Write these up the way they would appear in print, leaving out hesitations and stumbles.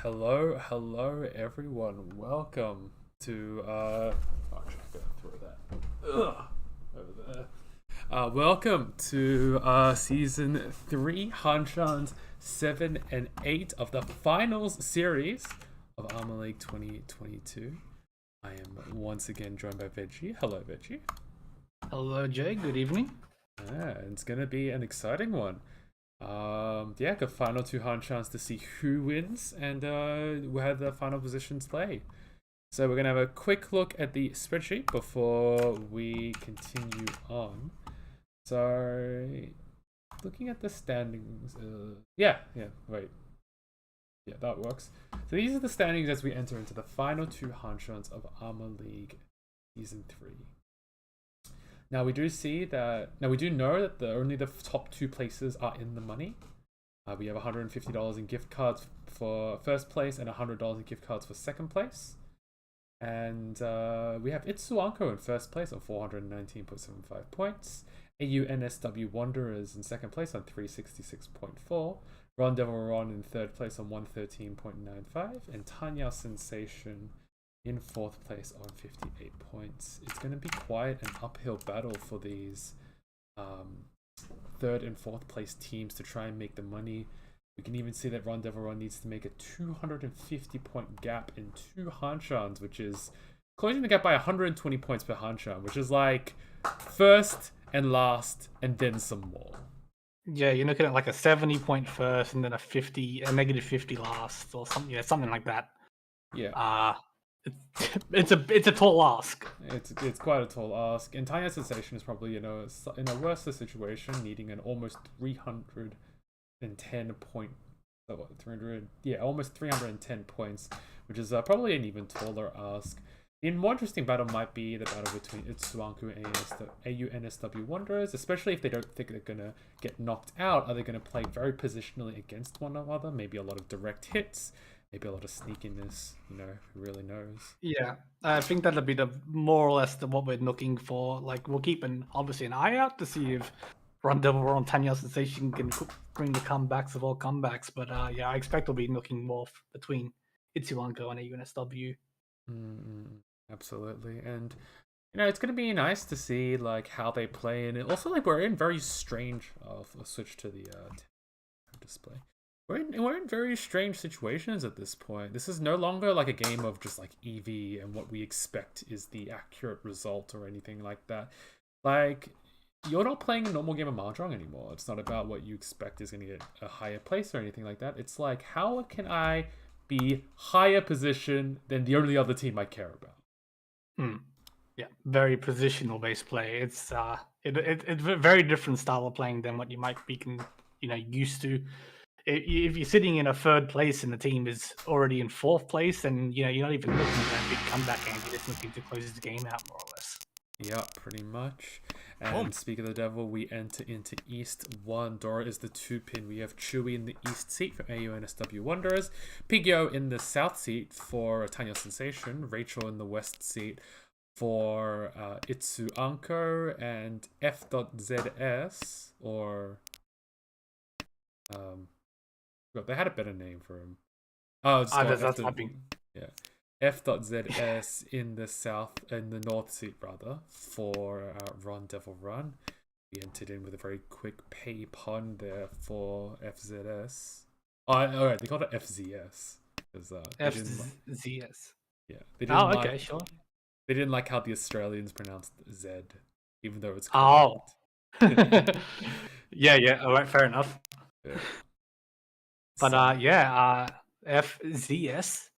Hello everyone. Welcome to actually I gotta throw that over there. Welcome to season 3, Hanchans 7 and 8 of the finals series of ARMA League 2022. I am once again joined by Veggie. Hello Veggie. Hello, Jay. Good evening. It's gonna be an exciting one. Yeah, the final two hunt chance to see who wins and where the final positions lay. So we're gonna have a quick look at the spreadsheet before we continue on. So looking at the standings, wait, yeah, that works. So these are the standings as we enter into the final two hunt chance of Armor League Season 3. Now we do see that. Now we do know that only the top two places are in the money. We have $150 in gift cards for first place and $100 in gift cards for second place. And we have Itsuanko in first place on 419.75 points. AUNSW Wanderers in second place on 366.4. Ron Devil Ron in third place on 113.95. And Tanya Sensation in fourth place on 58 points. It's going to be quite an uphill battle for these third and fourth place teams to try and make the money. We can even see that Ron Devil Ron needs to make a 250 point gap in two Hanchans, which is closing the gap by 120 points per Hanchan, which is like first and last and then some more. Yeah, you're looking at like a 70-point first and then a negative 50 last or something. Yeah, something like that. Yeah. It's a tall ask. It's quite a tall ask. And Tanya Sensation is probably, in a worse situation, needing an almost 310 point, almost 310 points, which is probably an even taller ask. The more interesting battle might be the battle between Itsuanku and AUNSW Wanderers, especially if they don't think they're going to get knocked out. Are they going to play very positionally against one another? Maybe a lot of direct hits, maybe a lot of sneakiness, who really knows? Yeah, I think that'll be the more or less what we're looking for. Like, we'll keep obviously an eye out to see if Ron Devil Ron Tanya Sensation can bring the comebacks of all comebacks. But yeah, I expect we'll be looking more between Itsuanko and AUNSW. Absolutely. And it's going to be nice to see like how they play, and also like we're in very strange. I'll switch to the display. We're in very strange situations at this point. This is no longer like a game of just like EV and what we expect is the accurate result or anything like that. Like, you're not playing a normal game of Mahjong anymore. It's not about what you expect is going to get a higher place or anything like that. It's like, how can I be higher position than the only other team I care about? Yeah, very positional based play. It's it's a very different style of playing than what you might be used to. If you're sitting in a third place and the team is already in fourth place, then you're not even looking at that big comeback game. You're just looking to close the game out more or less. Yeah, pretty much. And speak of the devil, we enter into East 1. Dora is the 2-pin. We have Chewy in the East seat for AUNSW Wanderers, Pigyo in the South seat for Tanya Sensation, Rachel in the West seat for Itsuanko, and F.ZS, or they had a better name for him. Oh, That's happening. Yeah. F.ZS in the north seat rather, for Ron Devil Run. We entered in with a very quick pay pun there for FZS. Alright, they called it FZS. FZS. Yeah. Okay, sure. They didn't like how the Australians pronounced Z, even though it's correct. Yeah. All right, fair enough. Yeah. But FZS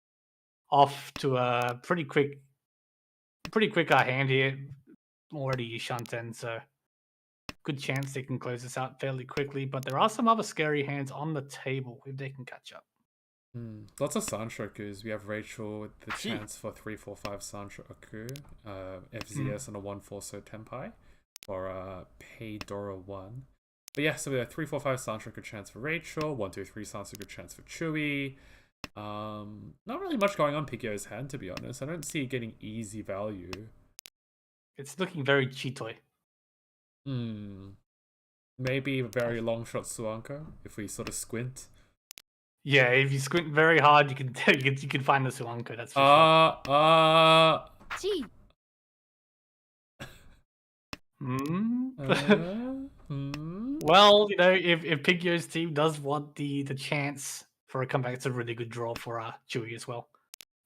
off to a pretty quick hand here. Already Shanten, so good chance they can close this out fairly quickly. But there are some other scary hands on the table if they can catch up. Lots of Sanshokus. We have Rachel with the chance for 3-4-5 Sanshoku, FZS on a 1-4 So Tenpai, or Pay Dora 1. But yeah, so we have 3-4-5 Sanshoku chance for Rachel, 1-2-3 Sanshoku chance for Chewy. Not really much going on Pigyo's hand, to be honest. I don't see it getting easy value. It's looking very cheatoy. Maybe a very long shot Suanko, if we sort of squint. Yeah, if you squint very hard, you can you can find the Suanko. That's for Gee. sure. Well, you know, if Pigio's team does want the chance for a comeback, it's a really good draw for Chewy as well.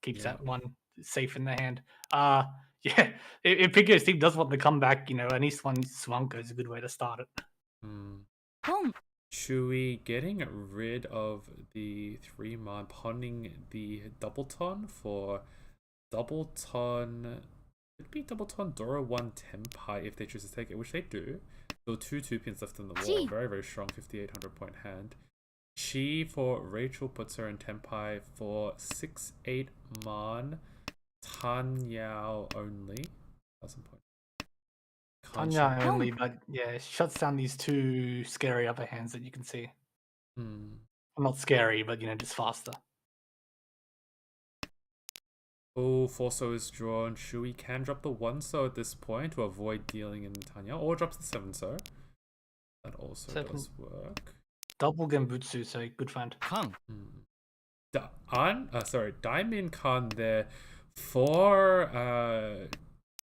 Keeps Yeah. that one safe in the hand. Yeah, if Pigio's team does want the comeback, you know, at least one Swanko is a good way to start it. Chewy getting rid of the 3-man, punning the double ton for double ton. It'd be double ton Dora 1 Tenpai if they choose to take it, which they do. So 2 pins left on the wall. Very, very strong 5,800 point hand. Chi for Rachel puts her in Tenpai for 6-8 man. Tan Yao only. 1,000 points. Tanya only, but yeah, it shuts down these two scary upper hands that you can see. Well, not scary, but you know, just faster. Oh, 4-so is drawn. Shui can drop the 1-so at this point to avoid dealing in Tanya, or drops the 7-so. That also does work. Double Genbutsu, so good find. Diamond Khan there for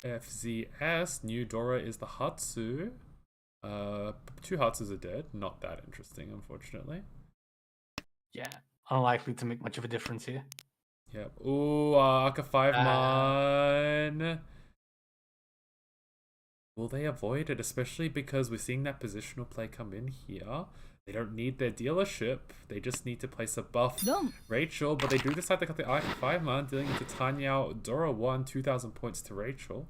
FZS. New Dora is the Hatsu. 2 Hatsus are dead. Not that interesting, unfortunately. Yeah, unlikely to make much of a difference here. Yep. Ooh, Aka 5-man. Will they avoid it? Especially because we're seeing that positional play come in here. They don't need their dealership. They just need to place a buff Rachel, but they do decide to cut the Aka 5-man, dealing into Tanya Dora 1, 2,000 points to Rachel.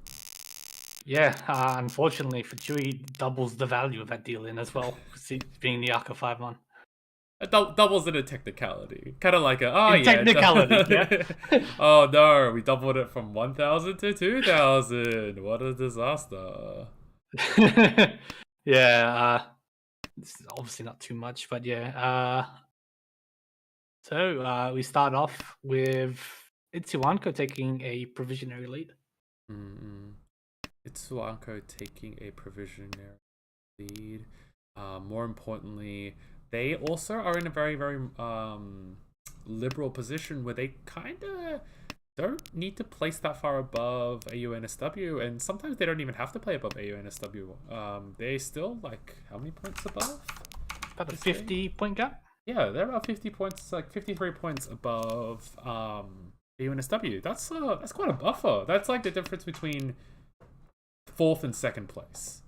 Yeah, unfortunately for Chewy, doubles the value of that deal in as well, being the Aka 5-man. Doubles in a technicality. Kind of like technicality, yeah. Oh no, we doubled it from 1,000 to 2,000. What a disaster. Yeah, this is obviously not too much, but yeah. So we start off with Itsuanko taking a provisionary lead. Itsuanko taking a provisionary lead. More importantly, they also are in a very, very liberal position where they kind of don't need to place that far above AUNSW, and sometimes they don't even have to play above AUNSW. They still, like, how many points above? About a 50-point gap? Yeah, they're about 50 points, like 53 points above AUNSW. That's quite a buffer. That's like the difference between 4th and 2nd place.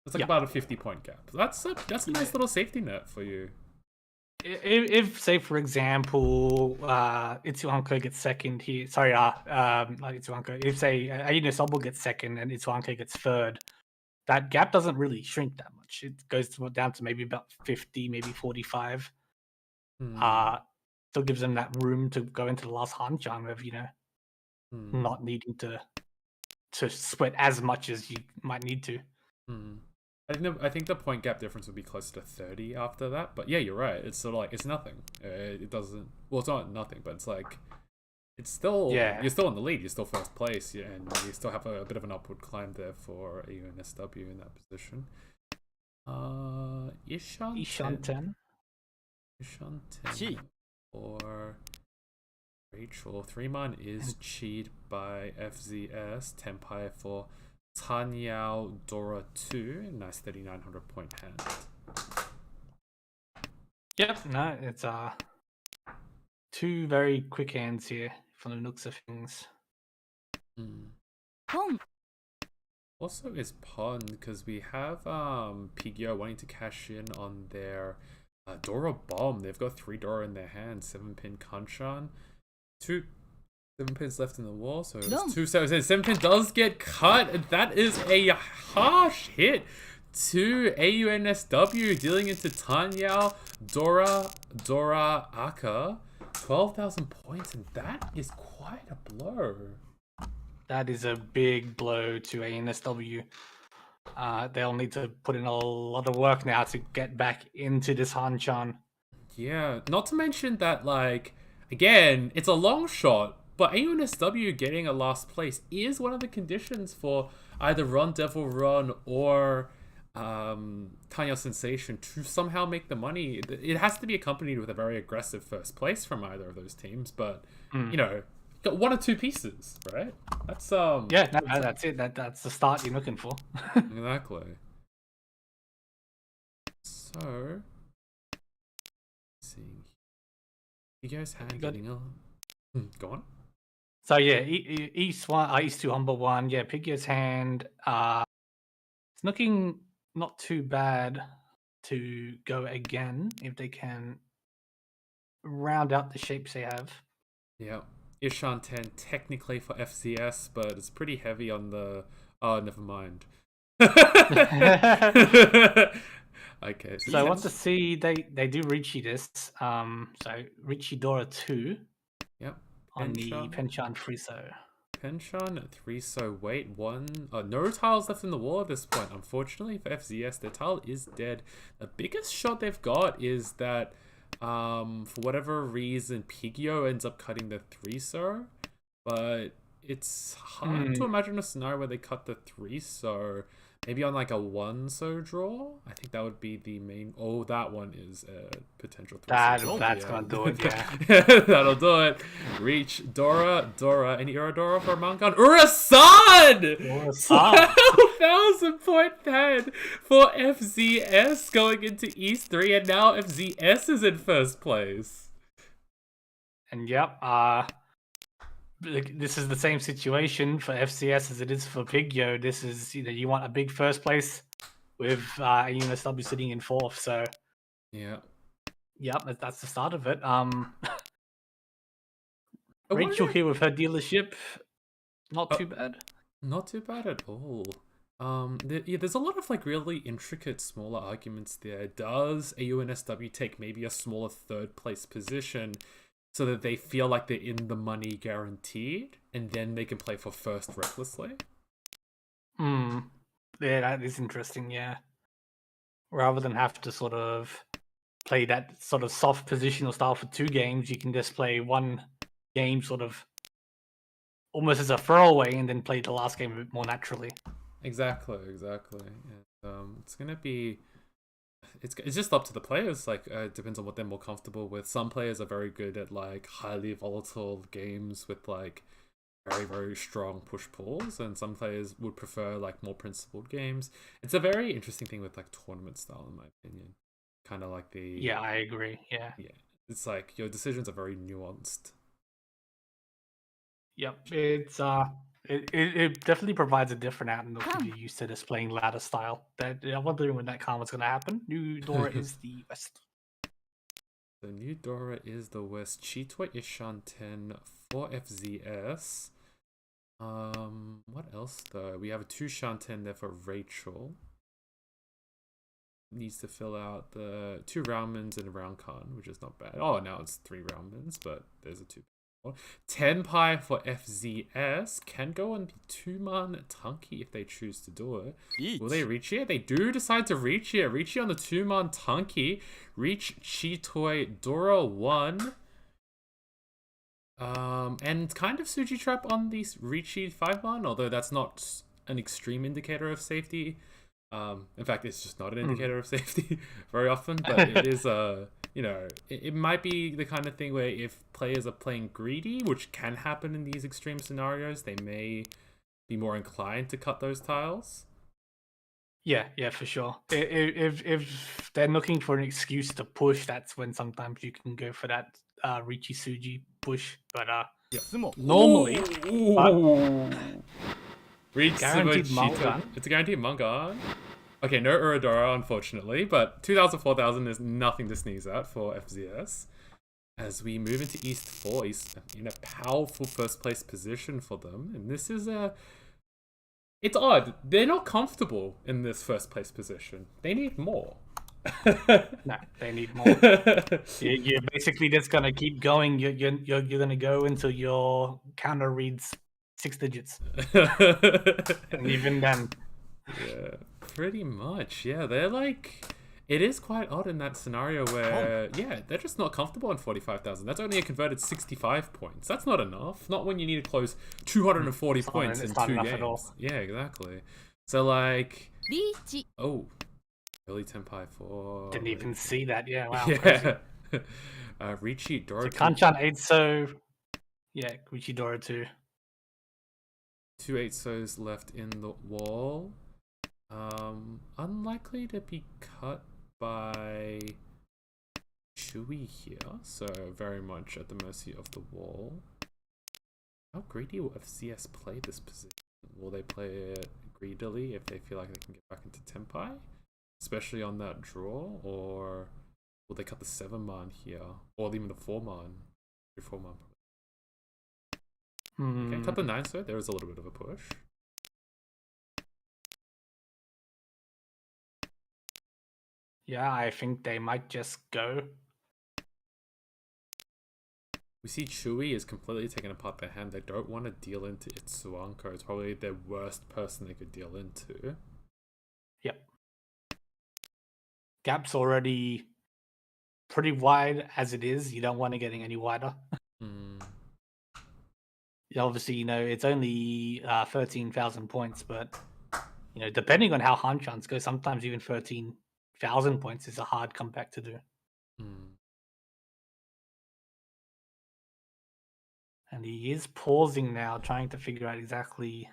It's like about a 50-point gap. That's a nice little safety net for you. If say for example, Itsuanko gets second here. Sorry, not Itsuanko. If say Ayuno gets second and Itsuanko gets third, that gap doesn't really shrink that much. It goes down to maybe about 50, maybe 45. Still gives them that room to go into the last Hanchan of, you know, not needing to sweat as much as you might need to. I think the point gap difference would be close to 30 after that. But yeah, you're right. It's sort of like, it's nothing. It doesn't... Well, it's not nothing, but it's like... It's still... Yeah. You're still in the lead. You're still first place. Yeah, and you still have a bit of an upward climb there for AUNSW in that position. Ishanten or Rachel. 3-man is cheated by FZS. Tenpai for Tanyao Dora 2. Nice 3,900 point hand. Yep, no, it's 2 very quick hands here from the looks of things. Also is Pun, because we have Pigio wanting to cash in on their Dora Bomb. They've got 3 Dora in their hand. 7-pin Kanchan. 2 7 pins left in the wall, so 7 pin does get cut, and that is a harsh hit to AUNSW, dealing into Tanyao Dora Aka. 12,000 points, and that is quite a blow. That is a big blow to ANSW. They'll need to put in a lot of work now to get back into this Hanchan. Yeah, not to mention that, like, again, it's a long shot, but AUNSW getting a last place is one of the conditions for either Run Devil Run or Tanya Sensation to somehow make the money. It has to be accompanied with a very aggressive first place from either of those teams, but you know, got one or two pieces, right? That's Yeah, that's it. That's the start you're looking for. exactly. So, seeing you guys had getting on. Go on. So yeah, East one, East 2 Humble 1. Yeah, Piggy's Hand. It's looking not too bad to go again if they can round out the shapes they have. Yeah. Ishan 10 technically for FCS, but it's pretty heavy on the... Oh, never mind. Okay. So I want to see they do Richie this. So Richie Dora 2. Yep. On the Penchan Friso. Penchan at 3, so wait, 1. No tiles left in the wall at this point. Unfortunately for FZS, their tile is dead. The biggest shot they've got is that, for whatever reason, Pigio ends up cutting the 3-so. But it's hard to imagine a scenario where they cut the 3-so. Maybe on like a 1-so draw? I think that would be the main... Oh, that one is a potential 3-so. That's going to do it, yeah. That'll do it. Reach Dora. Any Uradora for Mankan? Urasan! 12,000 point pad for FZS going into East 3, and now FZS is in first place. And yep, this is the same situation for FCS as it is for Pigyo. This is, you want a big first place with UNSW sitting in 4th. So, yeah, that's the start of it. Rachel here with her dealership, not too bad. Not too bad at all. There's a lot of like really intricate, smaller arguments there. Does a UNSW take maybe a smaller 3rd place position so that they feel like they're in the money guaranteed, and then they can play for 1st recklessly? Yeah, that is interesting, yeah. Rather than have to sort of play that sort of soft positional style for 2 games, you can just play 1 game sort of almost as a throwaway and then play the last game a bit more naturally. Exactly. And, it's going to be... It's just up to the players. Like, it depends on what they're more comfortable with. Some players are very good at like highly volatile games with like very, very strong push pulls, and some players would prefer like more principled games. It's a very interesting thing with like tournament style, in my opinion. Kind of like the... Yeah, I agree. Yeah. It's like your decisions are very nuanced. Yep, it's it definitely provides a different outlook if you're used to this playing ladder style. I'm wondering when that comment's going to happen. New Dora is the West. The new Dora is the West. Chitwa Ishan 10 for FZS. What else though? We have a 2 Shanten there for Rachel. Needs to fill out the 2 Raumans and a Roundcon, which is not bad. Oh, now it's 3 Raumans, but there's a 2. 10 Pi for FZS can go on the 2-man Tunky if they choose to do it. Will they reach here? They do decide to reach here. Reach here on the 2-man Tunky. Reach Chitoy Dora 1. And kind of Suji Trap on the Richi 5-man, although that's not an extreme indicator of safety. In fact, it's just not an indicator of safety very often, but it is it might be the kind of thing where if players are playing greedy, which can happen in these extreme scenarios, they may be more inclined to cut those tiles. Yeah, for sure. If they're looking for an excuse to push, that's when sometimes you can go for that Richi Suji push. But normally, guaranteed Mangan. It's a guaranteed Mangan. Okay, no Uradora, unfortunately, but 2,000, 4,000 is nothing to sneeze at for FZS. As we move into East 4, he's in a powerful first place position for them, and this is it's odd. They're not comfortable in this first place position. They need more. No, they need more. You're basically just gonna keep going. You're gonna go until your counter reads 6 digits, and even then. Yeah, pretty much. Yeah, they're like... It is quite odd in that scenario where, they're just not comfortable on 45,000. That's only a converted 65 points. That's not enough. Not when you need to close 240 points in 2 games. Yeah, exactly. So, like... Oh, Early Tenpai for Didn't even Rachel. see that. Yeah, wow, crazy. Yeah. Ricci, Dora So 2, Kanchan 8 so yeah, Kuchidora 2. 2 8 so's left in the wall. Unlikely to be cut by Chewy here, so very much at the mercy of the wall. How greedy will FCS play this position? Will they play it greedily if they feel like they can get back into Tenpai? Especially on that draw, or will they cut the 7-man here? Or even the 4-man? 4-man. Okay, cut the 9 so there is a little bit of a push. Yeah, I think they might just go. We see Chewy is completely taking apart their hand. They don't want to deal into Itsuanko. It's probably their worst person they could deal into. Yep. Gap's already pretty wide as it is. You don't want it getting any wider. Obviously, it's only 13,000 points, but depending on how Hanchans go, sometimes even 13,000 points is a hard comeback to do. And he is pausing now, trying to figure out exactly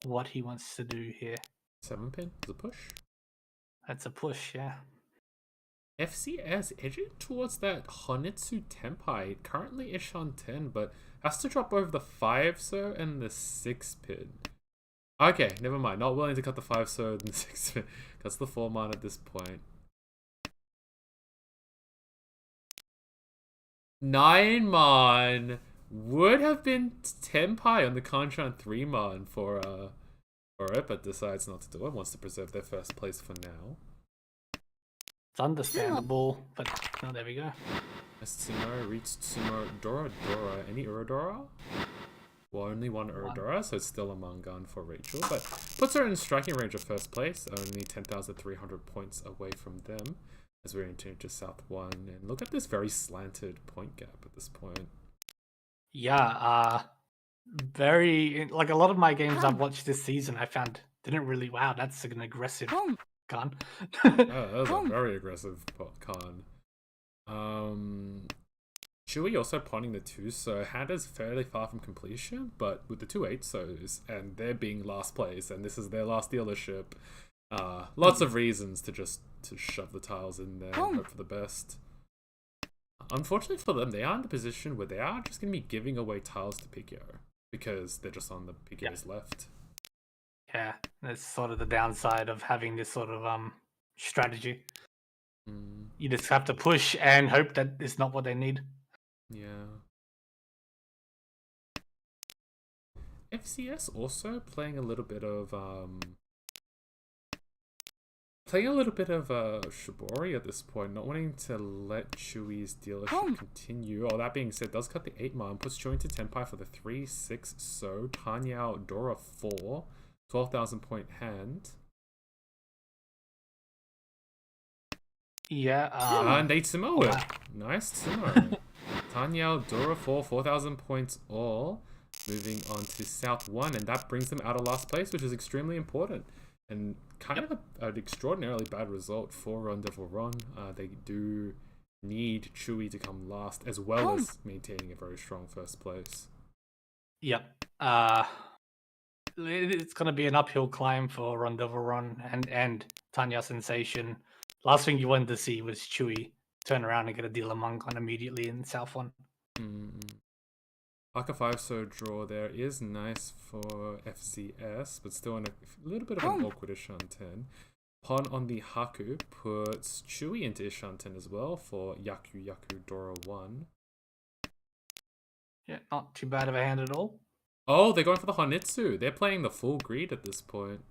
what he wants to do here. 7-pin is a push. That's a push, yeah. FCS edging towards that Honitsu Tenpai. Currently ish on 10, but has to drop over the 5 so and the 6-pin. Okay, never mind. Not willing to cut the 5 so and the 6-pin. Cuts the 4-man at this point. 9-man would have been Tenpai on the Kanchan 3-man for it, but decides not to do it. Wants to preserve their first place for now. It's understandable, but there we go. Tsuno reached Tsuno Dora. Any Uradora? Well, only one Uradora, so it's still a Mangan for Rachel, but puts her in striking range of first place, only 10,300 points away from them as we're into South 1. And look at this very slanted point gap at this point. Yeah, very, like a lot of my games I've watched this season, I found didn't really, wow, that's an aggressive con. Oh, that was a very aggressive con. Chewy also pawning the 2, so hand is fairly far from completion, but with the 2 8-sos, and they're being last place, and this is their last dealership, lots of reasons to shove the tiles in there and hope for the best. Unfortunately for them, they are in the position where they are just going to be giving away tiles to Picchio, because they're just on the Picchio's left. Yeah, that's sort of the downside of having this sort of strategy. You just have to push and hope that it's not what they need. Yeah. FCS also playing a little bit of Shibori at this point, not wanting to let Chewy's dealership continue. Oh, that being said, does cut the 8-man, puts Chewy into Tenpai for the 3-6 so. Tanyao Dora 4, 12,000 point hand. Yeah. And 8 Sumo. Wow. Nice Sumo. Tanyao Dora 4, 4,000 points all. Moving on to South 1, and that brings them out of last place, which is extremely important. And kind of an extraordinarily bad result for Rendezvous Run. They do need Chewy to come last, as well as maintaining a very strong first place. Yep. It's going to be an uphill climb for Rendezvous Run and Tanya Sensation. Last thing you wanted to see was Chewy turn around and get a dealer Mangon immediately in South 1. Like a 5-so draw there is nice for FCS, but still in a little bit of an awkward Ishanten. Pon on the Haku puts Chewy into Ishanten as well for Yaku Dora 1. Yeah, not too bad of a hand at all. Oh, they're going for the Honitsu. They're playing the full greed at this point.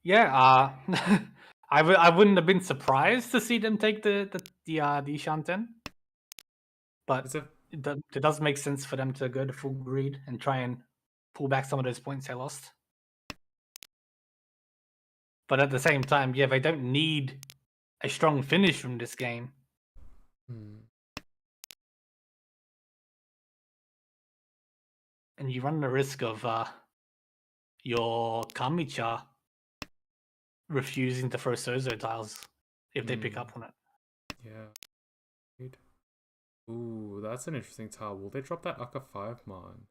Yeah, I wouldn't have been surprised to see them take the Ishanten. But it does make sense for them to go to full greed and try and pull back some of those points they lost. But at the same time, yeah, they don't need a strong finish from this game. And you run the risk of your Kamicha refusing to throw Sozo tiles if they pick up on it. Yeah. Ooh, that's an interesting tile. Will they drop that Akka 5 mon?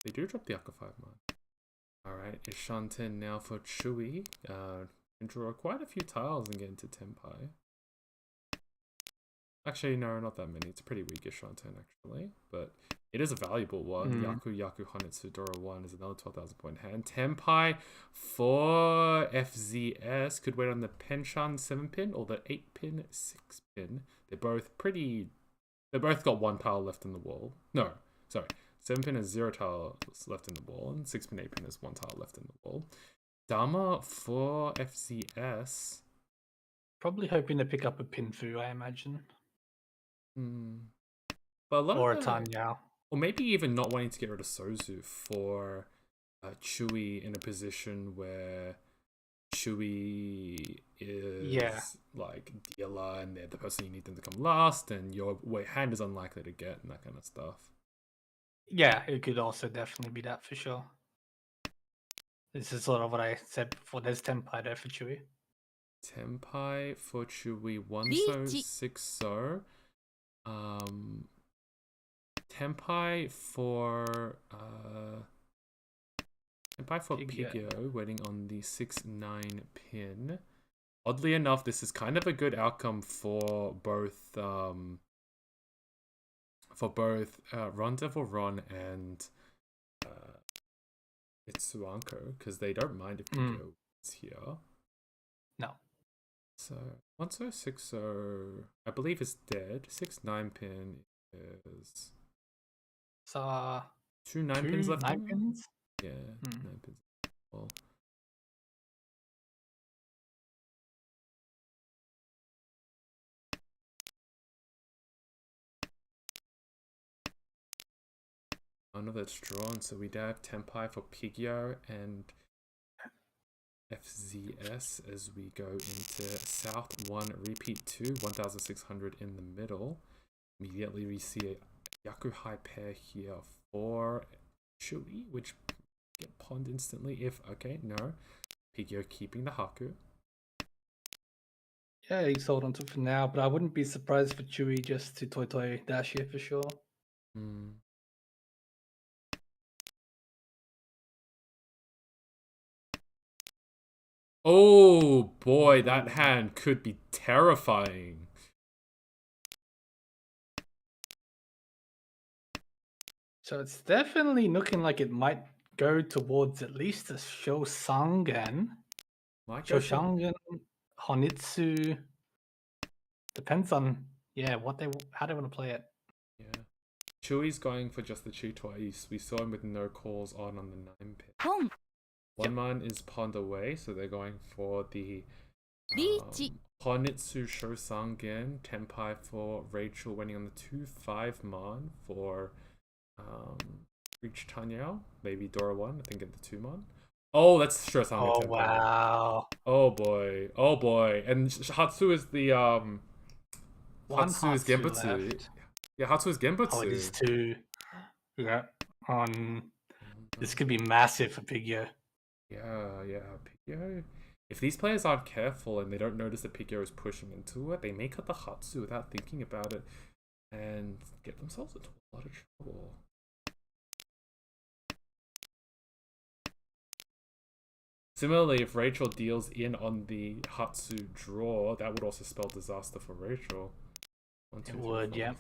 They do drop the Akka 5 mon. Alright, Ishanten now for Chui. Can draw quite a few tiles and get into Tenpai. Actually, no, not that many. It's a pretty weak Ishanten, actually. But it is a valuable one. Yaku Honitsu Dora 1 is another 12,000 point hand. Tenpai for FZS could wait on the Penshan 7 pin or the 8 pin 6 pin. They're both got 1 tile left in the wall. No, sorry. 7 pin has 0 tiles left in the wall, and 6 pin 8 pin has 1 tile left in the wall. Dama for FZS. Probably hoping to pick up a Pinfu, I imagine. But a lot or of a Tanyao. Or maybe even not wanting to get rid of Sozu for Chui in a position where Chui is like dealer and they're the person you need them to come last, and your hand is unlikely to get, and that kind of stuff. Yeah, it could also definitely be that for sure. This is sort of what I said before. There's Tenpai there for Chui. Tenpai for Chui, 1-so, 6-so. Tenpai for Pigyo, waiting on the 6-9 pin. Oddly enough, this is kind of a good outcome for both Ron Devil Ron and Itsuanko, because they don't mind if Pigyo is here. No. So 1-so, 6-so, I believe is dead. 6-9 pin is. So 2 9-pins left. 9-pins? Yeah, 9 pins. Well, none of that's drawn, so we'd have Tenpai for Pigyo and FZS as we go into South 1, Repeat 2, 1,600 in the middle. Immediately we see a Yaku High pair here for Chui, which get pawned instantly if, okay, no. Pigyo keeping the Haku. Yeah, he's hold on to it for now, but I wouldn't be surprised for Chui just to Toy dash here for sure. Oh boy, that hand could be terrifying. So it's definitely looking like it might go towards at least a Shosangan. Shosangan, Honitsu. Depends on how they want to play it. Yeah. Chui's going for just the Chi twice. We saw him with no calls on the 9 pin. One man is pawned away, so they're going for the Honitsu Shosangan. Tenpai for Rachel, winning on the 2-5 man for Reach Tanyao. Maybe Dora 1, I think at the 2 man. Oh, that's Shosangan. Oh, Tenpai. Wow. Oh boy. Oh boy. And Hatsu is the Hatsu is Genbutsu. Left. Yeah, Hatsu is Genbutsu. Oh, it is 2. Yeah. This could be massive for Pigyo. Yeah, Pigyo. If these players aren't careful and they don't notice that Pigyo is pushing into it, they may cut the Hatsu without thinking about it and get themselves into a lot of trouble. Similarly, if Rachel deals in on the Hatsu draw, that would also spell disaster for Rachel. 1, 2, 3, 4, 5,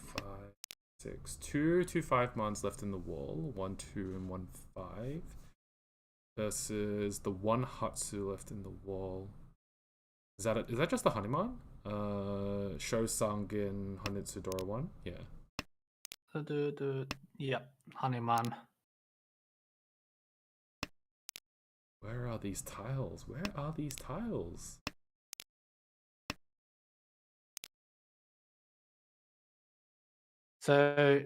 6. 2 2-5 mons left in the wall. 1 2 and 1 5. Versus the 1 Hatsu left in the wall. Is that just the Hanuman? Shosangan Honitsu Dora 1? Yeah. Yep, Hanuman. Where are these tiles? Where are these tiles? So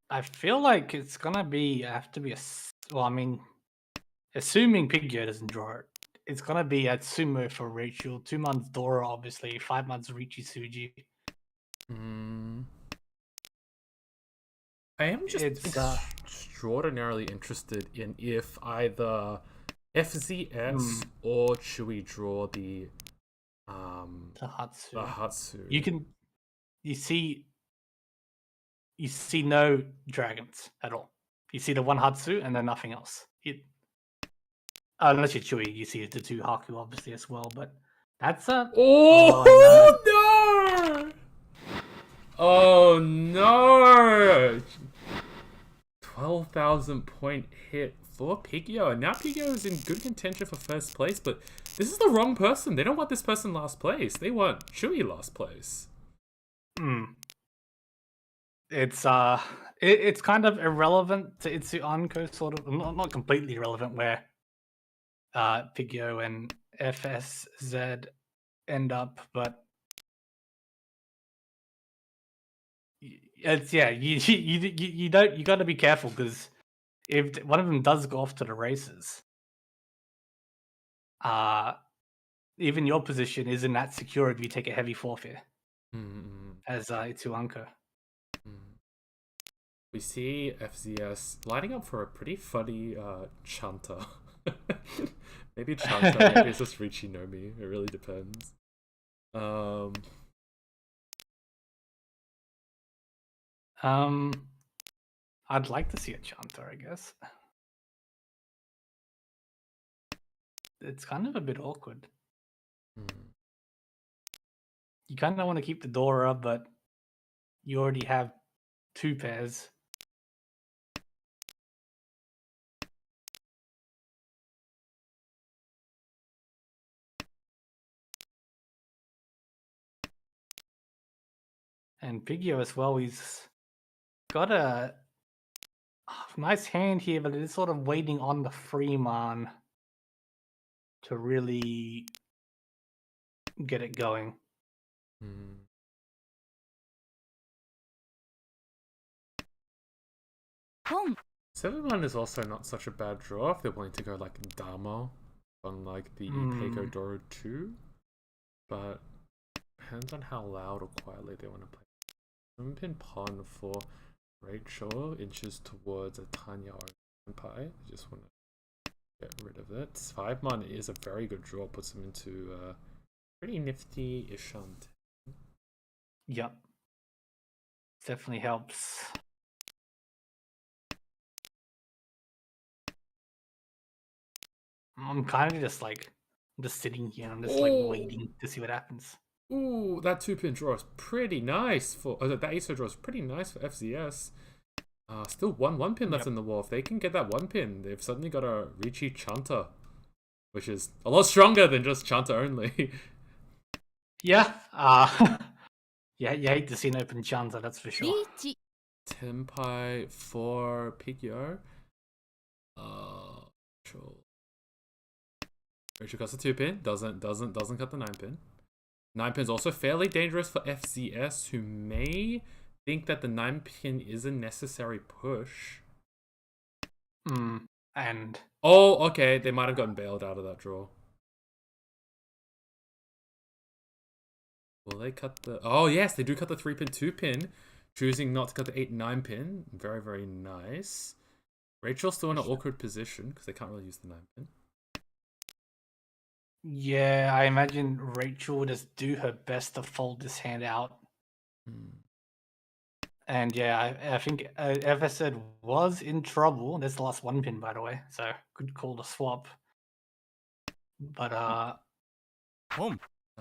I feel like it's gonna have to be assuming Pigyo doesn't draw it, it's gonna be at Sumo for Rachel, 2 months Dora, obviously, 5 months Richi Suji. I am just extraordinarily interested in if either FZS or should we draw the Tahatsu. Hatsu? You see no dragons at all. You see the one Hatsu and then nothing else. Unless you're Chewy, you see the two Haku obviously as well, but that's a... Oh, no! Oh, no! 12,000 point hit for Pigio. And now Pigio is in good contention for first place, but this is the wrong person. They don't want this person last place. They want Chewy last place. It's kind of irrelevant to Itsu-Anko, sort of. Not completely irrelevant, where Pigio and FSZ end up, but it's you got to be careful, because if one of them does go off to the races, even your position isn't that secure if you take a heavy forfeit as Itsu-Anko. We see FZS lining up for a pretty funny Chanta. Maybe Chanta, maybe it's just Richinomi. It really depends. I'd like to see a Chanta, I guess. It's kind of a bit awkward. You kind of want to keep the door up, but you already have two pairs. And Pigio as well, he's got a nice hand here, but it is sort of waiting on the Freeman to really get it going. 7-1 is also not such a bad draw if they're willing to go like Dama on like the Peiko Doro 2, but depends on how loud or quietly they want to play. 7-pin pawn for Rachel inches towards a Tanya or Senpai. I just want to get rid of it. 5-man is a very good draw, puts them into pretty nifty Ishant. Yep. Definitely helps. I'm kind of just sitting here. I'm just waiting to see what happens. Ooh, that 2-pin draw is pretty nice for that ISO draw is pretty nice for FZS. Still one pin left in the wall. If they can get that 1 pin, they've suddenly got a Ricci Chanta, which is a lot stronger than just Chanta only. Yeah. Yeah, you hate to see an open Chanta, that's for sure. Tenpai for Pigyo. Rachel cuts the 2-pin, doesn't cut the 9-pin. 9-pin's also fairly dangerous for FZS, who may think that the 9-pin is a necessary push. And oh, okay, they might have gotten bailed out of that draw. Will they cut the... oh, yes, they do cut the 3-pin, 2-pin, choosing not to cut the 8-9-pin. Very, very nice. Rachel's still in an awkward position, because they can't really use the 9-pin. Yeah, I imagine Rachel would just do her best to fold this hand out. And yeah, I think FSZ was in trouble. That's the last 1 pin, by the way. So good call to swap. But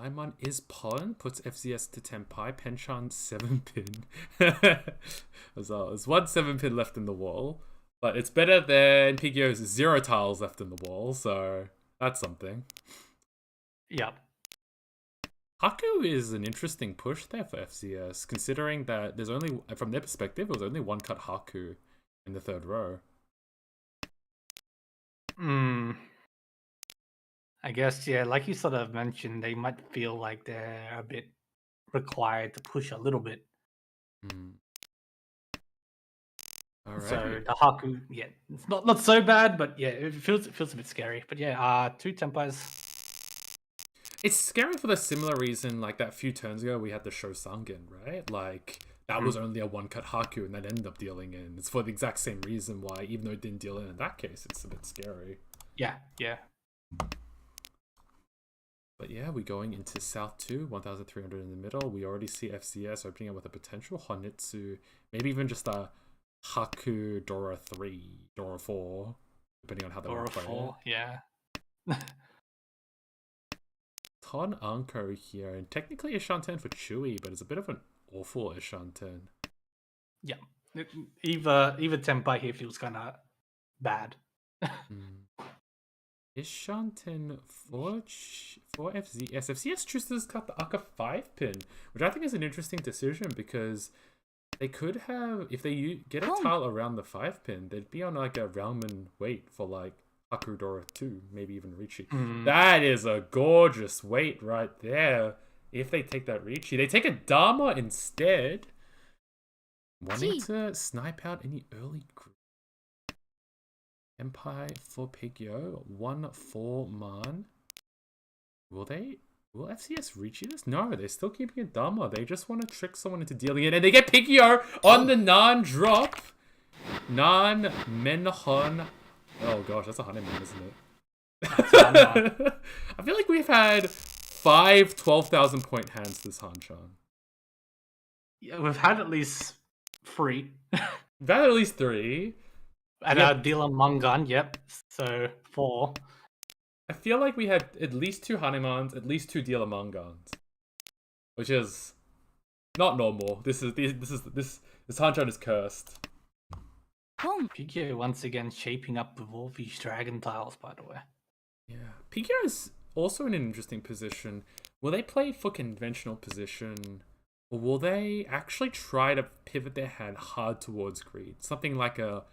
9-man is pawn, puts FZS to Tenpai, Penchan 7-pin. There's one 7-pin left in the wall, but it's better than Pigio's 0 tiles left in the wall, so that's something. Yeah. Haku is an interesting push there for FZS, considering that there's only, from their perspective, it was only 1 cut Haku in the 3rd row. I guess, yeah, like you sort of mentioned, they might feel like they're a bit required to push a little bit. Alright. So the Haku, yeah, it's not so bad, but yeah, it feels a bit scary. But yeah, 2 Tenpais. It's scary for the similar reason, like that few turns ago we had the Shosangin, right? Like, that was only a 1-cut Haku and that ended up dealing in. It's for the exact same reason why, even though it didn't deal in that case, it's a bit scary. Yeah, yeah. But yeah, we're going into South 2, 1,300 in the middle. We already see FCS opening up with a potential Honitsu, maybe even just a Haku Dora 3, Dora 4, depending on how they Or want a to play 4, yeah. it. Ton Anko here, and technically Ishanten for Chewy, but it's a bit of an awful Ishanten. Yeah. Either Tempai here feels kind of bad. Ishanten for FZS. FCS chooses to cut the Aka 5 pin, which I think is an interesting decision because they could have, if they get a tile around the 5 pin, they'd be on like a Ramen wait for like Hakurudora 2, maybe even Richi. That is a gorgeous wait right there. If they take that Richi, they take a Dharma instead. Wanting to snipe out any early group. Empire for Pigyo, 1-4 Man. Will FCS reach this? No, they're still keeping it Dharma. They just want to trick someone into dealing it, and they get Pigyo on the Nan drop. Nan Menhon. Oh gosh, that's a Hanuman, isn't it? I feel like we've had 5 12,000 point hands this Hanchan. Yeah, we've had at least 3. We've had at least 3. And our dealer Mungan, yep. So 4. I feel like we had at least 2 Hanumans, at least 2 dealer Mangans, which is not normal. This Hanchan is cursed. Pigyo once again shaping up with all these dragon tiles, by the way. Yeah, Pigyo is also in an interesting position. Will they play for conventional position, or will they actually try to pivot their hand hard towards greed? Something like a,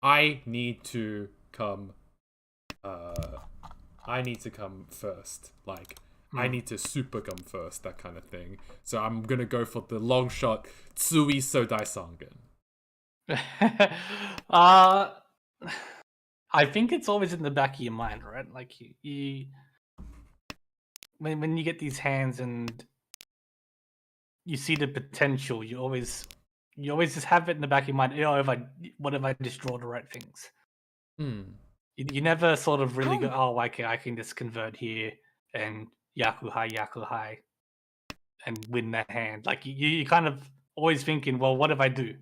I need to come first. Like, I need to super come first, that kind of thing. So I'm gonna go for the long shot Tsui Sodai Sangen. I think it's always in the back of your mind, right? Like you when you get these hands and you see the potential, you always just have it in the back of your mind. You know, what if I just draw the right things? You never sort of really go, oh, okay, I can just convert here and Yaku high, and win that hand. Like you kind of always thinking, well, what if I do?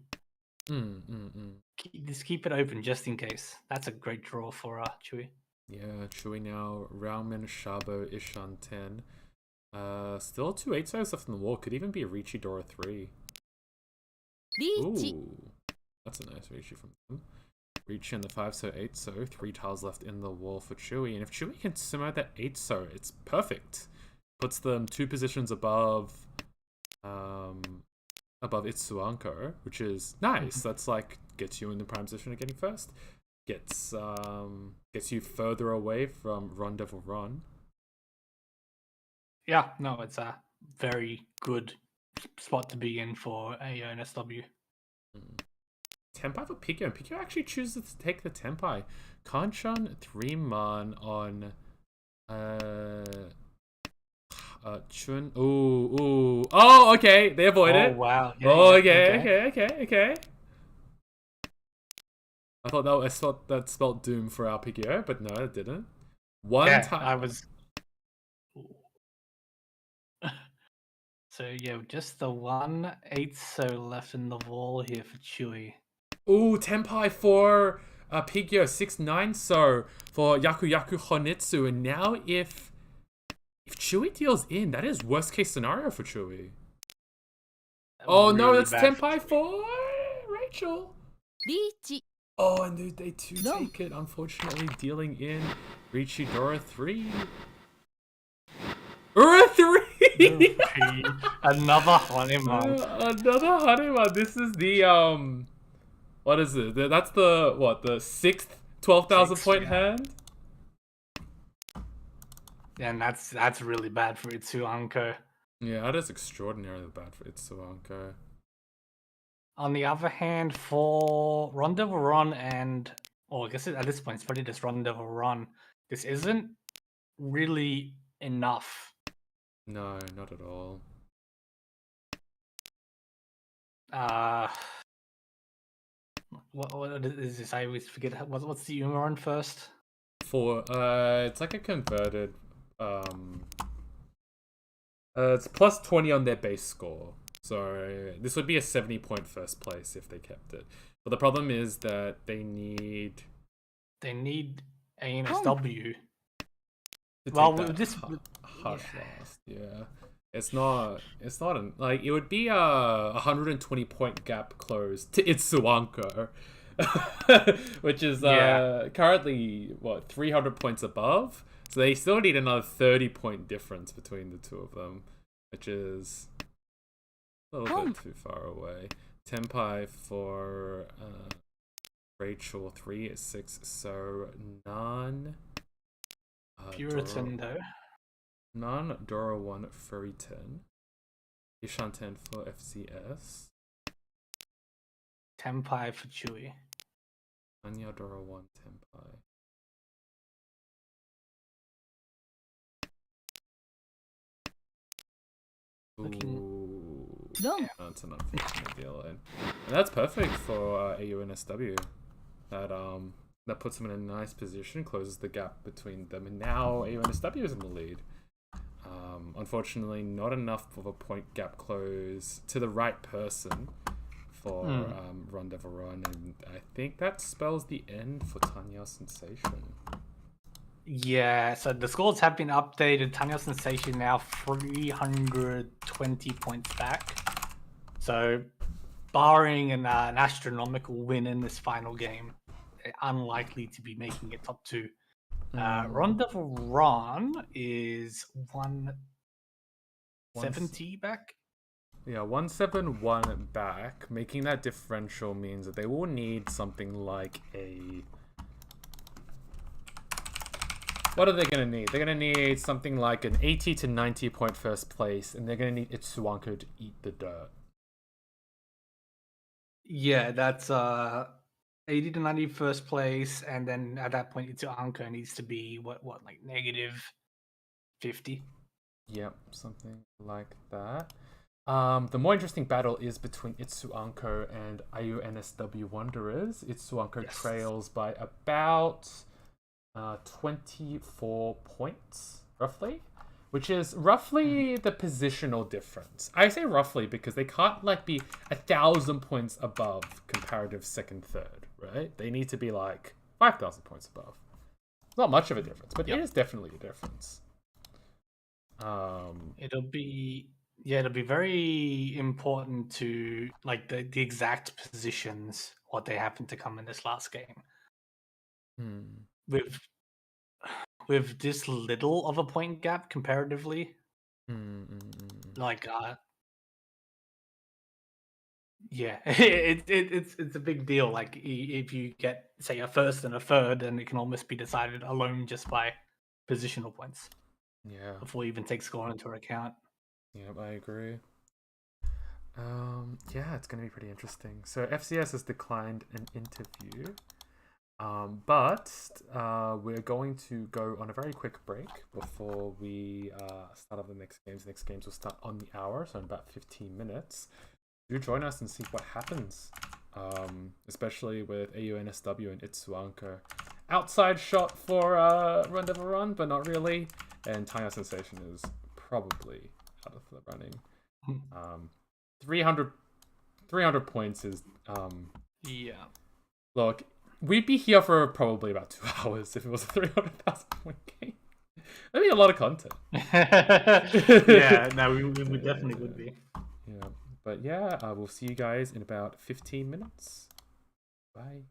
Just keep it open just in case. That's a great draw for Chewy. Yeah, Chewy now. Raomen, Shabo, Ishanten. Still 2 8-stars left on the wall. Could even be a Richi Dora 3. Ooh, that's a nice Richi from them. Richi on the 5 so 8 so 3 tiles left in the wall for Chewy, and if Chewy can sumo that 8 so, it's perfect. Puts them 2 positions above Itsuanko, which is nice. That's like gets you in the prime position of getting first. Gets you further away from Run Devil Run. Yeah, no, it's a very good spot to be in for a NSW. Tempai for Pigyo, and Pigyo actually chooses to take the Tempai. Kanchan 3-man on Chun. Ooh. Oh, okay. They avoid it. Oh, wow. Yeah, okay. I thought that spelled doom for our Pigyo, but no, it didn't. I was. So yeah, just the 1 8 so left in the wall here for Chewy. Ooh, Tempai for Pigyo 6-9 so for Yaku Honitsu, and now if Chewy deals in, that is worst case scenario for Chewy. Oh no, that's Tempai for Rachel. Oh, and they too take it, unfortunately, dealing in Richi Dora 3. Ura 3! Another Hanuman. Another Hanuman. This is the what is it? That's the 6th 12,000 point hand? And that's really bad for Itsuanko. Yeah, that is extraordinarily bad for Itsuanko. On the other hand, for Rendezvous Run and... I guess at this point, it's probably just Rendezvous Run. This isn't really enough. No, not at all. What is this? I always forget. What's the Umaron first? 4. It's like a converted. It's plus 20 on their base score. So this would be a 70-point first place if they kept it. But the problem is that they need ANSW. to Well, take that this harsh loss. Yeah. It's not like it would be a 120-point gap close to Itsuanko. Which is currently 300 points above. So they still need another 30-point difference between the two of them, which is a little bit too far away. Tenpai for Rachel 3 is 6, so none. Puritan though. None Dora 1 Furry 10. Ishan 10 for FCS. Tenpai for Chewy. Anya Dora 1 Tenpai. Ooh. Done. No, it's an unfortunate deal, and that's perfect for AUNSW. That puts them in a nice position, closes the gap between them, and now AUNSW is in the lead. Unfortunately, not enough of a point gap close to the right person for Ronda Veron, and I think that spells the end for Tanya Sensation. Yeah, so the scores have been updated. Tanya Sensation now 320 points back. So, barring an astronomical win in this final game, unlikely to be making it top 2. Ronda Veron is 170 back. Yeah, 171 back. Making that differential means that they will need something like a... What are they going to need? They're going to need something like an 80 to 90 point first place, and they're going to need Itsuanko to eat the dirt. Yeah, that's 80 to 90 first place, and then at that point, Itsuanko needs to be like negative 50. Yep, something like that. The more interesting battle is between Itsuanko and IUNSW Wanderers. Itsuanko trails by about 24 points, roughly, which is roughly the positional difference. I say roughly because they can't be 1,000 points above comparative second, third, right? They need to be 5,000 points above. It's not much of a difference, but it is definitely a difference. It'll be very important to the exact positions what they happen to come in this last game. With this little of a point gap comparatively, it's a big deal. If you get say a first and a third, and it can almost be decided alone just by positional points. Yeah. Before you even take score into account. Yep, I agree. Yeah, it's going to be pretty interesting. So FCS has declined an interview. But we're going to go on a very quick break before we start up the next games. The next games will start on the hour, so in about 15 minutes. Do join us and see what happens, especially with AUNSW and Itsuanko. Outside shot for Ronda Veron, but not really. And Tanya Sensation is probably out of the running. 300 points is... yeah. Look, we'd be here for probably about 2 hours if it was a 300,000 point game. That'd be a lot of content. Yeah, no, we definitely would be. Yeah, but yeah, we'll see you guys in about 15 minutes. Bye.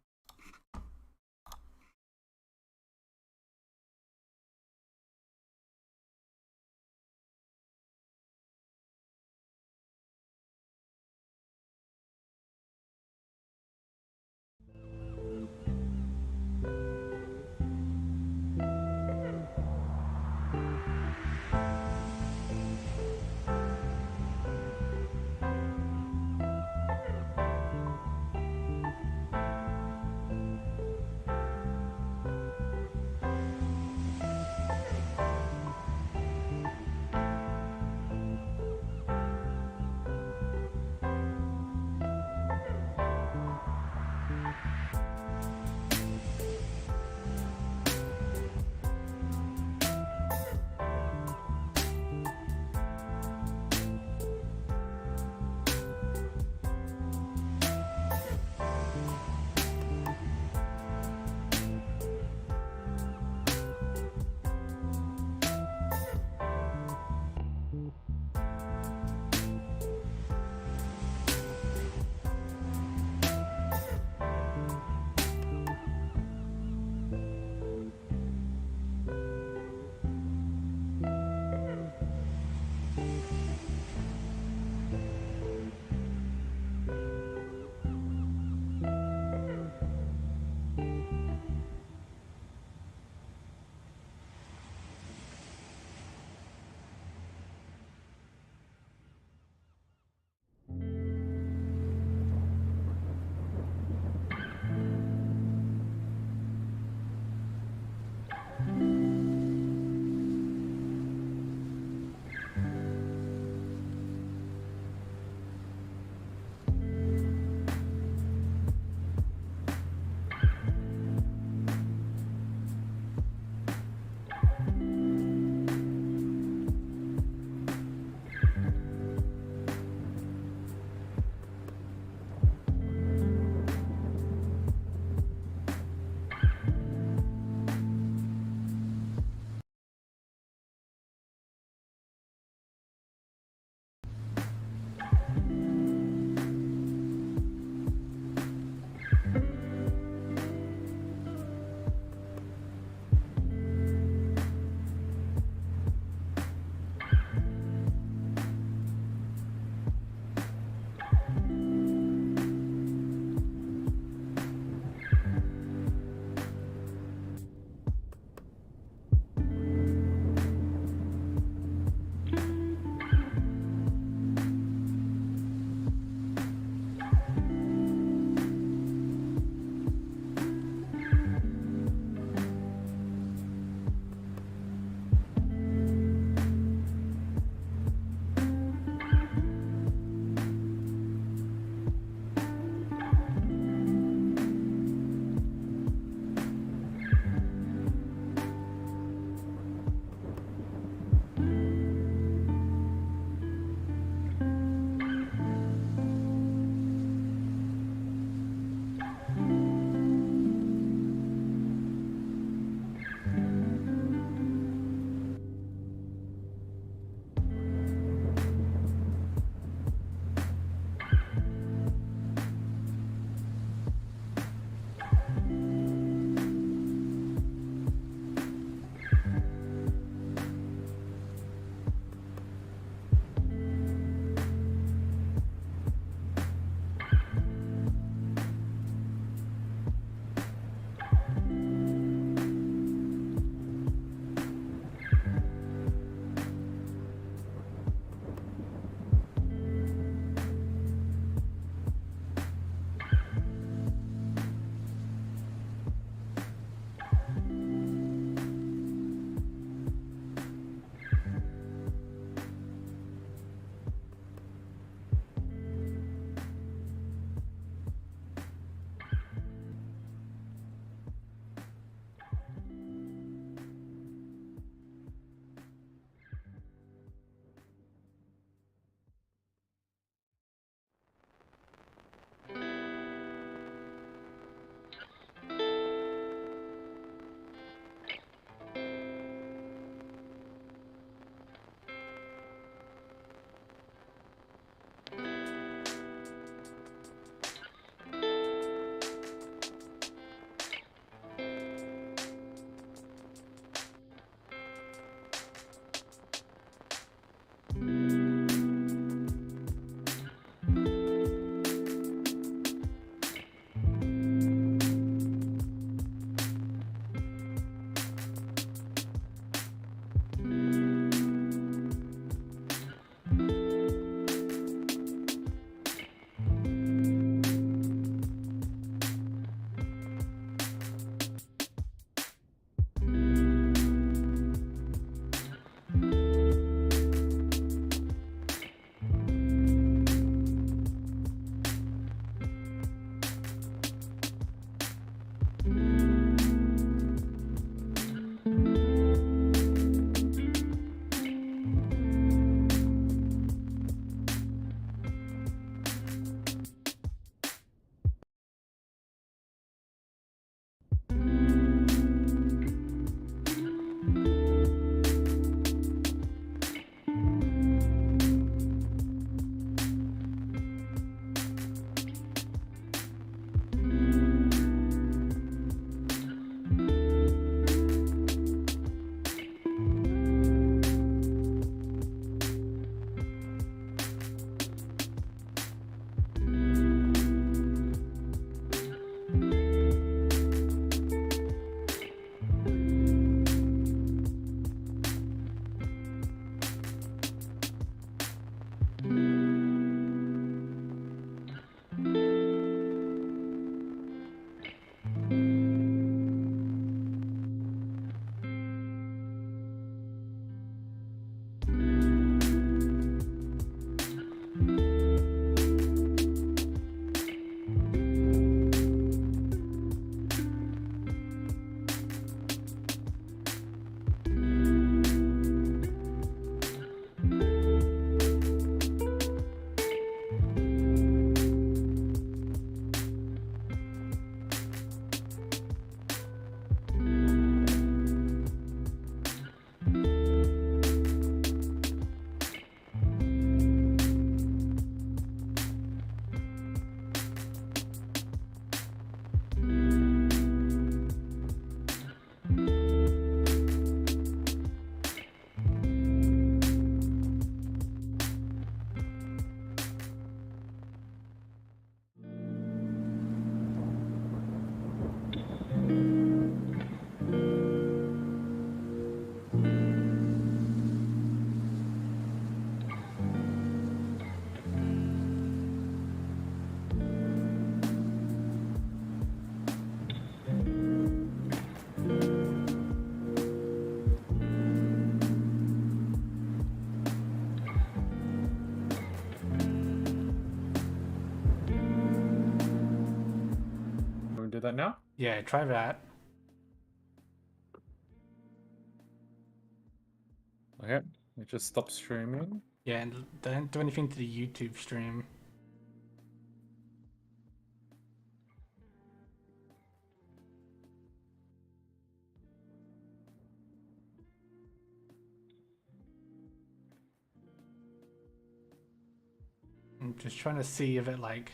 that now? Yeah, try that. Okay, it just stopped streaming. Yeah, and don't do anything to the YouTube stream. I'm just trying to see if it like.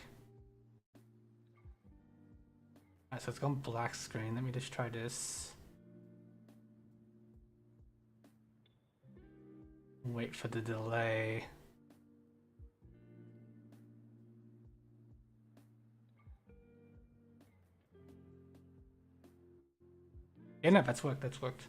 Alright, so it's gone black screen. Let me just try this. Wait for the delay. Yeah, no, that's worked. That's worked.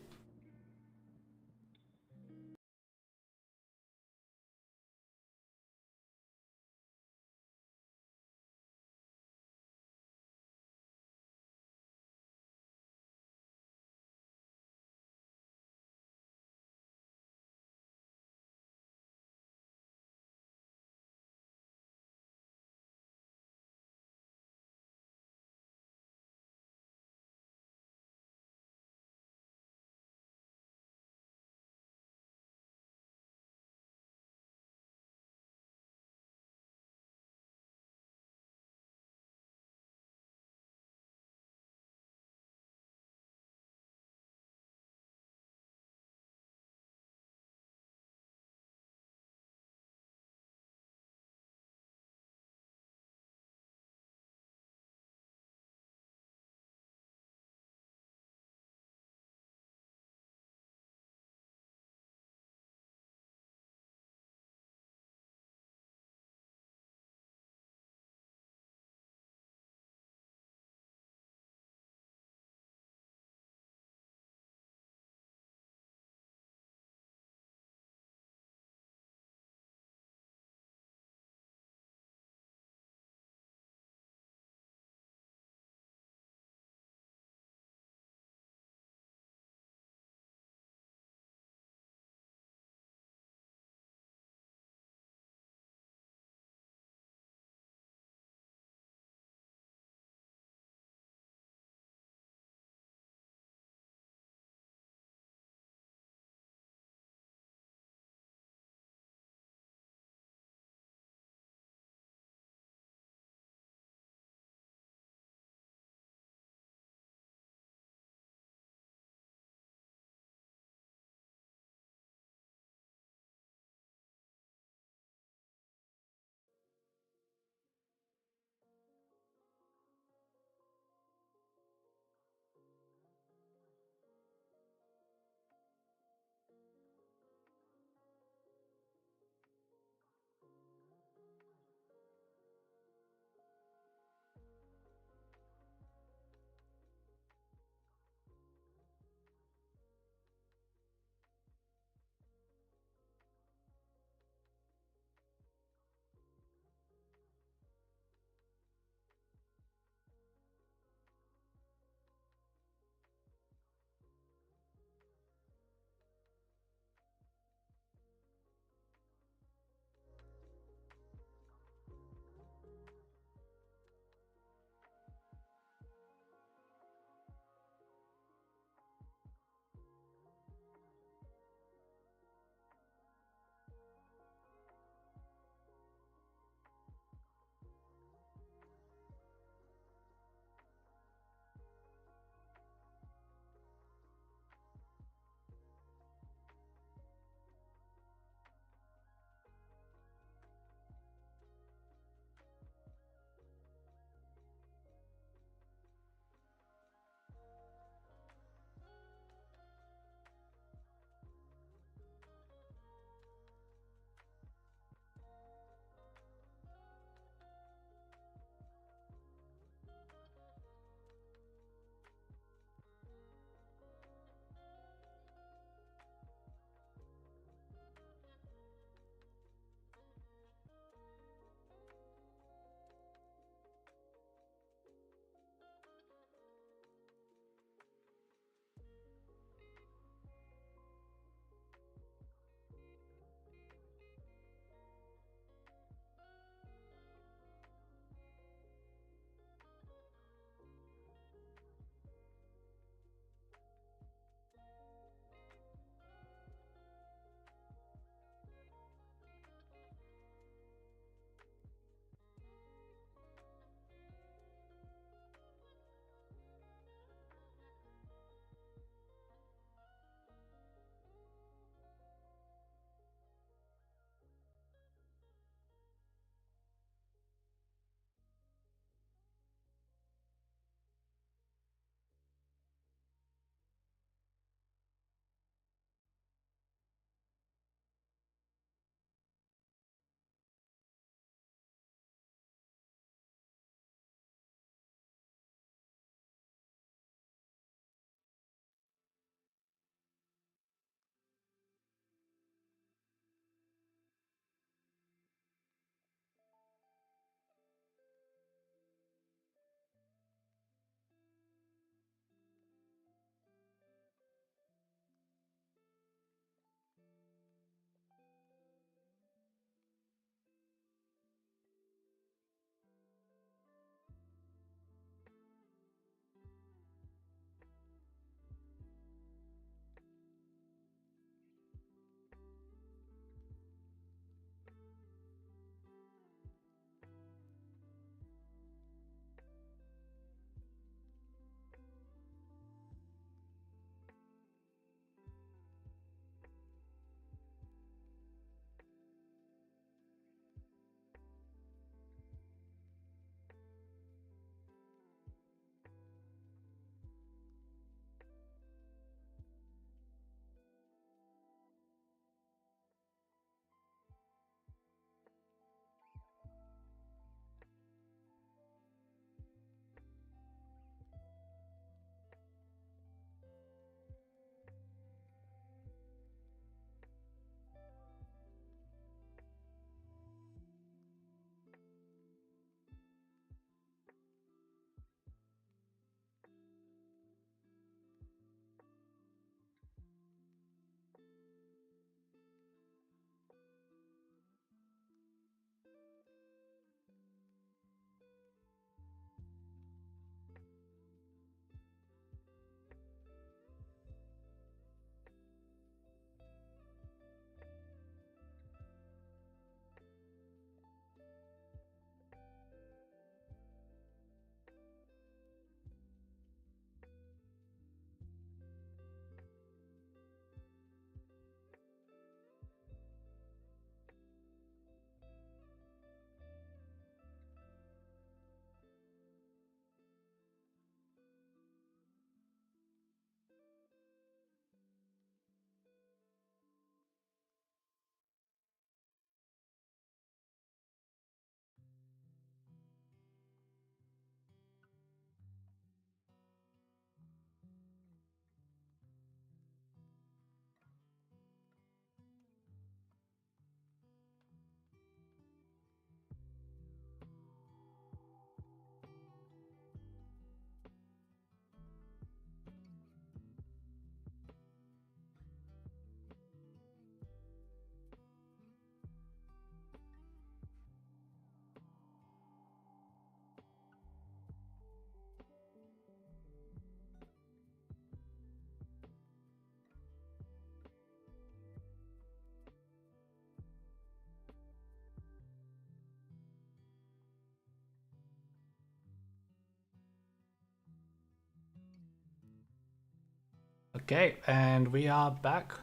Okay, and we are back.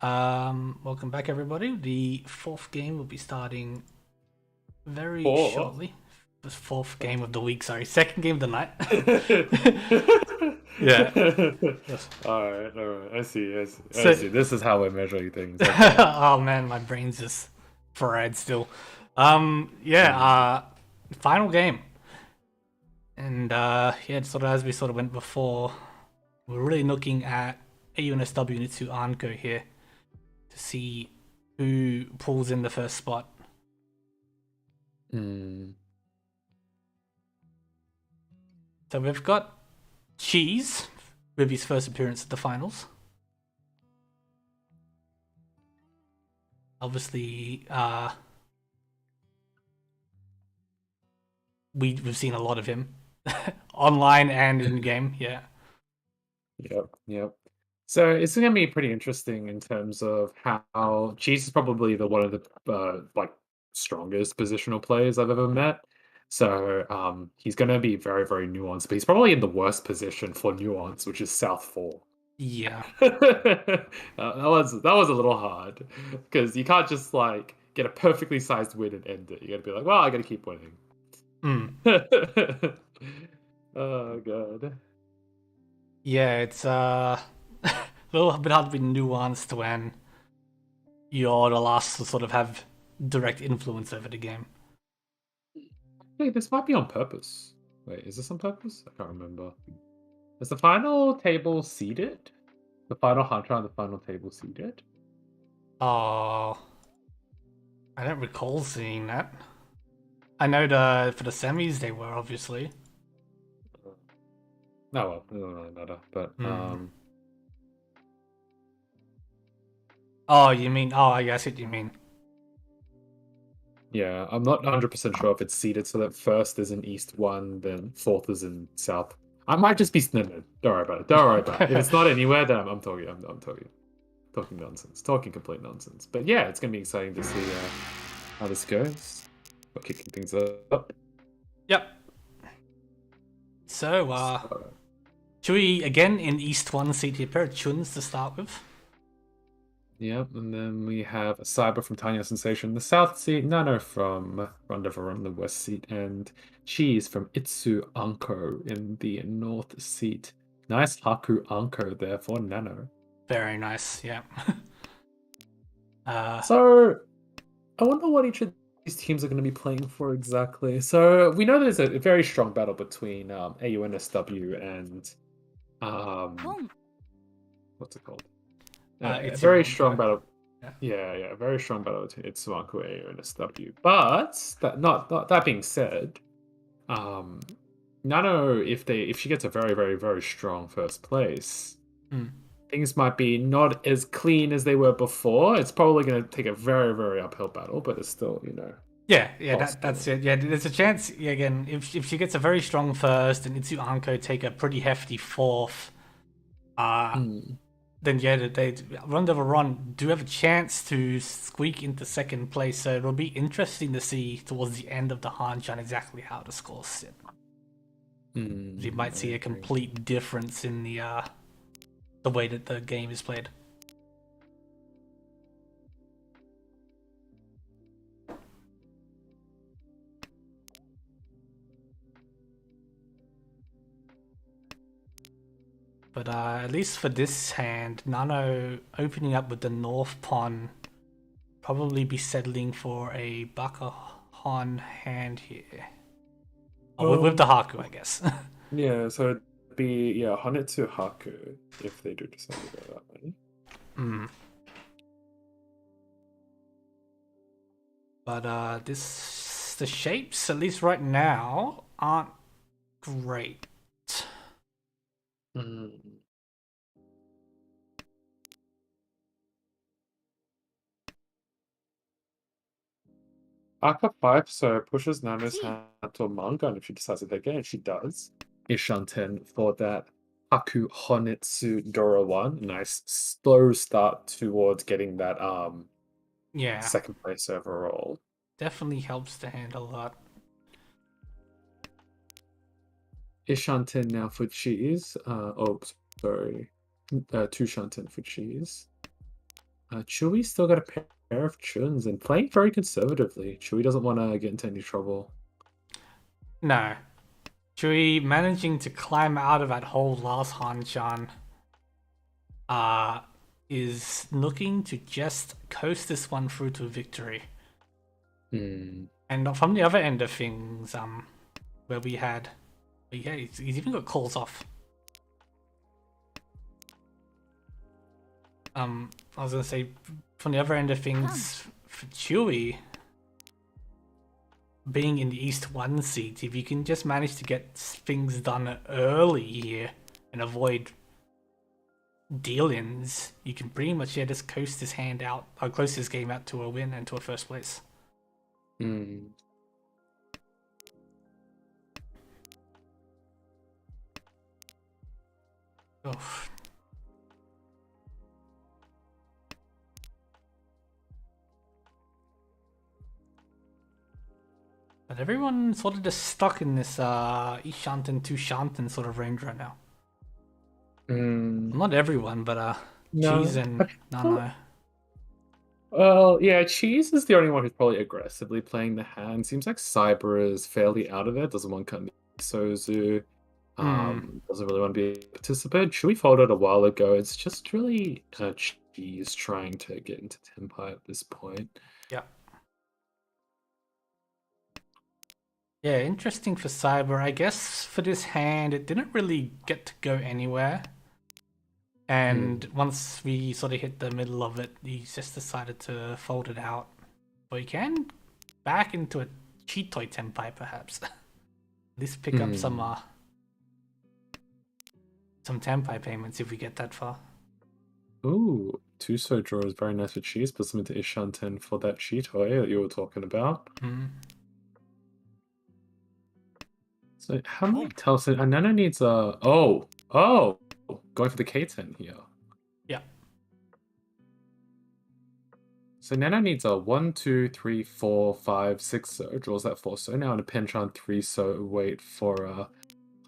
Welcome back, everybody. The fourth game will be starting very shortly. The fourth game of the week, sorry. Second game of the night. Yeah. All right. I see. I So- see. This is how we're measuring things. Okay. Oh man, my brain's just fried still. Final game. And yeah, sort of as we sort of went before, we're really looking at AUNSW and Itsu Anko here to see who pulls in the first spot. Hmm. So we've got Cheese with his first appearance at the finals. Obviously, we've seen a lot of him online and in game. Yeah. Yep. So it's going to be pretty interesting in terms of how Cheese is probably one of the like strongest positional players I've ever met. So he's going to be very, very nuanced, but he's probably in the worst position for nuance, which is South 4. Yeah. That was a little hard because you can't just like get a perfectly sized win and end it. You got to be like, well, I got to keep winning. Oh god. Yeah, it's a little bit hard to be nuanced when you're the last to sort of have direct influence over the game. Wait, this might be on purpose. Wait, is this on purpose? I can't remember. Is the final table seeded? The final hunter on the final table seeded? Oh, I don't recall seeing that. I know for the semis they were obviously. Oh well, it doesn't really matter. But Oh, you mean? Oh, I guess what you mean. yeah, I'm not 100% sure if it's seeded so that first is in East 1, then fourth is in South. I might just be no, don't worry about it. Don't worry about it. If it's not anywhere, then I'm talking nonsense. Talking complete nonsense. But yeah, it's gonna be exciting to see how this goes. We're kicking things up. Yep. So, should we again in East 1 see a pair of Chuns to start with? Yep, and then we have a Cyber from Tanya Sensation, the South seat, Nano from Rondever on the West seat, and Cheese from Itsu Anko in the North seat. Nice Haku Anko there for Nano. Very nice, yeah. So, I wonder what each of these teams are going to be playing for exactly. So, we know there's a very strong battle between AUNSW and what's it called? A very strong battle. Yeah, a very strong battle between Itsuanku and SW. But that being said, Nano, if she gets a very, very, very strong first place, things might be not as clean as they were before. It's probably going to take a very, very uphill battle, but it's still, Yeah, that's it. Yeah, there's a chance. Yeah, again, if she gets a very strong first and Itsuanko take a pretty hefty fourth, then yeah, they Run do have a chance to squeak into second place. So it'll be interesting to see towards the end of the Hanchan exactly how the scores sit. You might see a complete difference in the way that the game is played. But at least for this hand, Nano opening up with the North Pawn, probably be settling for a Bakahan hand here. With the Haku, I guess. Yeah, so it'd be, Honetsu Haku if they do decide to go that way. But the shapes, at least right now, aren't great. Aka 5 so pushes Nano's hand to a manga, and if she decides to take it, and she does, Ishanten for that Haku Honetsu Dora 1. Nice slow start towards getting that second place overall. Definitely helps the hand a lot. Ishanten now for Cheese. Sorry. two Shanten for cheese. Chewy still got a pair of Chuns and playing very conservatively. Chewy doesn't want to get into any trouble. No. Chui managing to climb out of that hole last Hanchan is looking to just coast this one through to victory. Hmm. And from the other end of things, where we had, yeah, he's even got calls off. I was gonna say, from the other end of things, for Chewy, being in the East 1 seat, if you can just manage to get things done early here and avoid deal-ins, you can pretty much just coast this hand out, or close this game out to a win and to a first place. Hmm. Oh. But everyone's sort of just stuck in this East Shanten, 2 Shanten sort of range right now. Not everyone, but No. Cheese and Nano. Well, yeah, Cheese is the only one who's probably aggressively playing the hand. Seems like Cyber is fairly out of it. Doesn't want to Sozu. Doesn't really want to be a participant. Chewy folded a while ago. It's just really Cheese trying to get into Tempai at this point. Yeah. Yeah, interesting for Cyber. I guess for this hand, it didn't really get to go anywhere. And once we sort of hit the middle of it, he just decided to fold it out. But he can back into a cheat toy Tempai, perhaps. At least pick up some Tempai payments if we get that far. Ooh, Tuso draw is very nice for Cheese. Puts them into Ishanten for that cheat toy that you were talking about. So how many tells it? Nano needs a going for the K10 here. Yeah. So Nano needs a 1, 2, 3, 4, 5, 6 so draws that 4 so now and a Penchant 3 so wait for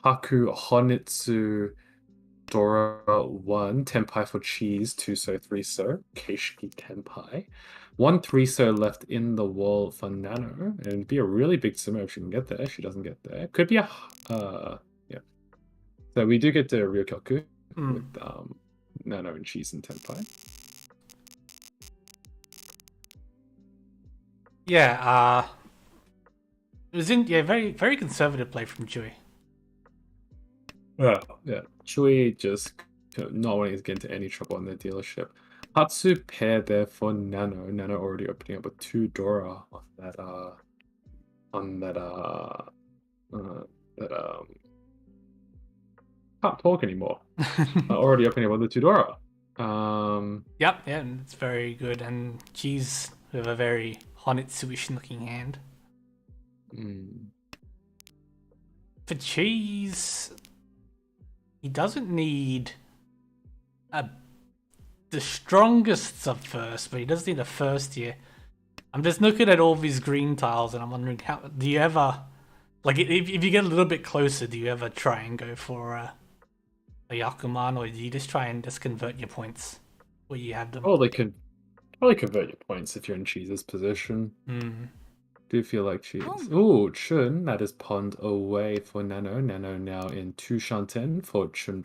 Haku Honitsu Dora 1 Tempai for Cheese 2 so 3 so Keishiki Tempai 1 3 so left in the wall for Nano and it'd be a really big sumo if she can get there. She doesn't get there. Could be a yeah. So we do get the Ryokyoku with Nano and Cheese and Tempai. Yeah, it was very very conservative play from Chewy. Yeah, Chewy just not wanting to get into any trouble in the dealership. Hatsu pair there for Nano. Nano already opening up with 2 Dora on that can't talk anymore. Already opening up with the 2 Dora. Yep, yeah, it's very good, and Cheese with a very Honitsu-ish looking hand. For Cheese, he doesn't need the strongest sub first, but he does need a first here. I'm just looking at all these green tiles, and I'm wondering how do you ever, like, if you get a little bit closer, do you ever try and go for a Yakuman, or do you just try and just convert your points where you have them? Probably convert your points if you're in Cheese's position. Do feel like Cheese. Ooh, Chun, that is pawned away for Nano. Nano now in 2 Shanten for Chun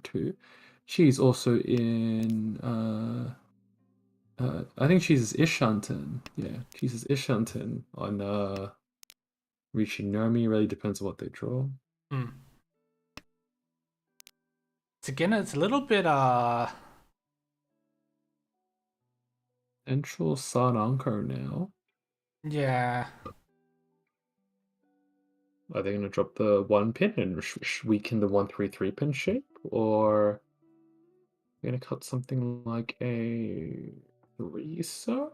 2. She's also in I think she's Ishanten. Yeah, she's Ishanten on Richinomi. Really depends on what they draw. It's again, it's a little bit Central Sun Anko now. Yeah. Are they gonna drop the 1 pin and weaken the 1-3-3 pin shape, or you're gonna cut something like a 3 so?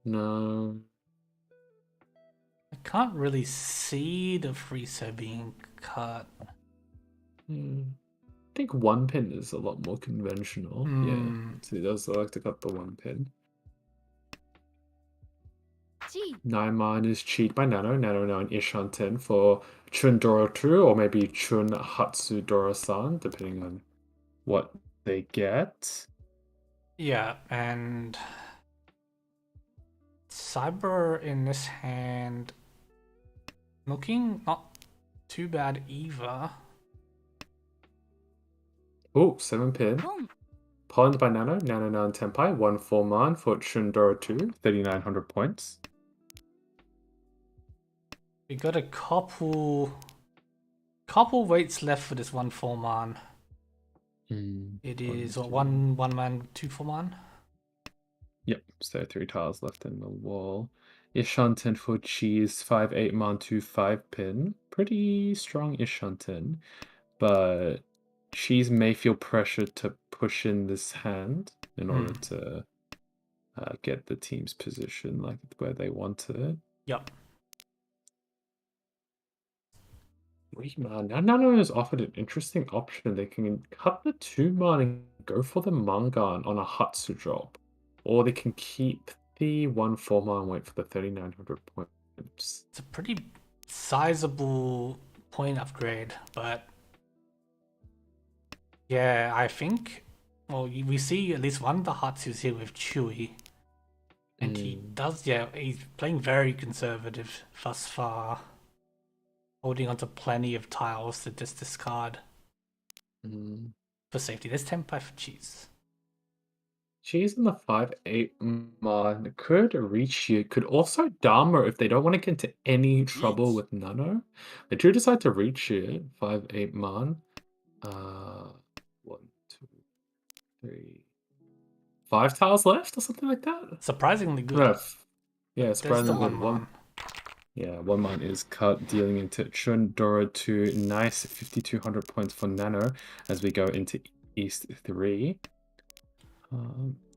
No. I can't really see the freezer being cut. I think 1 pin is a lot more conventional. Yeah, so he does like to cut the 1 pin. 9 mana is cheat by Nano. Nano now in Ishanten for Chun Doro 2, or maybe Chun Hatsu Doro-san, depending on what they get. Yeah, and Cyber in this hand looking not too bad either. Oh, 7 pin. Pawned by Nano, Nano Nan Tenpai, 1 4 man for Chundora 2, 3,900 points. We got a couple weights left for this 1 4-man. It is one man, 2 4-man. Yep, so 3 tiles left in the wall. Ishanten for cheese, 5 8 man 2 5 pin. Pretty strong Ishanten, but cheese may feel pressured to push in this hand in order to get the team's position like where they want it. Yep. 3 man. Now Nano has offered an interesting option. They can cut the 2 man and go for the Mangan on a Hatsu drop. Or they can keep the 1 4 man and wait for the 3,900 points. It's a pretty sizable point upgrade, but yeah, I think, well, we see at least one of the Hatsus here with Chewy. And he does, yeah, he's playing very conservative thus far. Holding onto plenty of tiles to just discard for safety. There's Tenpai for cheese. Cheese in the 5 8 man could reach you. Could also Dharma if they don't want to get into any trouble with Nano. They do decide to reach it. 5 8 man. 1 2 3 5 tiles left or something like that. Surprisingly good. Yeah, surprisingly good. 1 man. Yeah, 1 man is cut, dealing into Chundora 2. Nice 5,200 points for Nano as we go into East 3.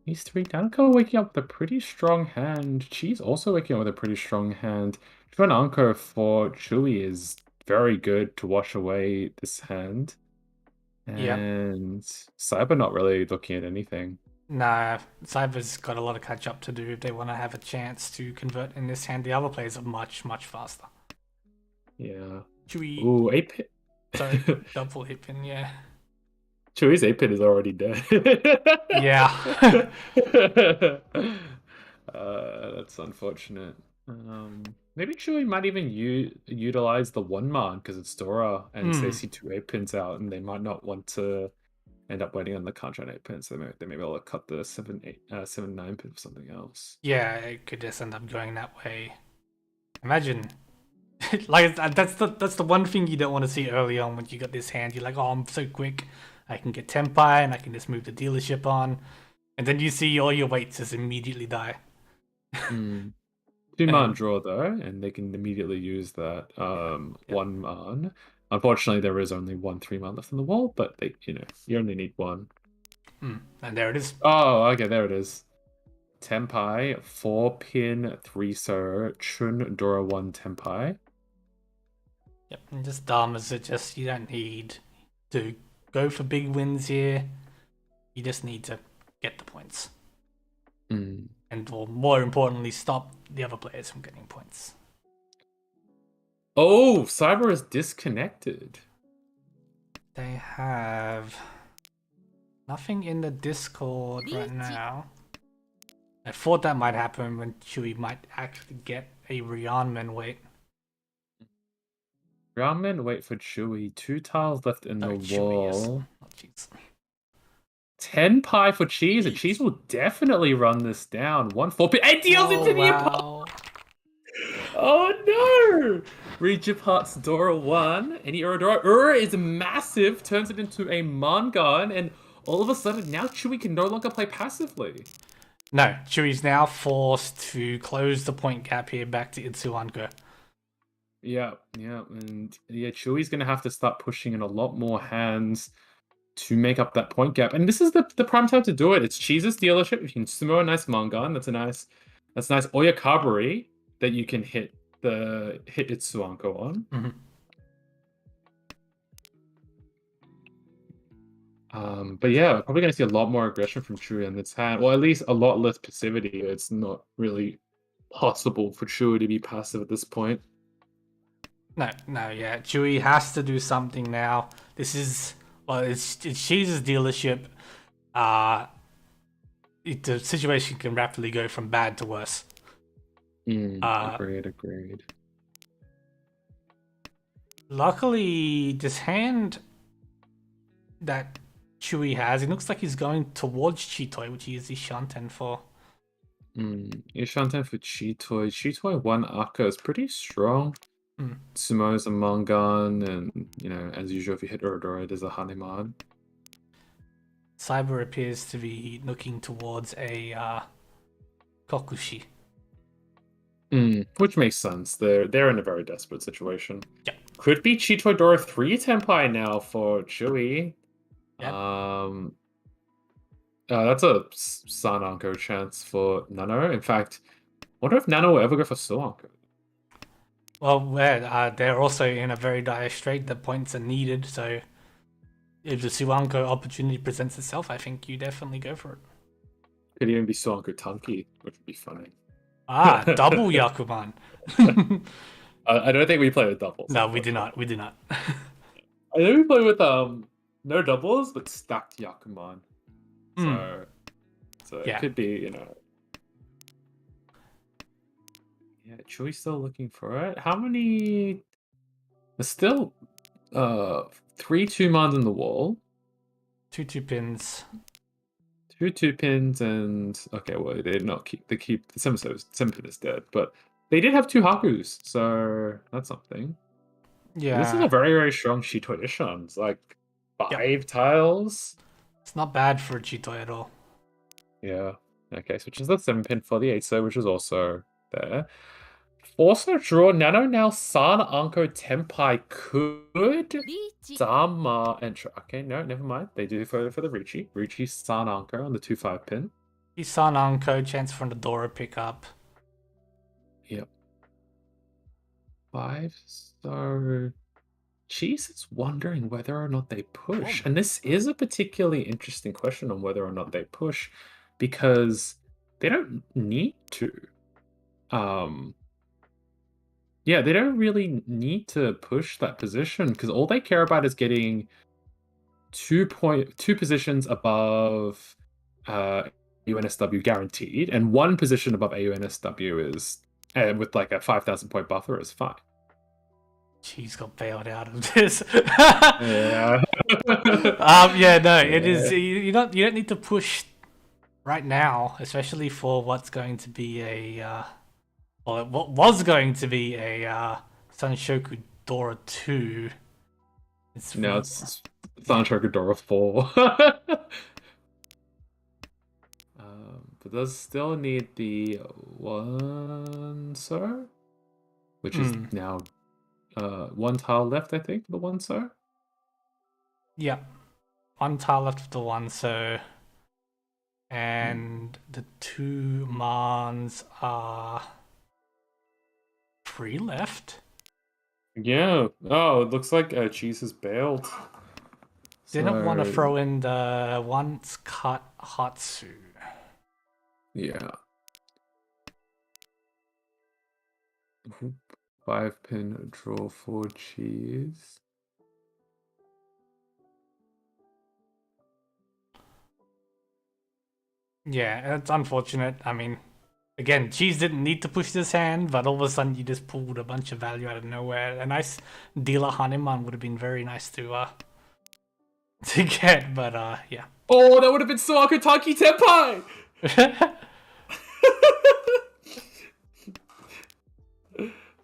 East 3, Danko waking up with a pretty strong hand. Cheese also waking up with a pretty strong hand. Chuan Anko for Chewy is very good to wash away this hand. And Cyber not really looking at anything. Nah, Cyber's got a lot of catch up to do if they want to have a chance to convert in this hand. The other players are much, much faster. Yeah. Chewy. Ooh, 8 pin. Sorry, double 8 pin, yeah. Chewy's 8 pin is already dead. Yeah. That's unfortunate. Maybe Chewy might even utilize the 1 man because it's Dora and they see 2 8 pins out and they might not want to end up waiting on the contract 8 pins. So they may be able to cut the 7 9 pin for something else. Yeah, it could just end up going that way. Imagine. Like that's the one thing you don't want to see early on when you got this hand. You're like, oh, I'm so quick. I can get Tenpai and I can just move the dealership on. And then you see all your weights just immediately die. 2 man draw though, and they can immediately use that 1 man. Unfortunately, there is only 1 3 man left on the wall, but they, you only need 1. And there it is. Oh, okay, there it is. Tenpai, 4 pin, 3 sir, Chun Dora 1 Tenpai. Yep, and just Dharmas are just, you don't need to go for big wins here. You just need to get the points. And or more importantly, stop the other players from getting points. Oh, Cyber is disconnected. They have nothing in the Discord right now. I thought that might happen when Chewy might actually get a Ryanman weight. Ryanman wait for Chewy. 2 tiles left in the wall. Yes. 10 for cheese, and cheese will definitely run this down. 1 4 pin. It deals into the opponent. Oh no! Read your parts, Dora 1. Any Dora is massive, turns it into a Mangan, and all of a sudden now Chewy can no longer play passively. No, Chewy's now forced to close the point gap here back to Itsuanko. Yeah, and Chewy's gonna have to start pushing in a lot more hands to make up that point gap. And this is the prime time to do it. It's Cheese's dealership. If you can sumo a nice Mangan, that's nice Oyakabari that you can hit Itsuanko on. But yeah, probably gonna see a lot more aggression from Chewy on this hand. Well, at least a lot less passivity. It's not really possible for Chewy to be passive at this point. No, yeah. Chewy has to do something now. This is, well, it's Cheese's dealership. the situation can rapidly go from bad to worse. Agreed. Luckily, this hand that Chewy has, it looks like he's going towards Chitoi, which he uses Shanten for. Ishanten for Chitoi. Chitoi 1 Akka is pretty strong. Mm. Sumo's a Mangan, and, as usual, if you hit Urodora, there's a Hanuman. Cyber appears to be looking towards a Kokushi. Which makes sense. They're in a very desperate situation. Yep. Could be Chitodora 3 Tenpai now for Chewy. Yep. That's a Sananko chance for Nano. In fact, I wonder if Nano will ever go for Suanko. Well, they're also in a very dire strait. The points are needed, so if the Suanko opportunity presents itself, I think you definitely go for it. Could even be Suanko Tanki, which would be funny. Double Yakuman. I don't think we play with doubles. No, we do not. We do not. I think we play with no doubles, but stacked Yakuman. So Yeah. it could be, Yeah, Chewy's still looking for it. How many? There's still 3 2-mans in the wall. 2 2-pins. 2 2-pins and okay, well they did not keep the Sempin is dead, but they did have 2 Hakus, so that's something. Yeah. This is a very, very strong Shito edition. It's like 5 tiles. It's not bad for Chitoi at all. Yeah. Okay, so which is the 7-pin for the 8, so which is also there. Also draw Nano now San Anko Tenpai could Dama and okay, no, never mind. They do for the Richi. Richi San Anko on the 2-5 pin. He's San Anko, chance for the Dora pickup. Yep. 5, so Cheese is wondering whether or not they push. And this is a particularly interesting question on whether or not they push, because they don't need to. Yeah, they don't really need to push that position because all they care about is getting 2 positions above UNSW guaranteed, and 1 position above AUNSW is with like a 5,000 point buffer is fine. Cheese got bailed out of this. Yeah. It is. You don't need to push right now, especially for what's going to be what was going to be a Sanshoku Dora 2. It's Sanshoku Dora 4. But does still need the 1 sir, which is now 1 tile left, I think, the 1 sir. Yeah, 1 tile left of the 1 sir, and the 2 mans are 3 left. Yeah. Oh, it looks like Cheese is bailed. Didn't want to throw in the once cut Hatsu. Yeah. 5-pin draw for Cheese. Yeah, it's unfortunate. I mean, again, Cheese didn't need to push this hand, but all of a sudden you just pulled a bunch of value out of nowhere. A nice dealer Hanuman would have been very nice to get, but yeah. Oh, that would have been Suaku Taki Tenpai!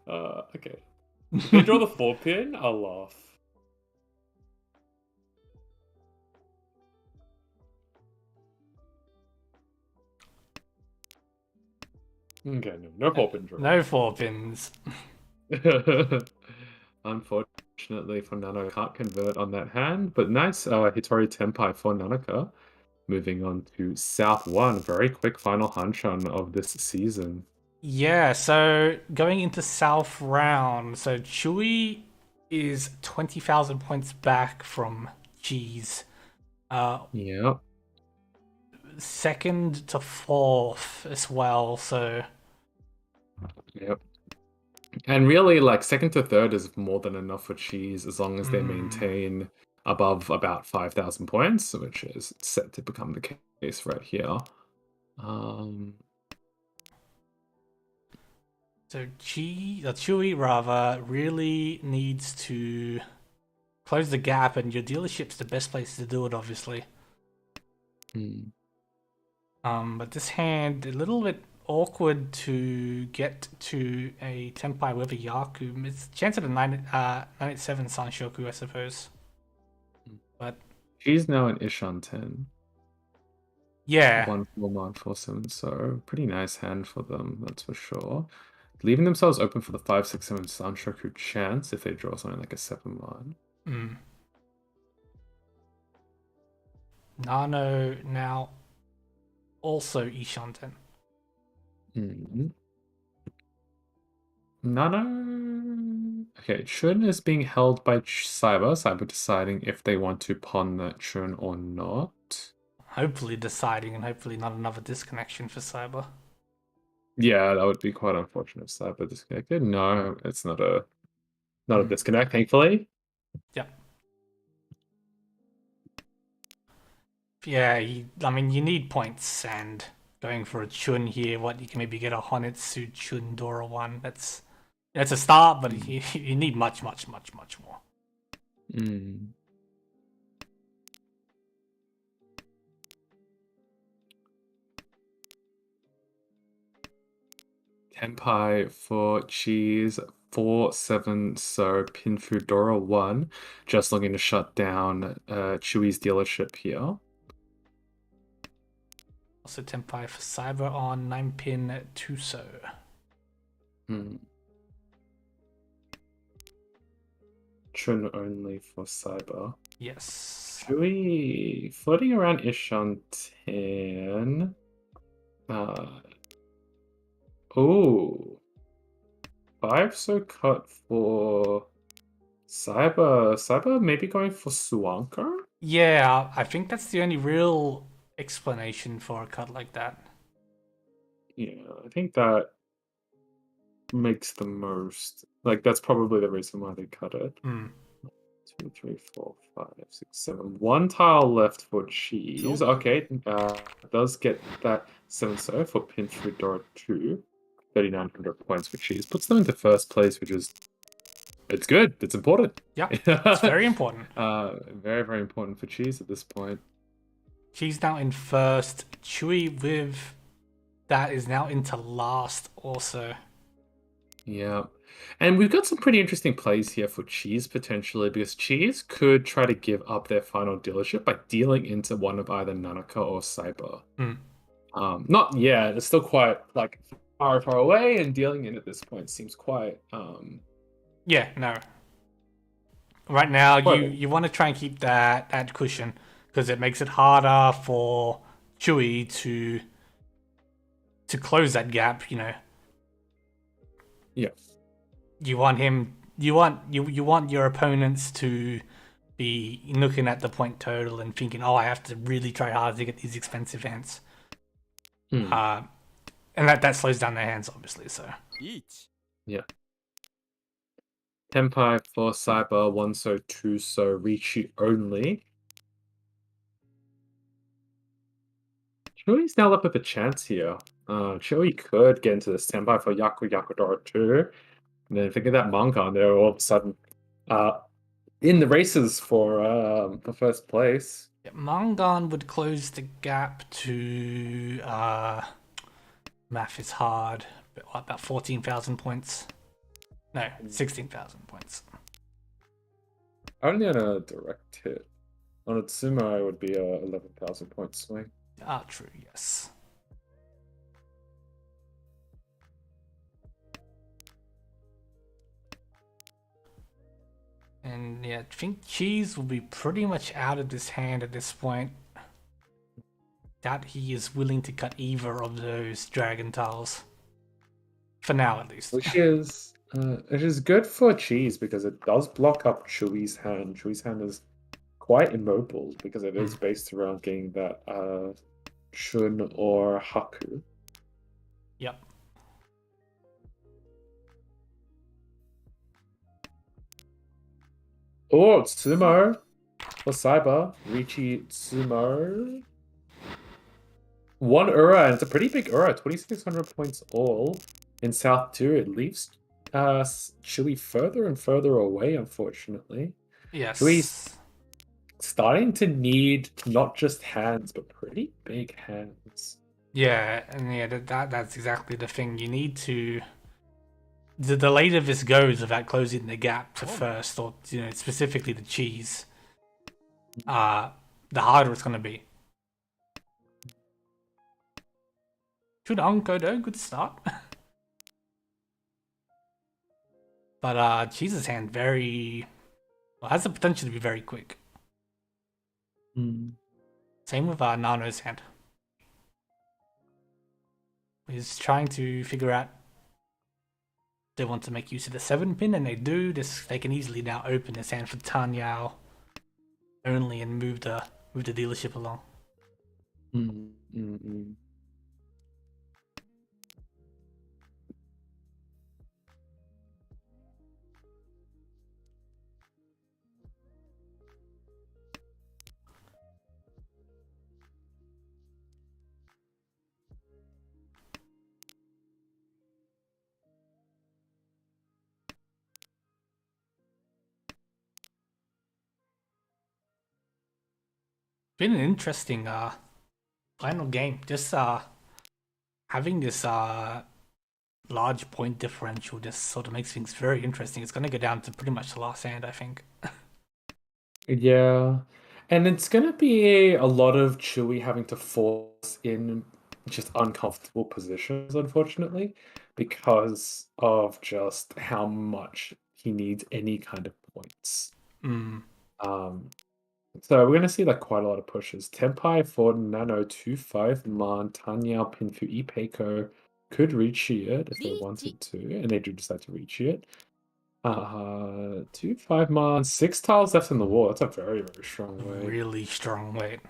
Okay. If they draw the 4-pin, I'll laugh. Okay, no 4-pin draw. No 4-pins. Unfortunately for Nano, can't convert on that hand, but nice Hitori Tenpai for Nanaka. Moving on to South 1, very quick final Hanchan of this season. Yeah, so going into South round, so Chewy is 20,000 points back from Cheese. Yeah. 2nd to 4th as well, so... Yep. And really, like, 2nd to 3rd is more than enough for Cheese as long as they maintain above about 5,000 points, which is set to become the case right here. So Chewy rather really needs to close the gap, and your dealership's the best place to do it, obviously. But this hand a little bit awkward to get to a Tenpai with a Yaku. It's a chance at a 987 Sanshoku, I suppose. But she's now an Ishan 10. Yeah. 1-4-9-4-7, so pretty nice hand for them, that's for sure. Leaving themselves open for the 5-6-7 Sanshoku chance if they draw something like a 7-1. Nano now also Ishanten. Nano. Okay, Chun is being held by Cyber. Cyber deciding if they want to pawn that Chun or not. Hopefully deciding, and hopefully not another disconnection for Cyber. Yeah, that would be quite unfortunate if Cyber disconnected. No, it's not a disconnect, thankfully. Yep. Yeah, I mean, you need points, and going for a Chun here, what you can maybe get a Honitsu Chun Dora 1. That's a start, but you need much more. Tenpai for cheese 4-7, so Pinfu Dora 1. Just looking to shut down Chewy's dealership here. Also Tenpai for Cyber on 9-pin Tuso. Chun only for Cyber. Yes. Chewy floating around Ishan 10. Oh. 5 so cut for Cyber. Cyber maybe going for Suanko? Yeah, I think that's the only real explanation for a cut like that. Yeah, I think that makes the most. Like, that's probably the reason why they cut it. 2, 3, 4, 5, 6, 7. One tile left for cheese. Okay, does get that 7 so for pin through door 2. 3,900 points for cheese. Puts them into first place, which is. It's good. It's important. Yeah, it's very important. Very, very important for cheese at this point. Cheese now in first. Chewy with that is now into last also. Yeah. And we've got some pretty interesting plays here for Cheese, potentially, because Cheese could try to give up their final dealership by dealing into one of either Nanaka or Cyber. Not yet. It's still quite, like, far away, and dealing in at this point seems quite... Yeah, no. Right now, you want to try and keep that cushion, because it makes it harder for Chewy to close that gap, you know. Yeah. You want your opponents to be looking at the point total and thinking, oh, I have to really try hard to get these expensive hands. And that slows down their hands, obviously, so. Yeah. Tenpai for Cyber, 1 so 2 so Richi only. Chewy's now up with a chance here. Chewy could get into this Tenpai for Yakudora 2. And then think of that manga, and they're all of a sudden in the races for first place. Yeah, Mangan would close the gap to math is hard, but about 14,000 points. No, 16,000 points. Only on a direct hit. On a Tsumo, it would be a 11,000 point swing. Ah, true, yes. And yeah, I think Cheese will be pretty much out of this hand at this point. Doubt he is willing to cut either of those dragon tiles. For now, at least. Which is it is good for Cheese because it does block up Chewy's hand. Chewy's hand is quite immobile because it is based around getting that Shun or Haku. Yep. Oh, Sumo. For Cyber, Riichi Tsumo. 1 Ura, and it's a pretty big Ura, 2,600 points all. In South 2, it leaves Chewy further and further away, unfortunately. Chewy's Yes. starting to need not just hands, but pretty big hands. Yeah, and yeah, that's exactly the thing. You need to. The later this goes without closing the gap to first, or specifically the cheese, the harder it's gonna be. Should Unko though, good start. But cheese's hand has the potential to be very quick. Same with Nano's hand. He's trying to figure out they want to make use of the 7-pin, and they do. They can easily now open this hand for Tan Yao only and move the dealership along. Been an interesting final game. Just having this large point differential just sort of makes things very interesting. It's going to go down to pretty much the last hand, I think. Yeah. And it's going to be a lot of Chewy having to force in just uncomfortable positions, unfortunately, because of just how much he needs any kind of points. So we're going to see like quite a lot of pushes. Tenpai for Nano 2-5 Man, Tanya pin for Ipeiko could reach it if they wanted to, and they do decide to reach it. 2-5 Man, 6 tiles left in the wall. That's a very, very strong weight. Really strong weight.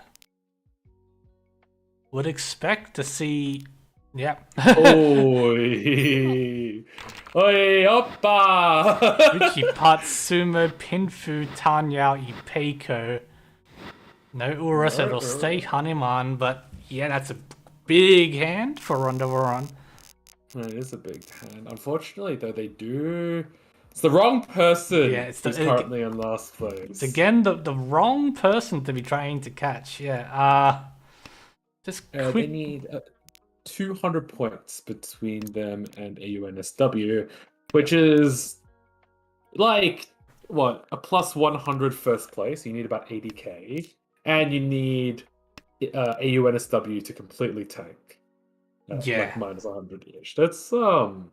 Would expect to see. Yeah. Oi! Oi, oppa! Richie Patsumo, Pinfu, Tanyao, Ipeiko. No Ura, so it'll stay Hanuman, but yeah, that's a big hand for Ronda Varon. It is a big hand. Unfortunately, though, they do. It's the wrong person who's currently in last place. It's again the wrong person to be trying to catch. Yeah. Just quick. They need 200 points between them and AUNSW, which is like what, a plus 100 first place. You need about 80k, and you need AUNSW to completely tank. Like minus 100-ish. That's So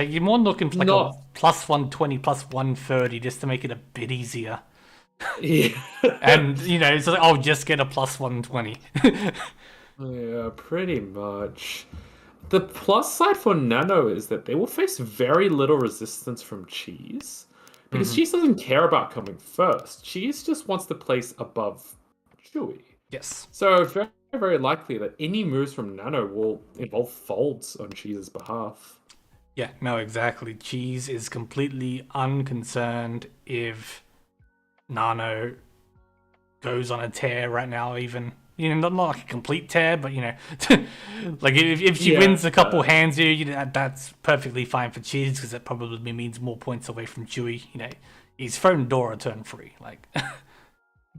you're more looking for like a plus 120, plus 130 just to make it a bit easier. Yeah. And it's like, I'll just get a plus 120. Yeah, pretty much. The plus side for Nano is that they will face very little resistance from Cheese, because Cheese doesn't care about coming first. Cheese just wants to place above Chewy. Yes. So very, very likely that any moves from Nano will involve folds on Cheese's behalf. Yeah, no, exactly. Cheese is completely unconcerned if Nano goes on a tear right now, even. Not like a complete tear, but like if she wins a couple hands here, that's perfectly fine for Cheese, because that probably means more points away from Chewy. He's thrown Dora turn 3, like.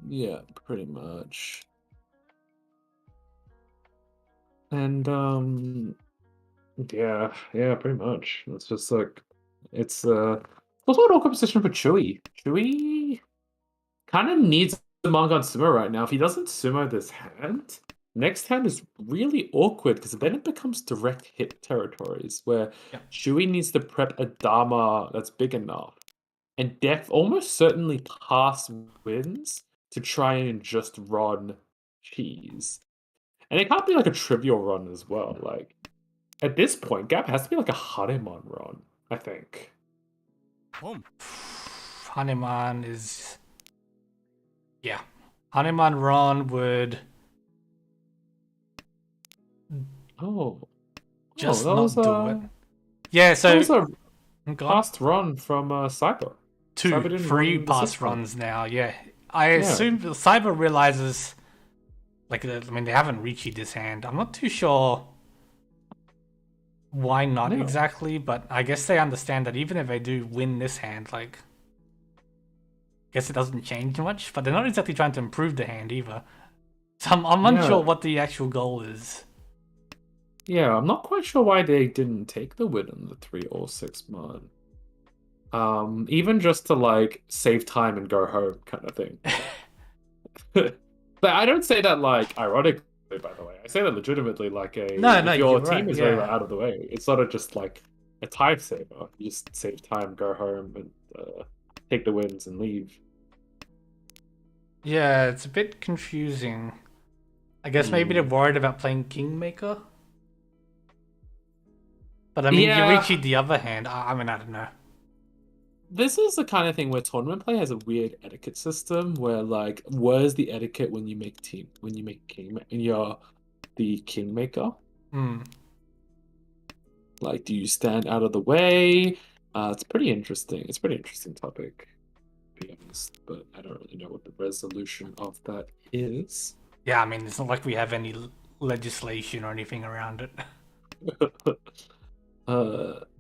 Yeah, pretty much. And yeah, pretty much. It's just like it's also an awkward position for Chewy. Chewy kind of needs the Mangan Sumo right now. If he doesn't sumo this hand, next hand is really awkward, because then it becomes direct hit territories where Chewy needs to prep a Dharma that's big enough and almost certainly pass wins to try and just run Cheese. And it can't be like a trivial run as well. Like at this point, Gap has to be like a Hanuman run, I think. Hanuman is. Yeah. Hanuman Ron would just not do it. Yeah, so that was a past run from Cyber. 3 past runs now, yeah. I assume Cyber realizes, like, I mean, they haven't reached this hand. I'm not too sure why not exactly, but I guess they understand that even if they do win this hand, like, I guess it doesn't change much. But they're not exactly trying to improve the hand either. So I'm unsure what the actual goal is. Yeah, I'm not quite sure why they didn't take the win on the 3 or 6 mon. Even just to like save time and go home kind of thing. But I don't say that like ironically, by the way. I say that legitimately like if your team is very out of the way. It's sort of just like a time saver. You just save time, go home, and take the wins and leave. Yeah, it's a bit confusing. I guess maybe they're worried about playing Kingmaker. But I mean, you reach the other hand. I mean, I don't know. This is the kind of thing where tournament play has a weird etiquette system where like, where's the etiquette when you make king and you're the kingmaker? Like, do you stand out of the way? It's pretty interesting. It's a pretty interesting topic, to be honest. But I don't really know what the resolution of that is. Yeah, I mean, it's not like we have any legislation or anything around it.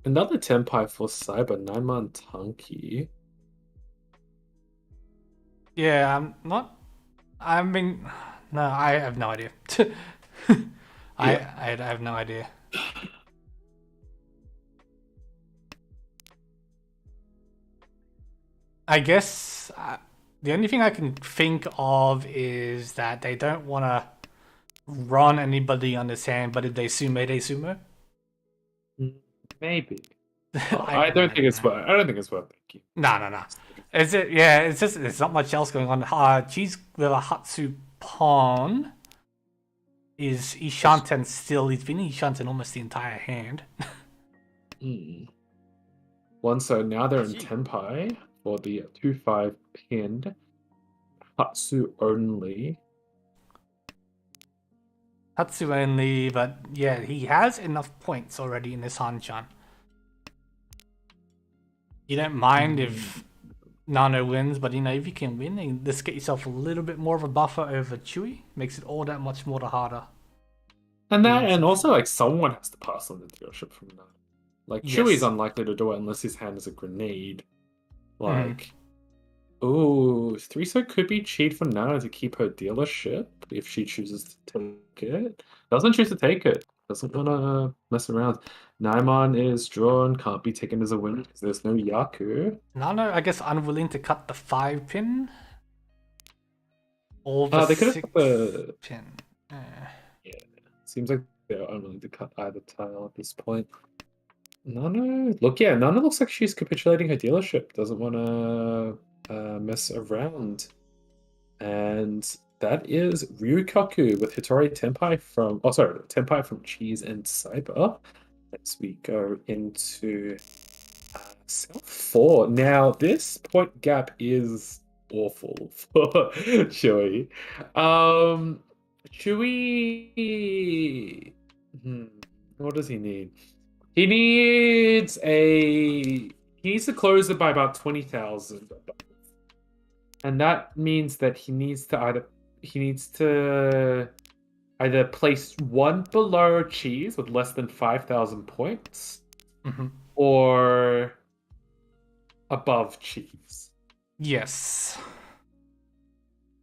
Another Tenpai for Cyber, 9-man Tanki. Yeah, I'm not. I mean, no, I have no idea. I have no idea. I guess the only thing I can think of is that they don't want to run anybody on this hand, but if they sumo, they sumo. Maybe. I don't think it's worth thinking. No. Is it? Yeah, it's just there's not much else going on. Cheese with a Hatsu pawn is Hanchans still. He's been Hanchans almost the entire hand. So now they're in Tenpai for the 2-5 pinned Hatsu only. Hatsu only, but yeah, he has enough points already in this Hanchan. You don't mind if Nano wins, but you know, if you can win and just get yourself a little bit more of a buffer over Chewy, makes it all that much more harder. And also like someone has to pass on the dealership from that. Like Chewy's unlikely to do it unless his hand is a grenade. Like, ooh, 3-so could be cheat for Nano to keep her dealership if she chooses to take it. Doesn't choose to take it. Doesn't want to mess around. Naimon is drawn, can't be taken as a win because there's no Yaku. Nano, I guess, unwilling to cut the 5 pin? Or the they could 6 pin? Yeah, seems like they're unwilling to cut either tile at this point. Nano looks like she's capitulating her dealership. Doesn't want to mess around. And that is Ryukaku with Hitori Tenpai from Cheese and Cyber. As we go into South 4. Now, this point gap is awful for Chewy. Chewy... what does he need? He needs to close it by about 20,000. And that means that he needs to either place one below Cheese with less than 5,000 points, or above Cheese. Yes.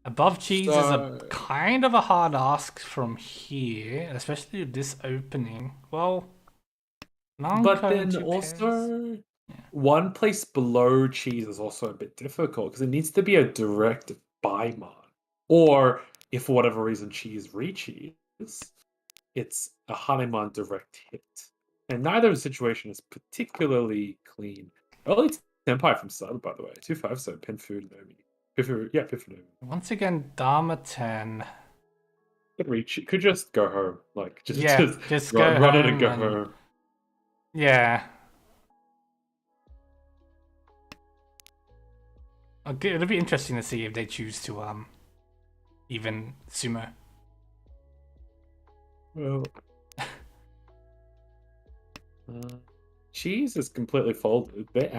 Above Cheese is a kind of a hard ask from here, especially with this opening. Well, but then also one place below Cheese is also a bit difficult because it needs to be a direct buy mon. Or if for whatever reason Cheese reaches, it's a Hanemon direct hit. And neither situation is particularly clean. Early Senpai from Cyber, by the way. 2-5, so Pinfu Nomi. Pinfu Nomi. Once again, Dharma 10. Could just go home. Like, just go run it and go home. Yeah. Okay, it'll be interesting to see if they choose to even sumo. Well, Cheese is completely folded. They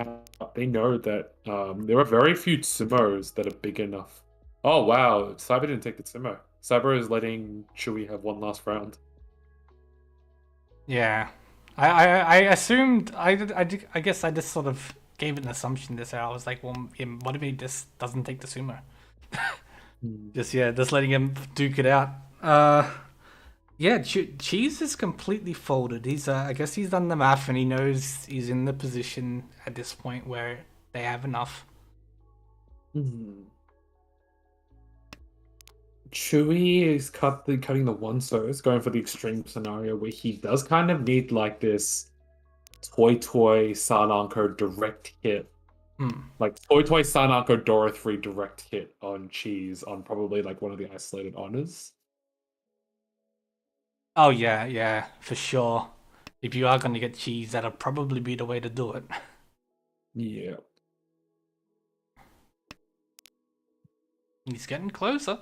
know that there are very few sumos that are big enough Oh wow, Cyber didn't take the Timo. Cyber is letting Chewie have one last round. Yeah, I assumed I guess I just sort of gave it an assumption this hour. I was like, well, what if he just doesn't take the sumo? Just letting him duke it out. Yeah, Cheese is completely folded. He's I guess he's done the math and he knows he's in the position at this point where they have enough. Chewie is cutting the one, so it's going for the extreme scenario where he does kind of need like this Toy Sananko direct hit. Like Toy Sananko Dora 3 direct hit on Cheese on probably like one of the isolated honors. Oh yeah, for sure. If you are going to get Cheese, that'll probably be the way to do it. Yeah. He's getting closer.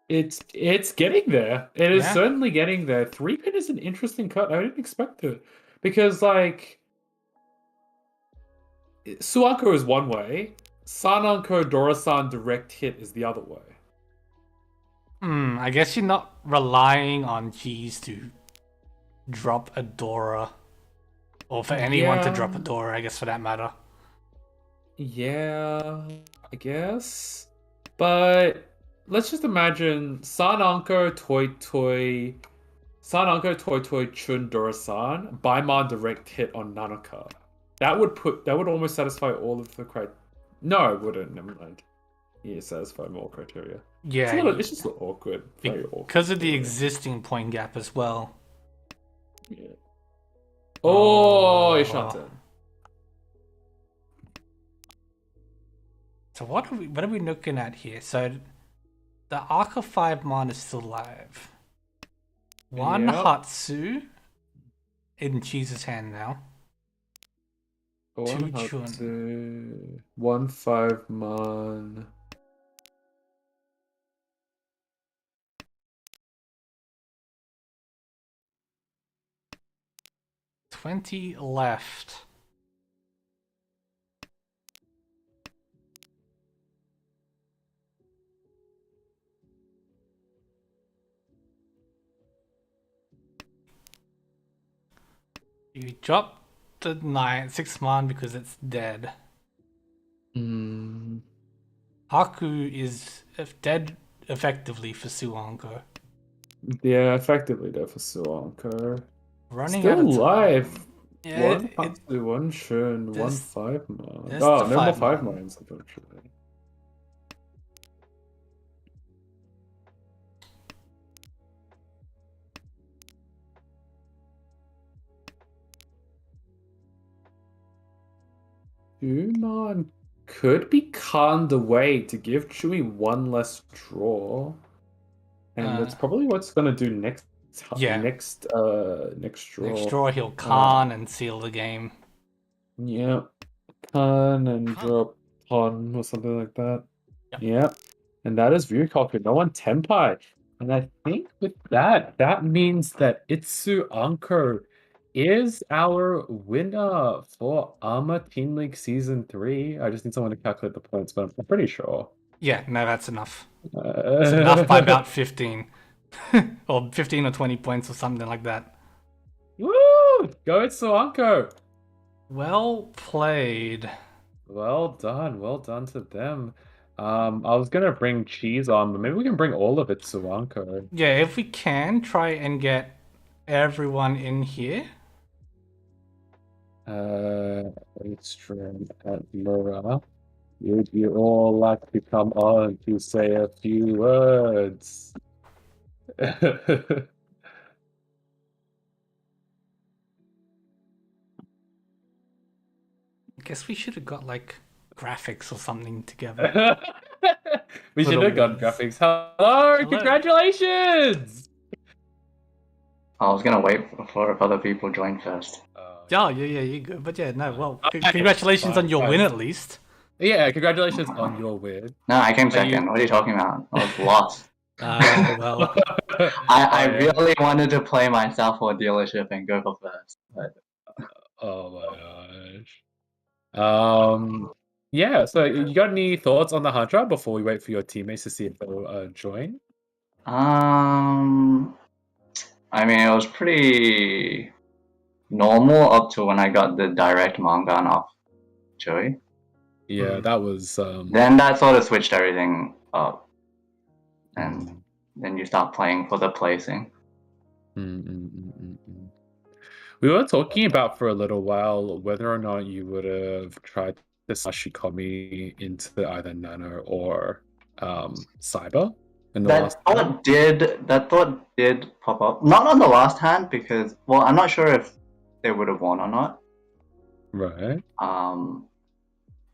It's getting there. It is certainly getting there. 3-pin is an interesting cut. I didn't expect it. Because like Suanko is one way, Sananko Dora-san direct hit is the other way. I guess you're not relying on Cheese to drop a Dora. Or for anyone to drop a Dora, I guess, for that matter. Yeah, I guess. But let's just imagine Sananko Toy Chun Dora-san, Baimon direct hit on Nanaka. That would almost satisfy all of the criteria. No, it wouldn't. Never mind. Yeah, satisfy more criteria. Yeah, it's just awkward. Very awkward. Because of the existing point gap as well. Yeah. Oh, Hanchans. So what are we looking at here? So the Arca 5 Mon is still alive. One Hatsu in Cheese's hand now. One Hatsu, 1 5 Mon. $20 left. You drop the 6 Mon because it's dead. Haku is dead effectively for Suanko. Yeah, effectively dead for Suanko. Running Still out of alive. Yeah, One Hatsu, 1 Shun, 1 there's- 5 Mon. there's Oh, the no more 5 5 Mon. Mons, unfortunately. Human could be conned away to give Chewie one less draw. And that's probably what's gonna do next next draw. Next draw he'll con and seal the game. Yeah. Con and drop pawn or something like that. Yep. And that is Ryukoku. No one Tenpai. And I think with that means that Itsu Anko is our winner for ARMA Team League Season 3. I just need someone to calculate the points, but I'm pretty sure. Yeah, no, that's enough. It's enough by about 15. Or 15 or 20 points or something like that. Woo! Go Itsu Anko! Well played. Well done to them. I was gonna bring Cheese on, but maybe we can bring all of it Suanko. Yeah, if we can, try and get everyone in here. Extreme Admiral. Would you all like to come on to say a few words? I guess we should have got like graphics or something together. We should have got graphics. Hello, congratulations! I was gonna wait for if other people join first. Yeah, you're good. But yeah, no, well, congratulations on your win at least. Yeah, congratulations on your win. No, I came second. What are you talking about? I was lost. Well. I really wanted to play myself for a dealership and go for first. But... Oh my gosh. Yeah, so you got any thoughts on the Hunter before we wait for your teammates to see if they'll join? I mean, it was pretty normal up to when I got the direct Mangan off Joey. Yeah, that was Then that sort of switched everything up, and mm, then you start playing for the placing. We were talking about for a little while whether or not you would have tried to Shikomi into either Nano or Cyber in the last hand. That thought did pop up. Not on the last hand because, well, I'm not sure if they would have won or not. Right.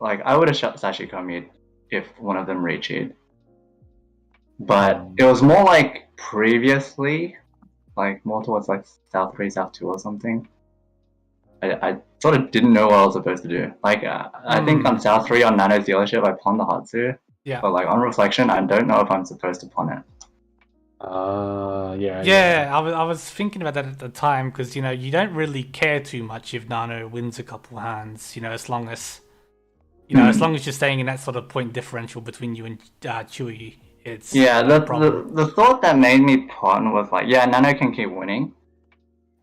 Like I would have shot Sashikomi if one of them reached. But it was more like previously, like more towards like South 3, South 2 or something. I sort of didn't know what I was supposed to do. Like I think on South 3 on Nano's dealership I pawned the Hatsu. Yeah. But like on reflection I don't know if I'm supposed to pawn it. Yeah, I was thinking about that at the time because you know you don't really care too much if Nano wins a couple hands. You know, as long as as long as you're staying in that sort of point differential between you and Chewy, it's the thought that made me pawn was like, yeah, Nano can keep winning.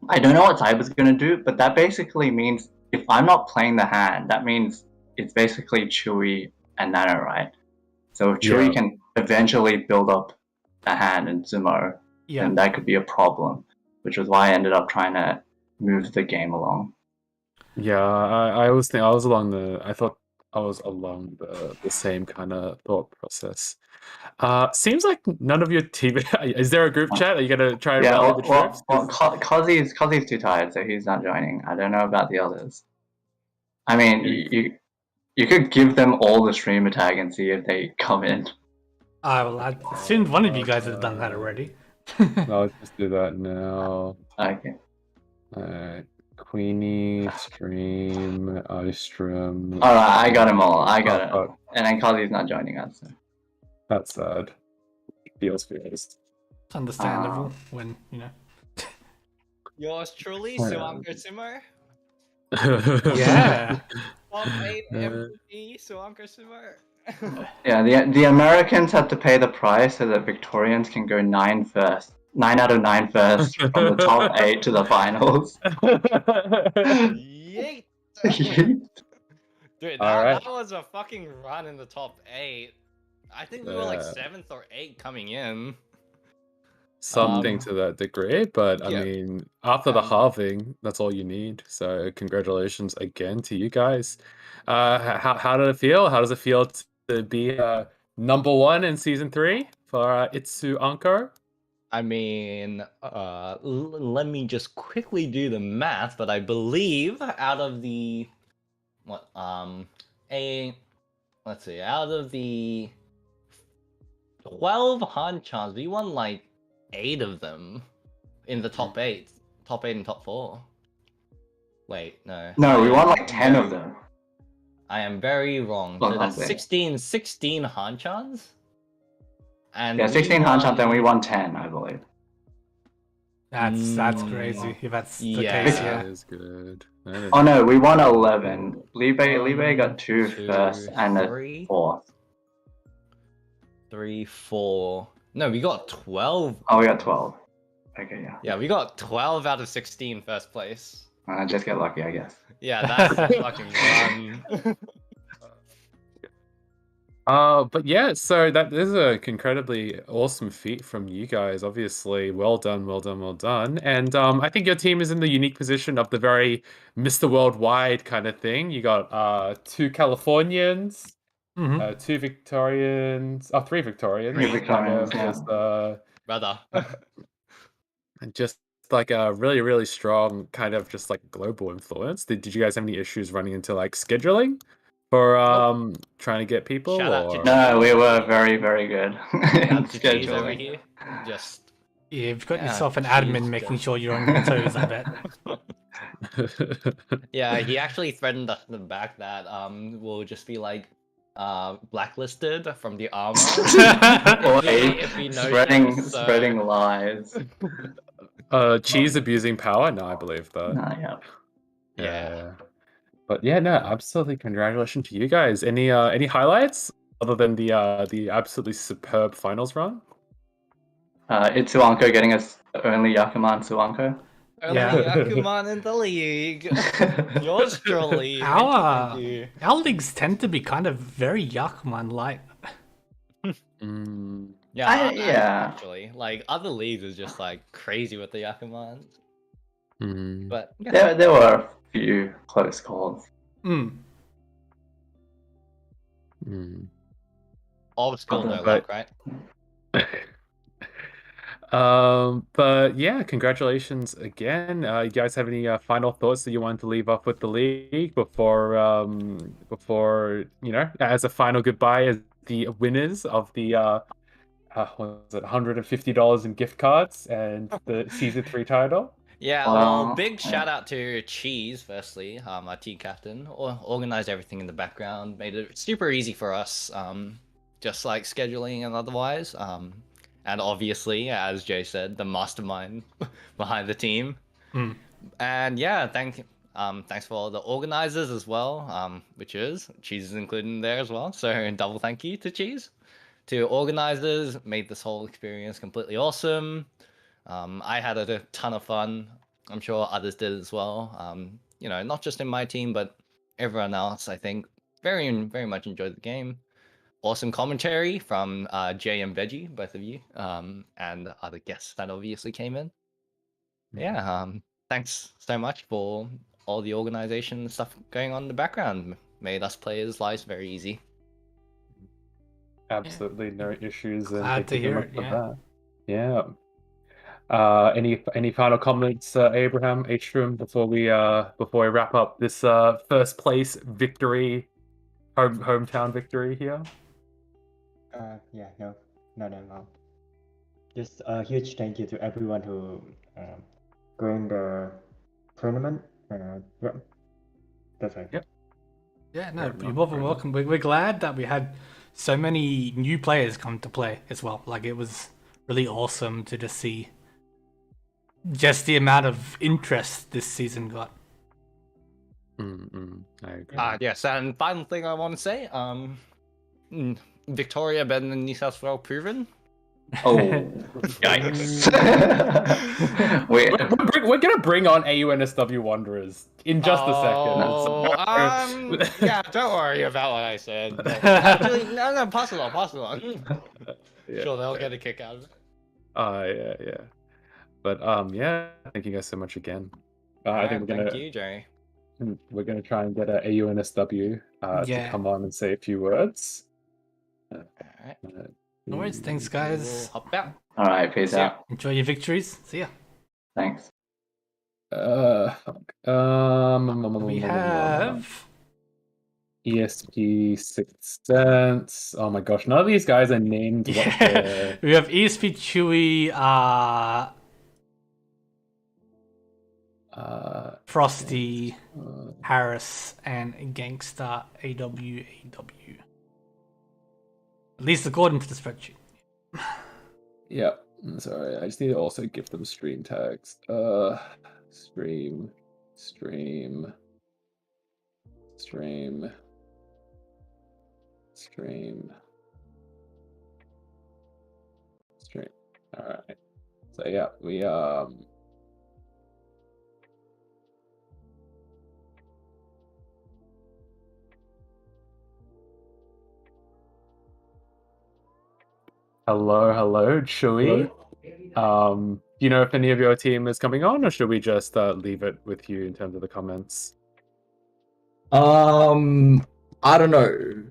I don't know what Cyber's gonna do, but that basically means if I'm not playing the hand, that means it's basically Chewy and Nano, right? So if Chewy can eventually build up a hand in Sumo, then that could be a problem, which was why I ended up trying to move the game along. Yeah, I always think I was along the same kind of thought process. Seems like none of your team. Is there a group chat? Are you gonna try and rally the troops? Kazi's too tired, so he's not joining. I don't know about the others. I mean, you could give them all the streamer tag and see if they come in. Well, I assumed one of you guys has done that already. I'll just do that now. Okay. Alright. Queenie, stream, iStream. Alright, I got them all. I got it. And then Kazi's not joining us. So. That's sad. Feels. It's understandable when, you know. Yours truly, Suanker Simmer. Yeah. Top 8 MVP, Suanker Simmer. Yeah, the Americans have to pay the price so that Victorians can go 9 first. 9 out of 9 first from the top 8 to the finals. Yeet. Dude, that was a fucking run in the top 8. I think we were like 7th or 8th coming in. Something to that degree, but I mean, after the halving, that's all you need. So congratulations again to you guys. How did it feel? How does it feel to be number 1 in season 3 for Itsu Anko? I mean, let me just quickly do the math, but I believe out of the out of the 12 Hanchans, we won like 8 of them in the top 8 and top 4. Wait, no. No, we won like 10 of them. I am very wrong. So that's 16 Hanchans? And 16 Hanchans, and we won 10, I believe. That's crazy. If that's the case, That is good. Oh no, we won 11. Libe got 2 first and a 4th. 3, 4. No, we got 12. Oh, we got 12. Okay, yeah. Yeah, we got 12 out of 16 first place. Just get lucky, I guess. Yeah, that's a fucking run. But yeah, so that is a incredibly awesome feat from you guys. Obviously, well done, well done, well done. And I think your team is in the unique position of the very Mr. Worldwide kind of thing. You got 2 Californians, 2 Victorians, 3 Victorians. 3 Victorians, Brother. Just like a really, really strong kind of just like global influence. Did you guys have any issues running into like scheduling? For trying to get people? No, we were very, very good in scheduling. Over here. Just you've got yourself an admin making sure you're on your toes, I bet. Yeah, he actually threatened us in the back that we'll just be like blacklisted from the ARMA. Spreading lies. Cheese abusing power? No, I believe that. Nah, yeah. Yeah. But yeah, no, absolutely. Congratulations to you guys. Any highlights other than the absolutely superb finals run? It's Suanko getting us only Yakuman Suanko. Only Yeah. Yakuman in the league. Yours truly. Thank Our you. our leagues tend to be kind of very Yakuman light. Mm, Yeah, yeah. actually, like other leagues is just like crazy with the Yakuman. mm, But yeah. There were a few close calls. Mm. mm. All skill, no But- luck, right? But yeah, congratulations again. You guys have any final thoughts that you want to leave off with the league before as a final goodbye as the winners of the what was it, $150 in gift cards and the season 3 title? Yeah, well, Wow, big yeah. shout out to Cheese, firstly, our team captain, organized everything in the background, made it super easy for us, just like scheduling and otherwise. And obviously, as Jay said, the mastermind behind the team. Mm. And yeah, thanks for all the organizers as well, which is Cheese is included in there as well. So double thank you to Cheese, to organizers, made this whole experience completely awesome. I had a ton of fun. I'm sure others did as well. Not just in my team, but everyone else. I think very, very much enjoyed the game. Awesome commentary from Jay and Veggie, both of you, and other guests that obviously came in. Yeah, thanks so much for all the organization and stuff going on in the background. Made us players' lives very easy. Absolutely no issues, and Glad thank to you very hear much it, for yeah. that. Yeah. Any final comments, Abraham H-Room, before we wrap up this first place victory, hometown victory here? Yeah, no. Just a huge thank you to everyone who joined the tournament. Yeah, that's right. Yep. Yeah, no, Fair you're enough, more than fair welcome. We're glad that we had so many new players come to play as well. Like, it was really awesome to just see just the amount of interest this season got. I agree. Yes, and final thing I want to say, Victoria better than New South Wales proven. Oh, yikes. We're gonna bring on AUNSW Wanderers in just a second. Yeah, don't worry about what I said. Actually, no, pass it on. Yeah, Sure, they'll get a kick out of it. yeah. But yeah, thank you guys so much again. I think Thank you, Jerry. we're gonna try and get a AUNSW to Yeah. come on and say a few words. Alright, No worries, thanks we'll guys. hop out. All right, peace See ya. out. Enjoy your victories. See ya. Thanks. We have ESP Sixth Sense. Oh my gosh, none of these guys are named. we have ESP Chewy, Frosty, Harris, and Gangsta AWAW. At least according to the spreadsheet. Yeah, sorry. I just need to also give them stream tags. Stream. All right. So yeah, we Hello, Chewy. Do you know if any of your team is coming on, or should we just leave it with you in terms of the comments? I don't know.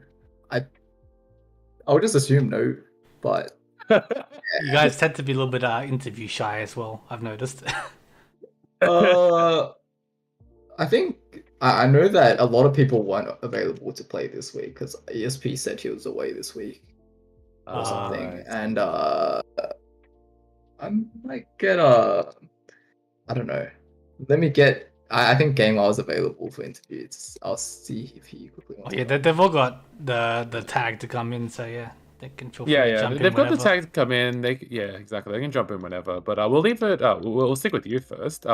I would just assume no, but You guys tend to be a little bit interview shy as well, I've noticed. I think I know that a lot of people weren't available to play this week because ESP said he was away this week or something, and I might get I don't know. Let me get. I think Game was available for interviews. I'll see if he quickly wants. Oh, yeah, they've all got the tag to come in, so yeah, they can feel free to jump in they've got the whenever. tag to come in. Exactly. They can jump in whenever. But we'll leave it. We'll stick with you first.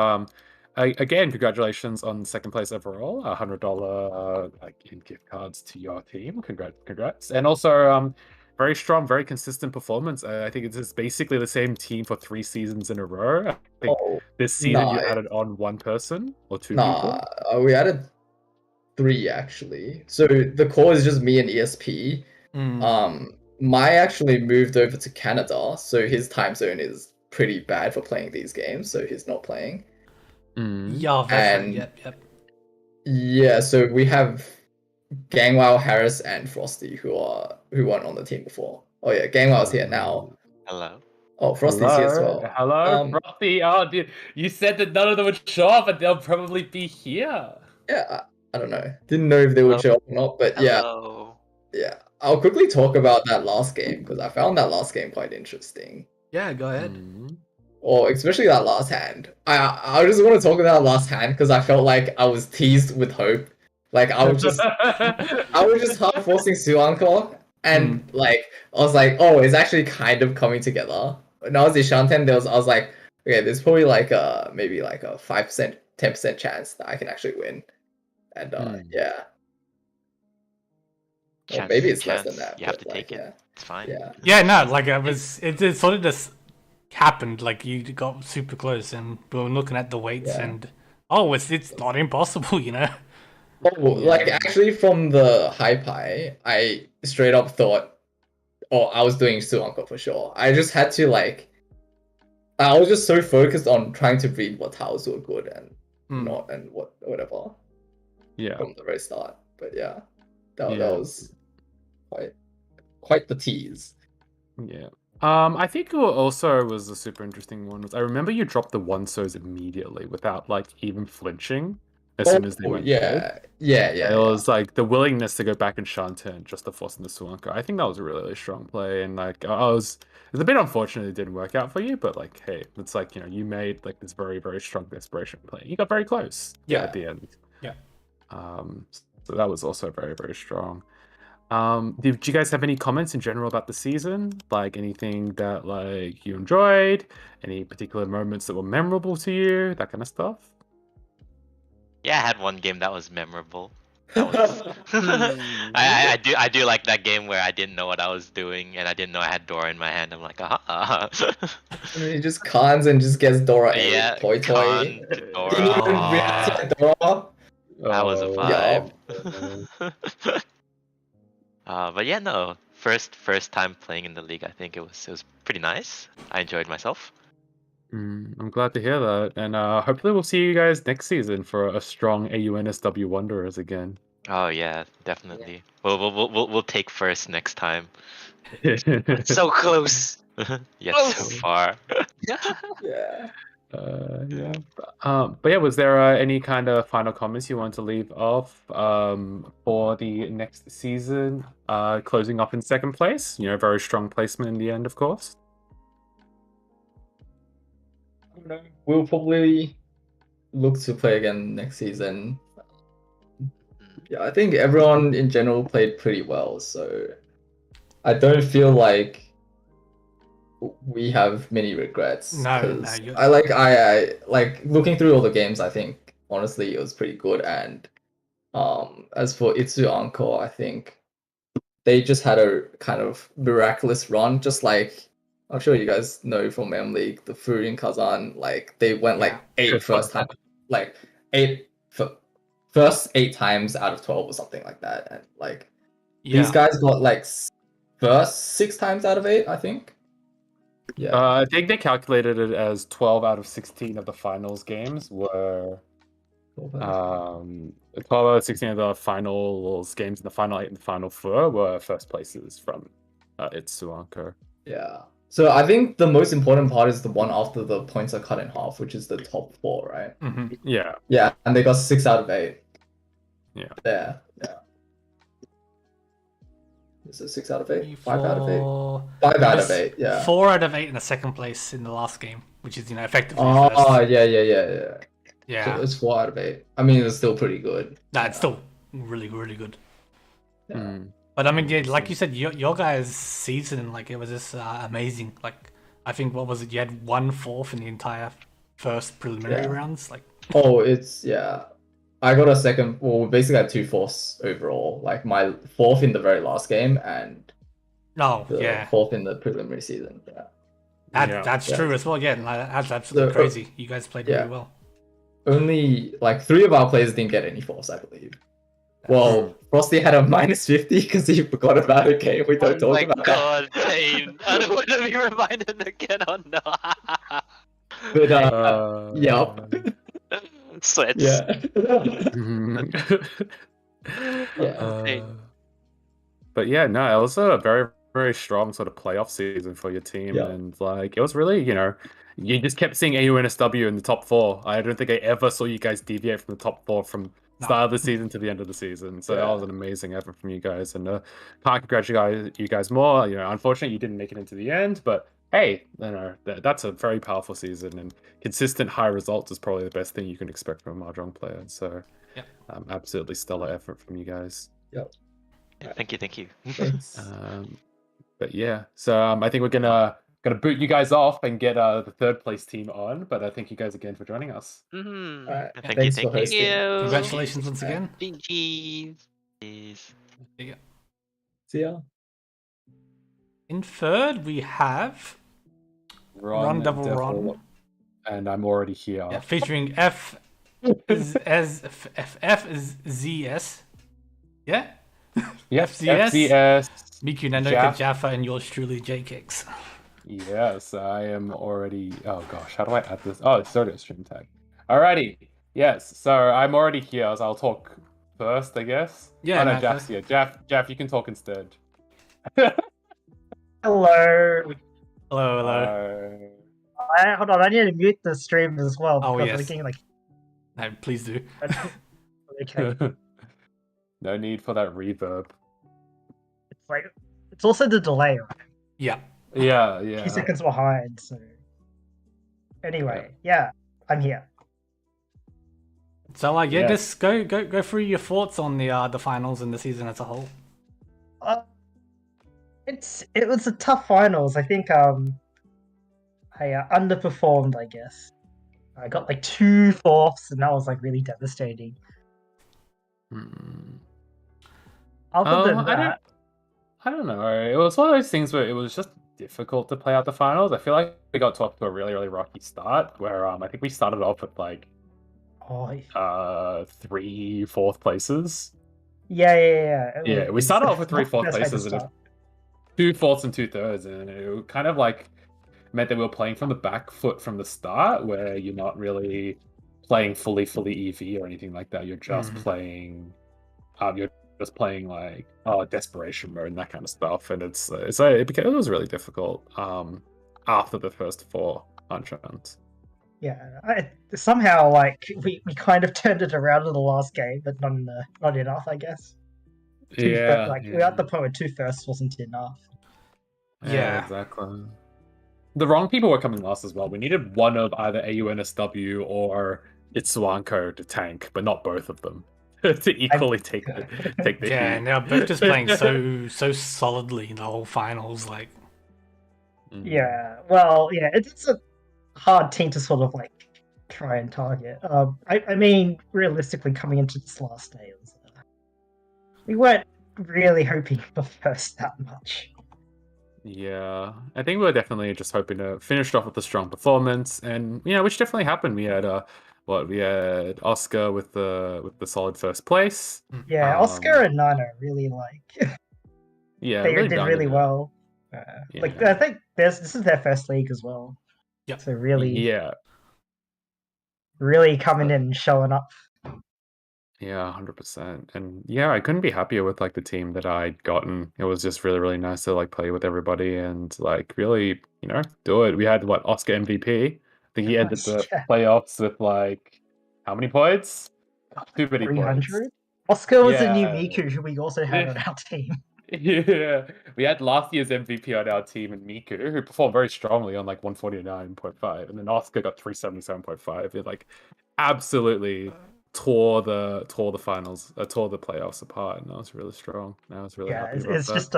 again, congratulations on second place overall. $100 in gift cards to your team. Congrats. And also, very strong, very consistent performance. I think it's basically the same team for 3 seasons in a row. I think this season you added on 1 person or 2 people. We added 3 actually. So the core is just me and ESP. Mai actually moved over to Canada, so his time zone is pretty bad for playing these games, so he's not playing. Yeah, that's right. Yep. Yeah, so we have Gangwao, Harris, and Frosty who weren't on the team before. Oh yeah, Gangwao's here now. Hello. Oh, Frosty's here as well. Hello, Frosty. Oh, dude, you said that none of them would show up, but they'll probably be here. Yeah, I don't know. Didn't know if they would show up or not, but Hello. yeah. I'll quickly talk about that last game because I found that last game quite interesting. Yeah, go ahead. Or especially that last hand. I just want to talk about that last hand because I felt like I was teased with hope. Like I was just half forcing Suanko, and like I was like, oh, it's actually kind of coming together. When I was in Shanten, I was like, okay, there's probably like maybe like a 5%, 10% chance that I can actually win. And yeah. Or maybe it's less than that. You have to take it. It's fine. Yeah. No, like it sort of just happened. Like you got super close, and we were looking at the weights, and it's not impossible, you know. Oh, like actually from the high, I straight up thought, oh, I was doing Suanko for sure. I just had to I was just so focused on trying to read what tiles were good and not, and whatever. Yeah. From the very start, but yeah. That was quite the tease. Yeah. I think what also was a super interesting one was I remember you dropped the 1-sos immediately without like even flinching as soon as they went Yeah. It was like the willingness to go back and Shanten just to force into Suanko. I think that was a really strong play, and like it's a bit unfortunate it didn't work out for you, but like hey, it's like, you know, you made like this very, very strong desperation play. You got very close at the end. Yeah. So that was also very, very strong. Did you guys have any comments in general about the season? Like anything that like you enjoyed? Any particular moments that were memorable to you? That kind of stuff? Yeah, I had one game that was memorable. That was... I do like that game where I didn't know what I was doing and I didn't know I had Dora in my hand. I'm like, aha. And he just cons and just gets Dora. Yeah, toy. Dora. Dora. That was a vibe. But yeah, no. First time playing in the league. I think it was pretty nice. I enjoyed myself. I'm glad to hear that, and hopefully we'll see you guys next season for a strong AUNSW Wanderers again. Oh yeah, definitely. We'll take first next time. So close. Yet so far. Yeah. But yeah, was there any kind of final comments you want to leave off for the next season? Closing off in second place, you know, very strong placement in the end, of course. I don't know. We'll probably look to play again next season. Yeah, I think everyone in general played pretty well, so I don't feel like we have many regrets. No, I like looking through all the games. I think honestly it was pretty good. And as for Itsu Encore, I think they just had a kind of miraculous run. Just like I'm sure you guys know from M League, the Fu in Kazan, like they went like 8 first time, like 8 first 8 times out of 12 or something like that. And like these guys got like first 6 times out of 8, I think. Yeah. I think they calculated it as 12 out of 16 of the finals games were 12 out of 16 of the finals games in the final 8 and the final 4 were first places from Itsu Encore. Yeah. So I think the most important part is the one after the points are cut in half, which is the top 4, right? Mm-hmm. Yeah. Yeah, and they got 6 out of 8. Yeah. Yeah. Is it 6 out of 8? 5 out of 8? 5 out of 8, yeah. 4 out of 8 in the second place in the last game, which is, you know, effectively first. Yeah. So it's 4 out of 8. I mean, it's still pretty good. Nah, it's still really, really good. Yeah. But I mean, yeah, like you said, your guys' season, like it was just amazing. Like I think what was it? You had 1/4 in the entire first preliminary rounds. Like Oh, it's yeah. I got a second. Well, basically, I had 2 fourths overall. Like my 4th in the very last game and Oh, the yeah. 4th in the preliminary season. Yeah. That's Yeah. true as well. Yeah, that's absolutely So, crazy. You guys played yeah. really well. Only like 3 of our players didn't get any fourths, I believe. Well, Frosty had a -50 because he forgot about a game we don't Oh talk my about. god, Payne. I don't want to be reminded again. Oh no. But Yeah. Sweats. yeah. Uh, Hey. But yeah, no, it was a very, very strong sort of playoff season for your team. Yeah. And like, it was really, you just kept seeing AUNSW in the top 4. I don't think I ever saw you guys deviate from the top 4 from start of the season to the end of the season. So that Yeah. was an amazing effort from you guys. And can't congratulate you guys more. Unfortunately, you didn't make it into the end, but hey, that's a very powerful season, and consistent high results is probably the best thing you can expect from a Mahjong player. So Yep. absolutely stellar effort from you guys. Thank you. Thanks. But yeah, so I think we're gonna boot you guys off and get the 3rd place team on. But I thank you guys again for joining us. Mm-hmm. Alright, Thank thanks you. for hosting. Congratulations once again. Cheese. There you go. See ya. In 3rd, we have Ron Double Ron. And I'm already here. Yeah, featuring F is ZS. Yeah? Yep, FZS. FZS. Miku Nanoka Jaff. Jaffa and yours truly JKix. Yes, I am already. Oh gosh, how do I add this? Oh, it's already a stream tag. Alrighty. Yes, so I'm already here, so I'll talk first, I guess. Yeah, Oh, no, no, Jaff's first. here. Jaff, you can talk instead. Hello. Hello. Hold on, I need to mute the stream as well. Oh, because I'm yes. getting, like, No, please do. okay. No need for that reverb. It's like it's also the delay, right? Yeah. Yeah, 2 seconds behind. So anyway, yeah, I'm here. So Yeah. just go through your thoughts on the finals and the season as a whole. It was a tough finals. I think I underperformed. I guess I got like 2 fourths, and that was like really devastating. Other than that, I don't know. It was one of those things where it was just difficult to play out the finals. I feel like we got off to a really, really rocky start. Where I think we started off with like 3 4th places. Yeah. Yeah, we started off with 3 4th That's how to places and start. 2 fourths and 2/3, and it kind of like meant that we were playing from the back foot from the start, where you're not really playing fully EV or anything like that. You're just playing, like desperation mode and that kind of stuff, and it was really difficult after the first 4 Hanchans. Yeah, somehow like we kind of turned it around in the last game, but not enough, I guess. We were at the point where 2 firsts wasn't enough. Yeah, exactly. The wrong people were coming last as well. We needed one of either AUNSW or Itsuanko to tank, but not both of them to equally take the Yeah, heat. and they're both just playing so solidly in the whole finals. Like, Yeah, well, yeah, it's a hard team to sort of like try and target. I mean, realistically, coming into this last day, we weren't really hoping for first that much. Yeah, I think we were definitely just hoping to finish off with a strong performance, and which definitely happened. We had we had Oscar with the solid first place. Yeah, Oscar and Nano really Yeah, they really did done really it. well. Like I think this is their first league as well. Yep. So really, Yeah, really coming in and showing up. yeah, 100%. And yeah, I couldn't be happier with like the team that I'd gotten. It was just really, really nice to like play with everybody and like really, do it. We had Oscar MVP. I think he ended the Yeah. playoffs with like how many points? Too many points. 300. Oscar was a new Yeah. Miku who we also had on our team. Yeah, we had last year's MVP on our team in Miku, who performed very strongly on like 149.5, and then Oscar got 377.5. It like absolutely tore the finals, tore the playoffs apart, and that was really strong. I was really happy about it's that. just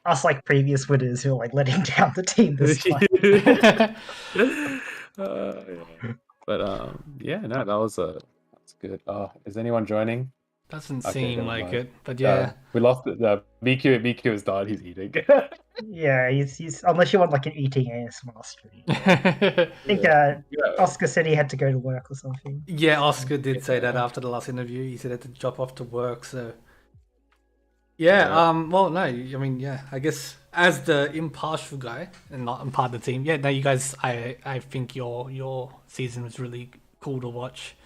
us like previous winners who are like letting down the team this time. Yeah. But yeah, no, that's good. Oh, is anyone joining? Doesn't Okay, seem never like mind. it, but yeah. We lost it. Miku has died. He's eating. Yeah, he's unless you want like an eating ASMR stream. I think Oscar said he had to go to work or something. Yeah, Oscar did say that after the last interview. He said he had to drop off to work, so yeah, well no, I mean yeah, I guess as the impartial guy and not part of the team, yeah, no, you guys I think your season was really cool to watch.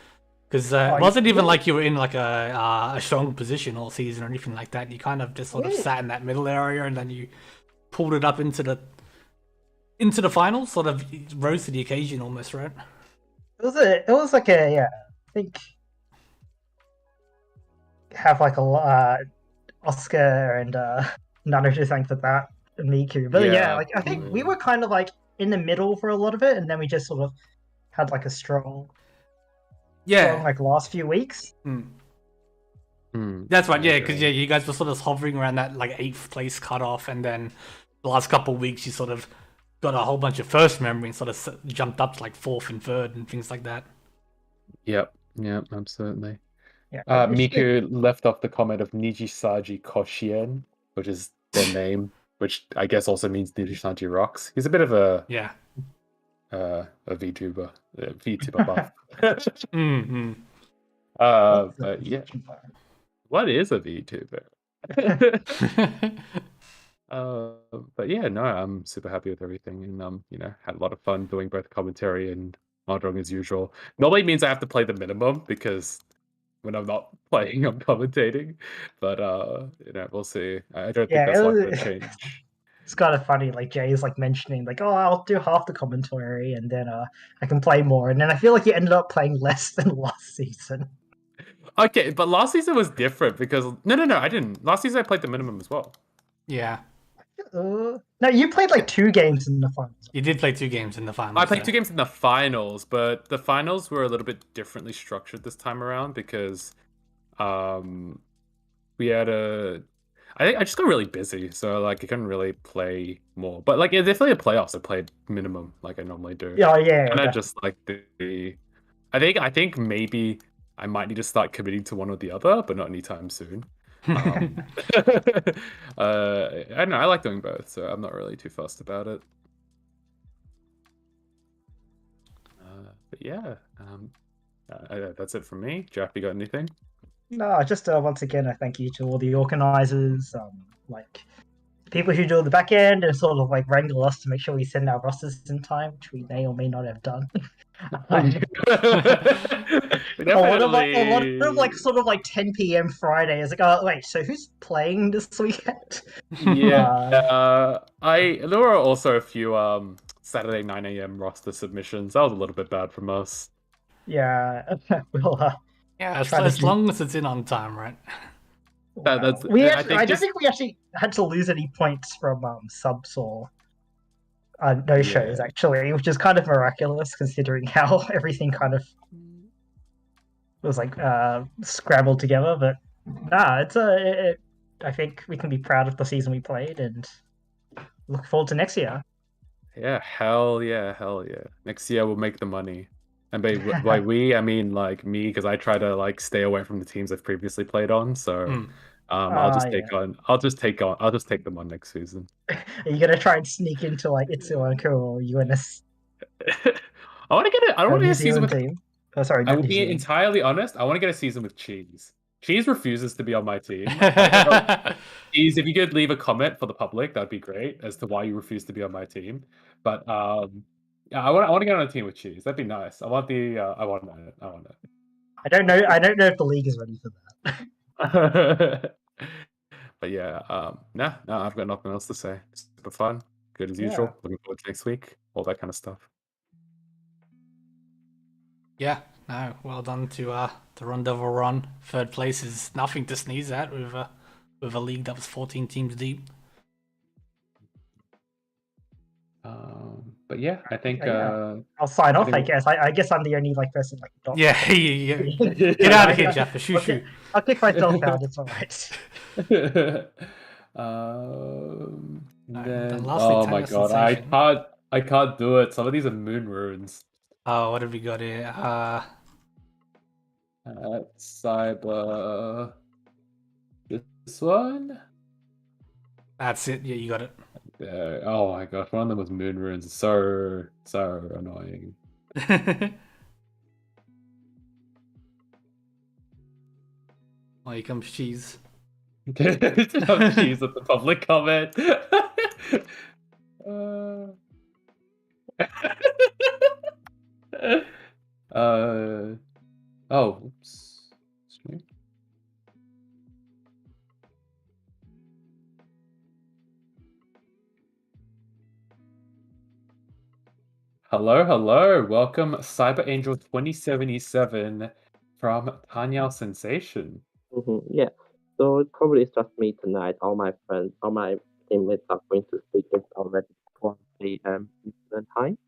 Because it wasn't even like you were in like a strong position all season or anything like that. You kind of just sort of sat in that middle area and then you pulled it up into the finals, sort of rose to the occasion almost, right? It was like I think have like a Oscar and Nano to thank for that, and Miku. But yeah, like I think we were kind of like in the middle for a lot of it, and then we just sort of had like a strong like last few weeks. That's right, yeah, because you guys were sort of hovering around that like 8th place cutoff, and then the last couple of weeks you sort of got a whole bunch of first memory and sort of jumped up to like 4th and 3rd and things like that. Yep, absolutely. Yeah, Miku left off the comment of Nijisaji Koshien, which is their name, which I guess also means Nijisaji rocks. He's a bit of a VTuber buff. But yeah, what is a VTuber? But yeah, no, I'm super happy with everything, and had a lot of fun doing both commentary and Mahjong as usual. Normally means I have to play the minimum because when I'm not playing, I'm commentating. But we'll see. I don't think that's likely to change. It's kind of funny, like Jay's like mentioning, like, oh, I'll do half the commentary and then I can play more, and then I feel like you ended up playing less than last season. Okay, but last season was different because no, I didn't. Last season I played the minimum as well. Yeah. No, you played like 2 games in the finals. You did play 2 games in the finals. I played 2 games in the finals, but the finals were a little bit differently structured this time around because we had I just got really busy, so like I couldn't really play more. But like definitely the playoffs I played minimum like I normally do. Yeah. And I just like I think maybe I might need to start committing to one or the other, but not anytime soon. I don't know. I like doing both, so I'm not really too fussed about it. But yeah, that's it from me. Jeff, you got anything? No, just once again, I thank you to all the organizers, like people who do the back end and sort of like wrangle us to make sure we send our rosters in time, which we may or may not have done. A lot of like sort of like 10 p.m. Friday is like, oh wait, so who's playing this weekend? Yeah, there were also a few Saturday 9 a.m. roster submissions. That was a little bit bad from us. Yeah, we'll as long as it's in on time, right? I don't think we actually had to lose any points from subs or no-shows, actually, which is kind of miraculous considering how everything kind of was like scrambled together. But nah, I think we can be proud of the season we played and look forward to next year. Yeah, hell yeah. Next year we'll make the money. And by we, I mean like me, because I try to like stay away from the teams I've previously played on. So I'll just take them on next season. Are you gonna try and sneak into like Itsuanko or UNS? I want to get it. I don't want to get a season with team. Oh, sorry. I will be entirely honest. I want to get a season with Cheese. Cheese refuses to be on my team. Cheese, if you could leave a comment for the public, that'd be great as to why you refuse to be on my team. But yeah, I want to get on a team with Cheese. That'd be nice. I want it. I don't know if the league is ready for that. But yeah, no, I've got nothing else to say. Super fun, good as usual. Looking forward to next week. All that kind of stuff. Yeah, no, well done to the Rondeau run. 3rd place is nothing to sneeze at with a league that was 14 teams deep. But yeah, I think I'll sign off. I guess. I guess I'm the only like person like. Yeah. Get out of here, Jeff. Shoo. I'll kick myself out. It's alright. Oh my god, I can't do it. Some of these are moon runes. Oh, what have we got here? Cyber. This one? That's it. Yeah, you got it. Oh my gosh, one of them was moon runes. So annoying. Oh, here comes cheese. Cheese at the public comment. Oh, oops. Stream. Hello. Welcome, Cyber Angel 2077 from Tanyao Sensation. Yeah. So probably it's just me tonight. All my friends, all my teammates are going to sleep. It's already 4 a.m. Eastern time.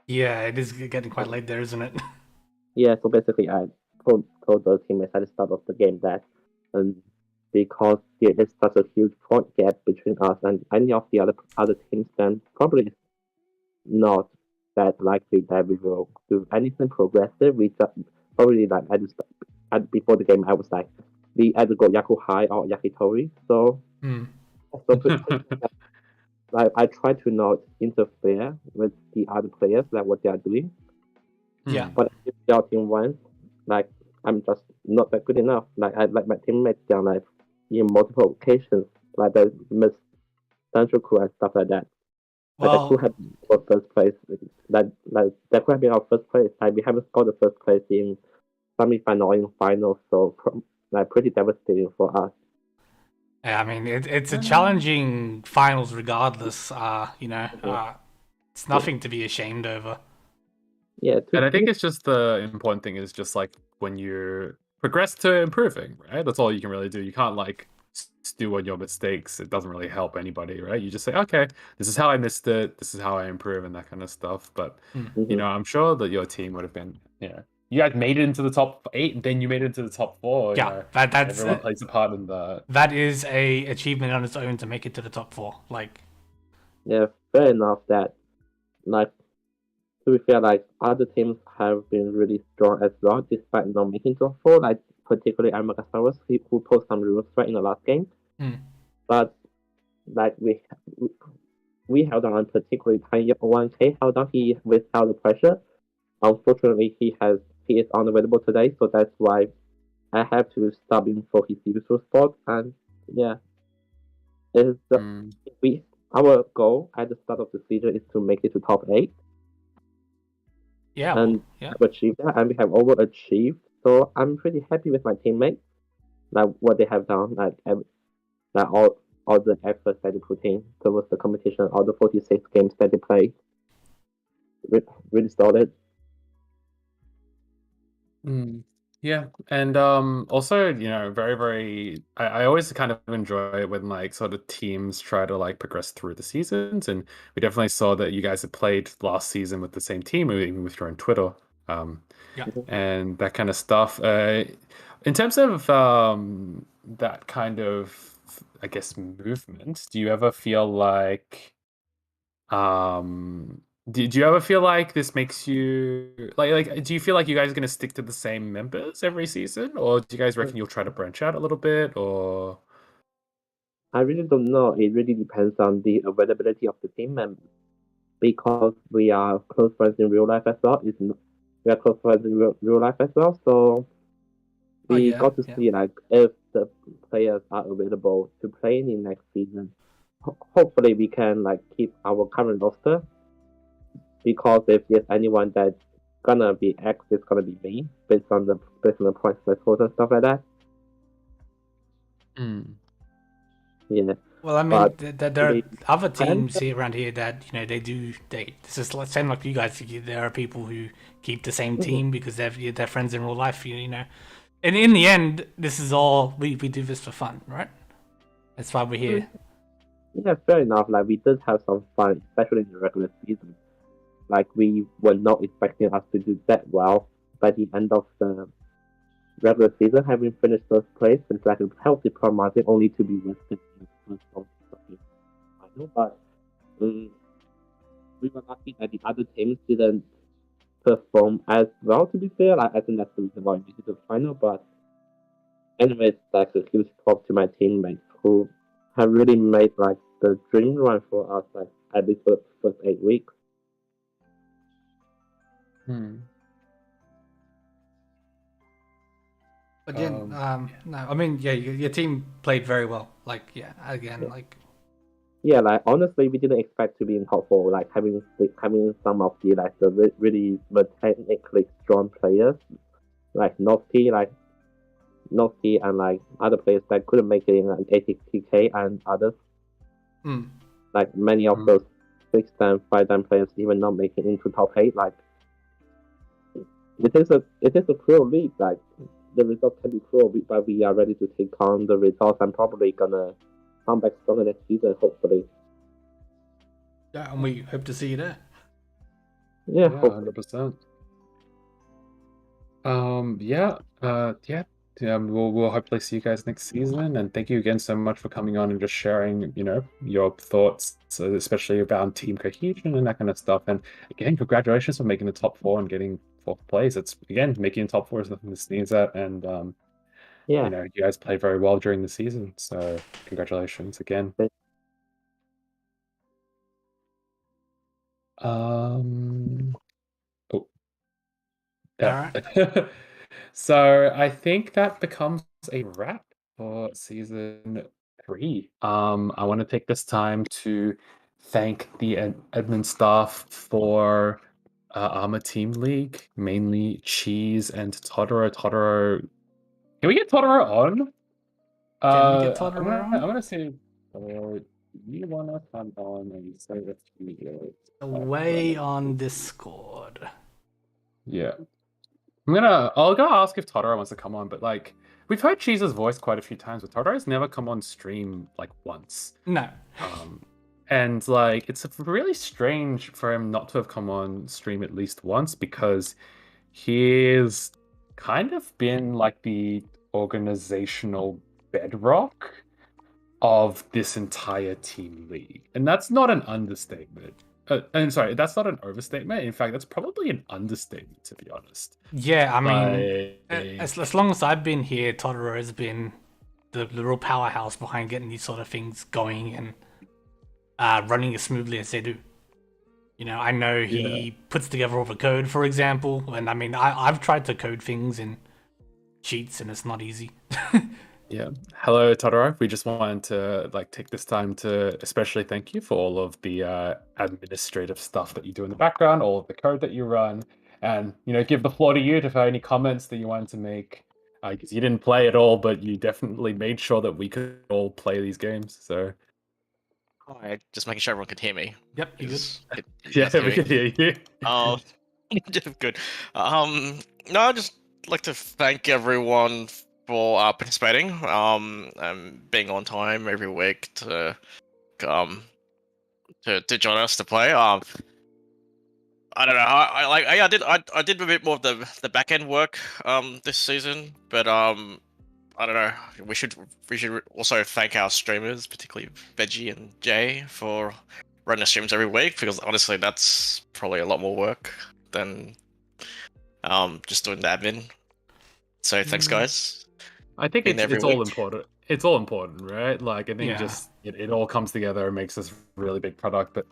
Yeah, it is getting quite late there, isn't it? Yeah. So basically, I told the teammates at the start of the game that, because there is such a huge point gap between us and any of the other teams, then probably it's not that likely that we will do anything progressive. We just probably like before the game, I was like, we either go Yaku High or Yakitori. So like I try to not interfere with the other players, like what they are doing. Yeah. But if they are team wins, like I'm just not that good enough. Like my teammates down like in multiple occasions, like they miss central crew and stuff like that. Like that could have been our first place. That could have been our first place. Like we haven't scored the first place in semi-final or in final, so like pretty devastating for us. Yeah, I mean, it's a challenging finals regardless. It's nothing to be ashamed over. Yeah, and I think it's just the important thing is just like when you progress to improving, right? That's all you can really do. You can't like stew on your mistakes. It doesn't really help anybody, right? You just say, okay, this is how I missed it. This is how I improve and that kind of stuff. But, you know, I'm sure that your team would have been, you guys made it into the top 8, and then you made it into the top 4. Yeah, that's everyone plays a part in that. That is a achievement on its own to make it to the top 4. Like, yeah, fair enough. That, like, to be fair, like other teams have been really strong as well, despite not making top 4. Like particularly ARMA who posted some rules right in the last game. But like we held on, particularly Tiny 1K held on. He without the pressure. Unfortunately, he is unavailable today, so that's why I have to stop him for his usual spot. And yeah, our goal at the start of the season is to make it to top 8. Yeah, and have achieved that, and we have overachieved. So I'm pretty happy with my teammates, like what they have done, like all the efforts that they put in towards the competition, all the 46 games that they played. Really solid. Yeah, and also, very, very. I always kind of enjoy it when like sort of teams try to like progress through the seasons, and we definitely saw that you guys had played last season with the same team, even with your own Twitter, and that kind of stuff. In terms of that kind of, I guess, movement, do you ever feel like did you ever feel like this makes you like do you feel like you guys are going to stick to the same members every season, or do you guys reckon you'll try to branch out a little bit? Or I really don't know. It really depends on the availability of the team members, because we are close friends in real life as well. We are close friends in real life as well, so we got to see like if the players are available to play in next season. Hopefully we can like keep our current roster, because if there's anyone that's gonna be X, it's gonna be me based on the points threshold and stuff like that. Yeah. Well, I mean, there are other teams around here that this is the same like you guys. There are people who keep the same team because they're friends in real life. And in the end, this is all we do this for fun, right? That's why we're here. Yeah, fair enough. Like we did have some fun, especially in the regular season. Like we were not expecting us to do that well by the end of the regular season, having finished first place with like a healthy point margin, only to be listed in the first round of the final. But we were lucky that the other teams didn't perform as well. To be fair, like, I think that's the reason why we did the final. But anyways, like a huge props to my teammates who have really made like the dream run for us, like at least for the first 8 weeks. But yeah, no, I mean, yeah, your team played very well. Like, yeah, again, like. Yeah, like honestly, we didn't expect to be in top four. Like having some of the like the really technically strong players, like Noski, and like other players that couldn't make it in like ATK and others. Like many of those 6-dan, 5-dan players even not making into top 8. Like it is a cruel league. Like the results can be cruel, but we are ready to take on the results and probably gonna come back stronger next season, hopefully. Yeah, and we hope to see you there. Yeah, 100%. We'll hopefully see you guys next season, and thank you again so much for coming on and just sharing, your thoughts, especially about team cohesion and that kind of stuff. And again, congratulations on making the top 4 and getting 4th place. It's again, making top 4 is nothing to sneeze at, and you guys played very well during the season, so congratulations again. So I think that becomes a wrap for season 3. I want to take this time to thank the admin staff for ARMA Team League, mainly Cheese and Totoro. Totoro, can we get Totoro on? Can we get Totoro on? I'm gonna say, you wanna come on and say a few words? Away on Discord. Yeah. I'll go ask if Totoro wants to come on, but like we've heard Cheese's voice quite a few times, but Totoro's never come on stream like once. No. And like it's really strange for him not to have come on stream at least once, because he's kind of been like the organizational bedrock of this entire team league. And that's not an understatement. And sorry, that's not an overstatement. In fact, that's probably an understatement, to be honest. Yeah, I mean, as long as I've been here, Totoro has been the real powerhouse behind getting these sort of things going and running as smoothly as they do. I know he puts together all the code, for example, and I mean, I've tried to code things in Sheets, and it's not easy. Yeah. Hello, Totoro. We just wanted to take this time to especially thank you for all of the administrative stuff that you do in the background, all of the code that you run, and give the floor to you to have any comments that you wanted to make. Because you didn't play at all, but you definitely made sure that we could all play these games. So. Alright, just making sure everyone could hear me. Yep, you good? Yeah, we can hear you. Oh, good. No, I'd just like to thank everyone for participating, and being on time every week to join us to play. I don't know. I did a bit more of the back end work this season, but I don't know. We should also thank our streamers, particularly Veggie and Jay, for running the streams every week, because honestly, that's probably a lot more work than just doing the admin. So thanks, guys. I think it's all important. It's all important, right? Like I think it all comes together and makes this really big product. But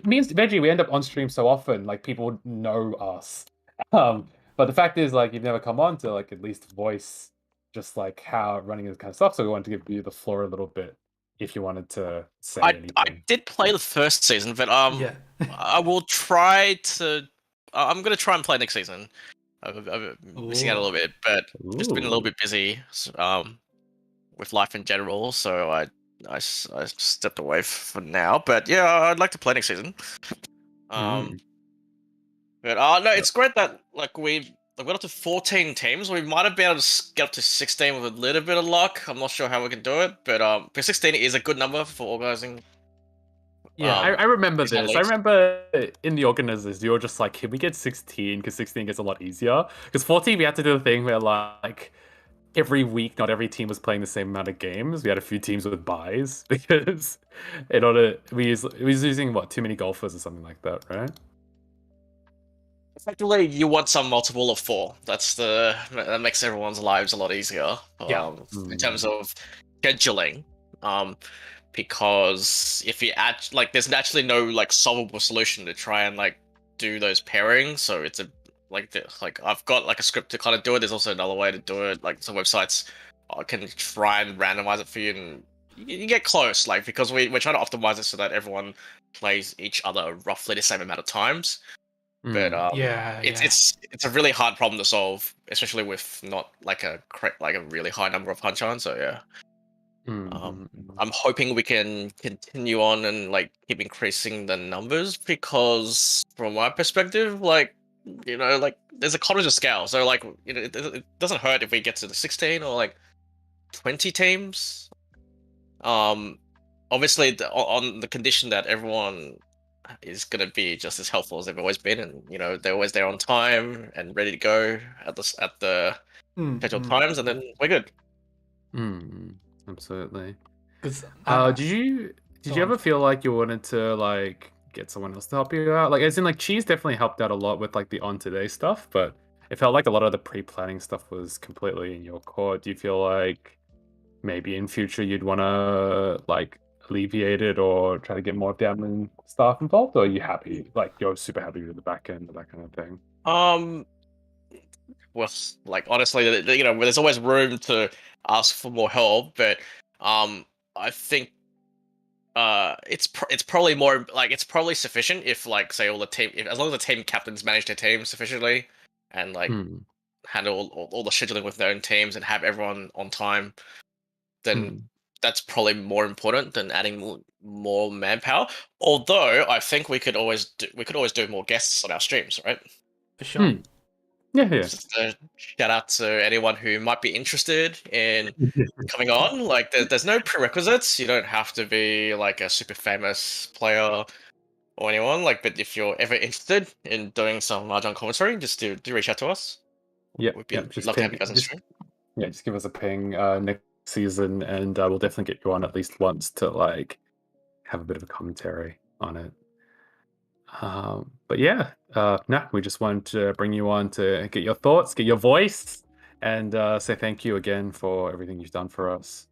me and Veggie, we end up on stream so often, like people know us. But the fact is, like, you've never come on to like at least voice just like how running this kind of stuff. So we wanted to give you the floor a little bit if you wanted to say anything. I did play the first season, but I will try to. I'm gonna try and play next season. I've missing out a little bit, but just been a little bit busy with life in general, so I stepped away for now. But yeah, I'd like to play next season. But no, it's great that we got up to 14 teams. We might have been able to get up to 16 with a little bit of luck. I'm not sure how we can do it, but 16 is a good number for organizing. Yeah, I remember this. I remember in the organizers, you were just like, can we get 16? Because 16 gets a lot easier. Because 14, we had to do the thing where, like, every week, not every team was playing the same amount of games. We had a few teams with buys because we was using, too many golfers or something like that, right? effectively you want some multiple of 4. That makes everyone's lives a lot easier. In terms of scheduling. Because if you add there's actually no solvable solution to try and do those pairings, so it's I've got a script to kind of do it. There's also another way to do it, some websites can try and randomize it for you, and you get close, because we're trying to optimize it so that everyone plays each other roughly the same amount of times. But it's a really hard problem to solve, especially with not a really high number of Hanchans. So yeah. I'm hoping we can continue on and keep increasing the numbers, because from my perspective, there's economies of scale. So it doesn't hurt if we get to the 16 or 20 teams. Obviously on the condition that everyone is gonna be just as helpful as they've always been, and they're always there on time and ready to go at the scheduled times, and then we're good. Absolutely. Because did you ever feel like you wanted to get someone else to help you out? As in Cheese definitely helped out a lot with the on today stuff, but it felt like a lot of the pre-planning stuff was completely in your court. Do you feel like maybe in future you'd want to alleviate it or try to get more of the admin staff involved, or are you happy? You're super happy with the back end or that kind of thing? Well, honestly, there's always room to ask for more help, but I think it's probably more it's probably sufficient if say all the team, as long as the team captains manage their team sufficiently and handle all the scheduling with their own teams and have everyone on time, then that's probably more important than adding more manpower. Although I think we could always do more guests on our streams, right? For sure. Yeah. Just a shout out to anyone who might be interested in coming on. There's no prerequisites. You don't have to be a super famous player or anyone. But if you're ever interested in doing some Mahjong commentary, just do reach out to us. Yeah, we'd love to have you guys on stream. Yeah, just give us a ping next season, and we'll definitely get you on at least once to have a bit of a commentary on it. But yeah, we just wanted to bring you on to get your thoughts, get your voice, and say thank you again for everything you've done for us.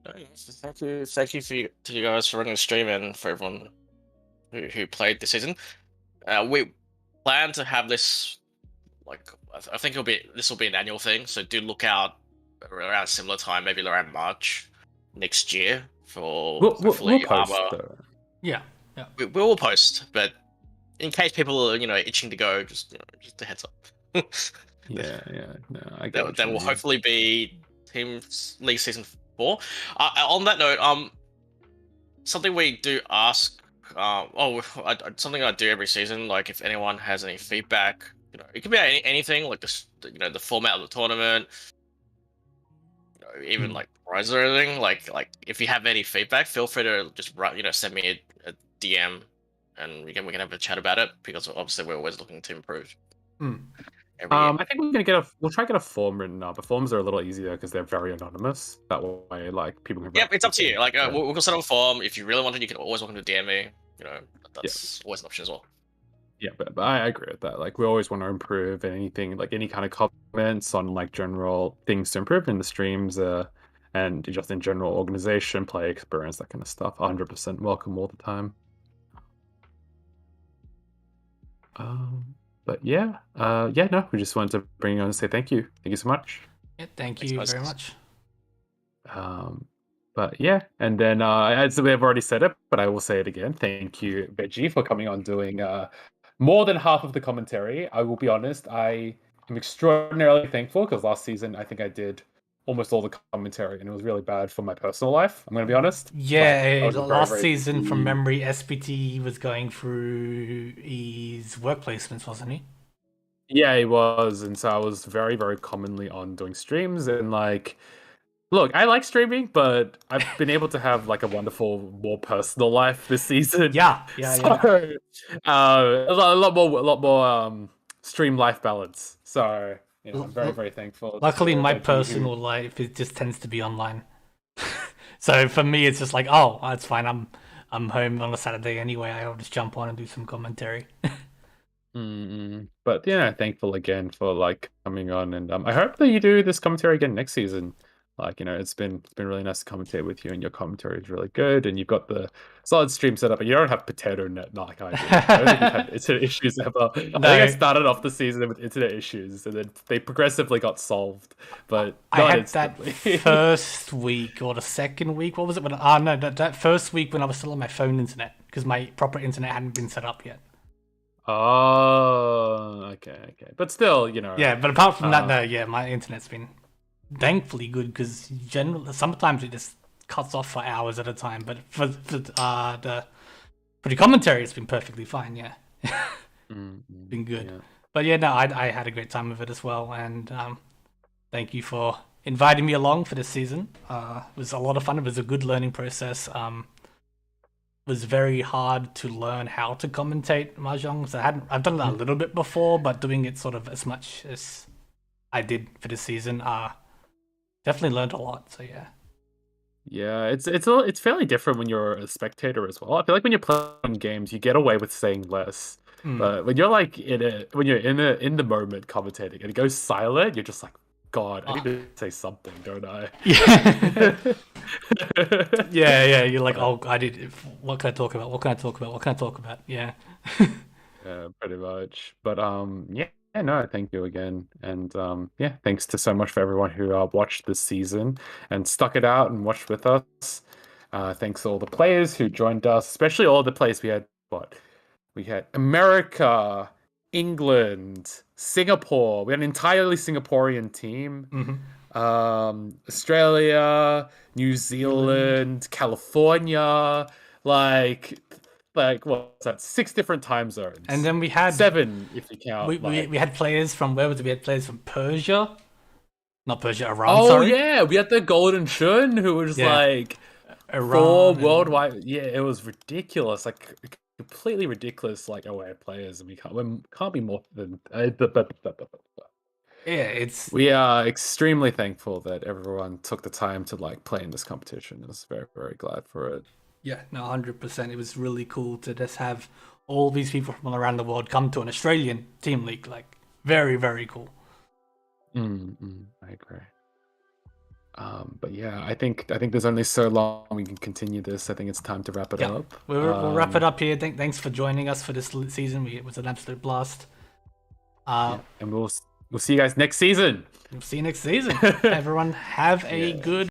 Thank you to you guys for running the stream and for everyone who played this season. We plan to have this I think this will be an annual thing, so do look out around a similar time, maybe around March next year for hopefully post, ARMA. though. Yeah. We will post, but in case people are itching to go, just a heads up. Yeah. No, I get that will hopefully be Teams League Season 4. On that note, something we do ask, something I do every season, if anyone has any feedback, it could be anything, the format of the tournament, even prizes or anything. If you have any feedback, feel free to just send me a DM, and we can have a chat about it, because obviously we're always looking to improve. I think we'll try to get a form written up. The forms are a little easier because they're very anonymous. That way, people can. Yep, it's up to you. We'll set up a form. If you really want it, you can always welcome to DM me. That's always an option as well. Yeah, but I agree with that. We always want to improve anything, any kind of comments on general things to improve in the streams, and just in general organization, play experience, that kind of stuff. 100% welcome all the time. But yeah, we just wanted to bring you on and say thank you. Thank you so much. Yeah, thank you very much. But yeah, and then as we've already said it, but I will say it again. Thank you, Veggie, for coming on doing more than half of the commentary. I will be honest, I am extraordinarily thankful, because last season I think I did almost all the commentary, and it was really bad for my personal life. I'm going to be honest. Yeah, last season, from memory, SPT was going through his work placements, wasn't he? Yeah, he was, and so I was very, very commonly on doing streams, and look, I like streaming, but I've been able to have a wonderful, more personal life this season. Yeah. A lot more stream life balance. So I'm very, very thankful. Luckily, my personal life just tends to be online. So for me, it's just it's fine. I'm home on a Saturday anyway. I'll just jump on and do some commentary. But yeah, thankful again for like coming on, and I hope that you do this commentary again next season. Like, it's been really nice to commentate with you, and your commentary is really good, and you've got the solid stream set up, and you don't have potato net like I do. I don't think you've had internet issues ever. I think I started off the season with internet issues, and then they progressively got solved. But I not had instantly. that first week or the second week. What was it? No, that first week when I was still on my phone internet because my proper internet hadn't been set up yet. Oh, okay. But still, Yeah, but apart from that, no, yeah, my internet's been thankfully good because generally sometimes it just cuts off for hours at a time. But for the commentary, it's been perfectly fine. Yeah, been good. Yeah. But yeah, no, I had a great time with it as well, and thank you for inviting me along for this season. It was a lot of fun. It was a good learning process. Was very hard to learn how to commentate Mahjong. So I've done it a little bit before, but doing it sort of as much as I did for this season, definitely learned a lot. So yeah. Yeah, it's fairly different when you're a spectator as well. I feel like when you're playing games, you get away with saying less. But when you're like in the moment commentating and it goes silent, you're just like, God, I need to say something, don't I? Yeah. yeah. You're like, oh, I did. What can I talk about? What can I talk about? Yeah. Yeah, pretty much. But yeah, no, thank you again, and yeah, thanks to so much for everyone who watched this season and stuck it out and watched with us. Thanks to all the players who joined us, especially all the players we had. We had America, England, Singapore. We had an entirely Singaporean team. Australia, New Zealand, California, like what's that? 6 different time zones. And then we had 7 if you count. We had players from where was it? We had players from Persia, not Persia, Iran. Oh sorry. yeah, we had the Golden Shun who was like Iran, 4 worldwide. Yeah, it was ridiculous. Like completely ridiculous. Like away players, and we can't be more than. Yeah, we are extremely thankful that everyone took the time to like play in this competition. I was very, very glad for it. Yeah, no, 100%. It was really cool to just have all these people from around the world come to an Australian team league. Like, very, very cool. I agree. But yeah, I think there's only so long we can continue this. I think it's time to wrap it up. We'll wrap it up here. Thanks for joining us for this season. It was an absolute blast. And we'll see you guys next season. We'll see you next season. Everyone, have a good